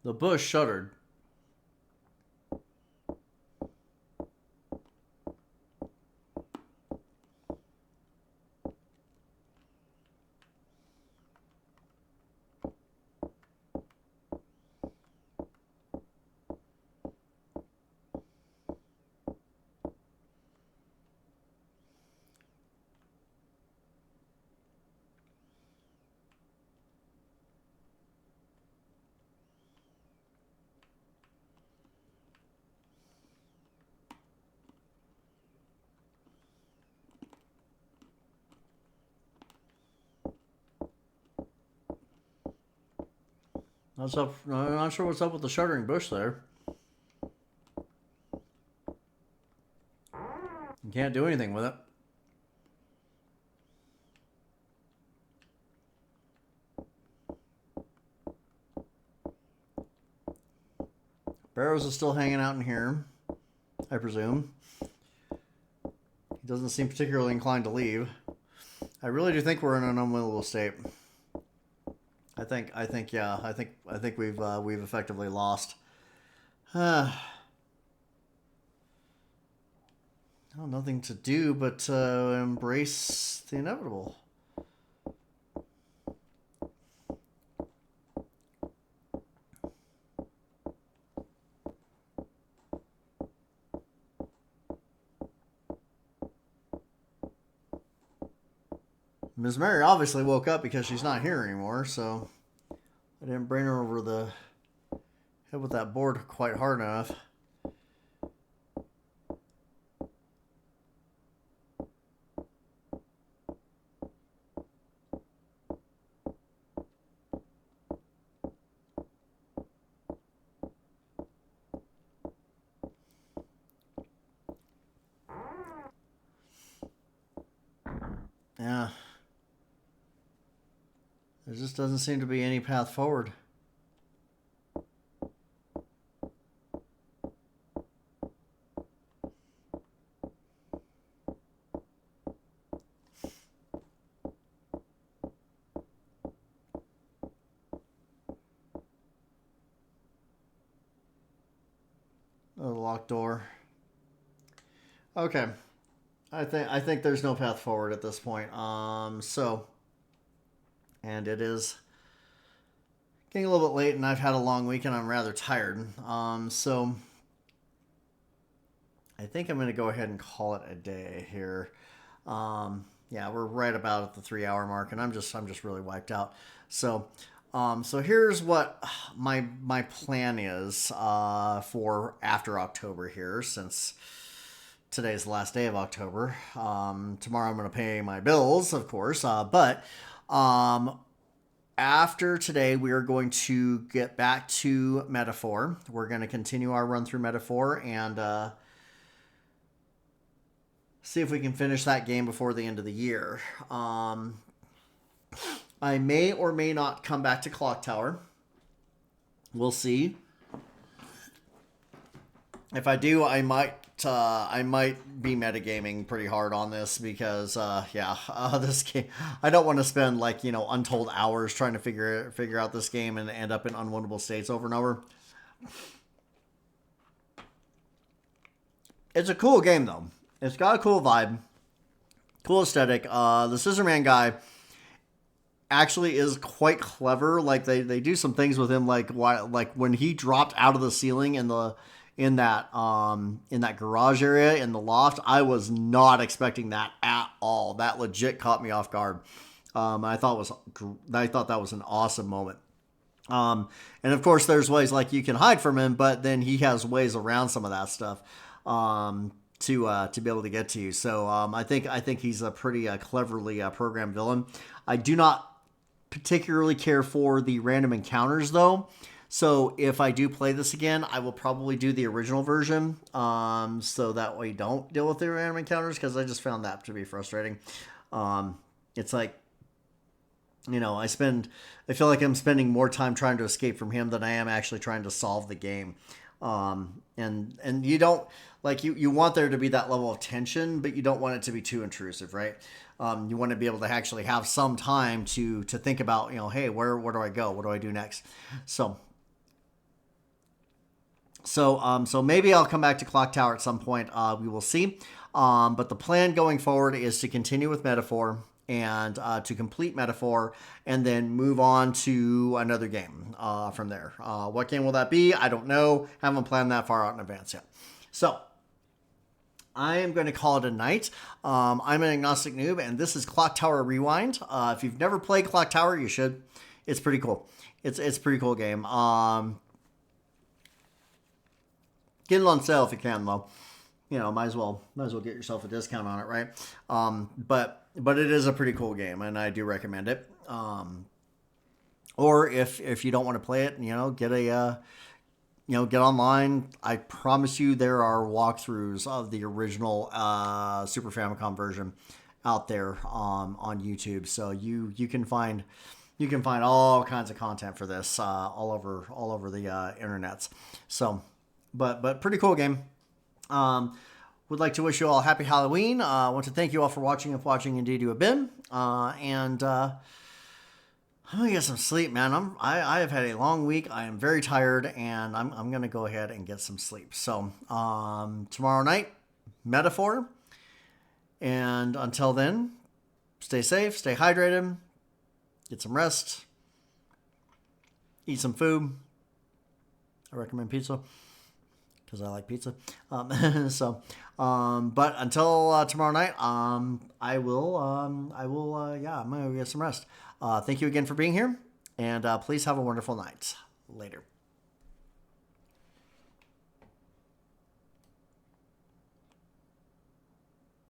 The bush shuddered. I'm not sure what's up with the shuddering bush there. You can't do anything with it. Barrows is still hanging out in here, I presume. He doesn't seem particularly inclined to leave. I really do think we're in an unwinnable state. I think we've effectively lost. Well, nothing to do but embrace the inevitable. Ms. Mary obviously woke up because she's not here anymore, so I didn't bring her over the head with that board quite hard enough. Yeah. There just doesn't seem to be any path forward. Oh, the locked door. Okay. I think there's no path forward at this point. And it is getting a little bit late, and I've had a long week, and I'm rather tired. So I think I'm going to go ahead and call it a day here. Yeah, we're right about at the 3 hour mark, and I'm just really wiped out. So here's what my plan is for after October here, since today's the last day of October. Tomorrow I'm going to pay my bills, of course. But after today, we are going to get back to Metaphor. We're going to continue our run through Metaphor and see if we can finish that game before the end of the year. I may or may not come back to Clock Tower. We'll see. If I do, I might be metagaming pretty hard on this because this game, I don't want to spend like, untold hours trying to figure out this game and end up in unwinnable states over and over. It's a cool game though. It's got a cool vibe, cool aesthetic. The Scissorman guy actually is quite clever. Like they do some things with him, like when he dropped out of the ceiling in that garage area in the loft. I was not expecting that at all. That legit caught me off guard. I thought that was an awesome moment. And of course, there's ways like you can hide from him, but then he has ways around some of that stuff to be able to get to you. So I think he's a pretty cleverly programmed villain. I do not particularly care for the random encounters though. So if I do play this again, I will probably do the original version, so that way you don't deal with the random encounters, because I just found that to be frustrating. It's like, I feel like I'm spending more time trying to escape from him than I am actually trying to solve the game. And you don't, like, you want there to be that level of tension, but you don't want it to be too intrusive, right? You want to be able to actually have some time to think about, hey, where do I go? What do I do next? So maybe I'll come back to Clock Tower at some point. We will see. But the plan going forward is to continue with Metaphor and to complete Metaphor and then move on to another game from there. What game will that be? I don't know. Haven't planned that far out in advance yet. So I am going to call it a night. I'm an Agnostic Noob, and this is Clock Tower Rewind. If you've never played Clock Tower, you should. It's pretty cool. It's a pretty cool game. Get it on sale if you can, though. Might as well get yourself a discount on it, right? But it is a pretty cool game, and I do recommend it. Or if you don't want to play it, get online. I promise you, there are walkthroughs of the original Super Famicom version out there on YouTube, so you can find all kinds of content for this all over the internets. So. But pretty cool game. Would like to wish you all a happy Halloween. I want to thank you all for watching, if watching indeed you have been. And I'm gonna get some sleep, man. I have had a long week. I am very tired, and I'm gonna go ahead and get some sleep. So tomorrow night, Metaphor. And until then, stay safe, stay hydrated, get some rest, eat some food. I recommend pizza, because I like pizza. But until tomorrow night, I'm gonna get some rest. Thank you again for being here, and please have a wonderful night. Later.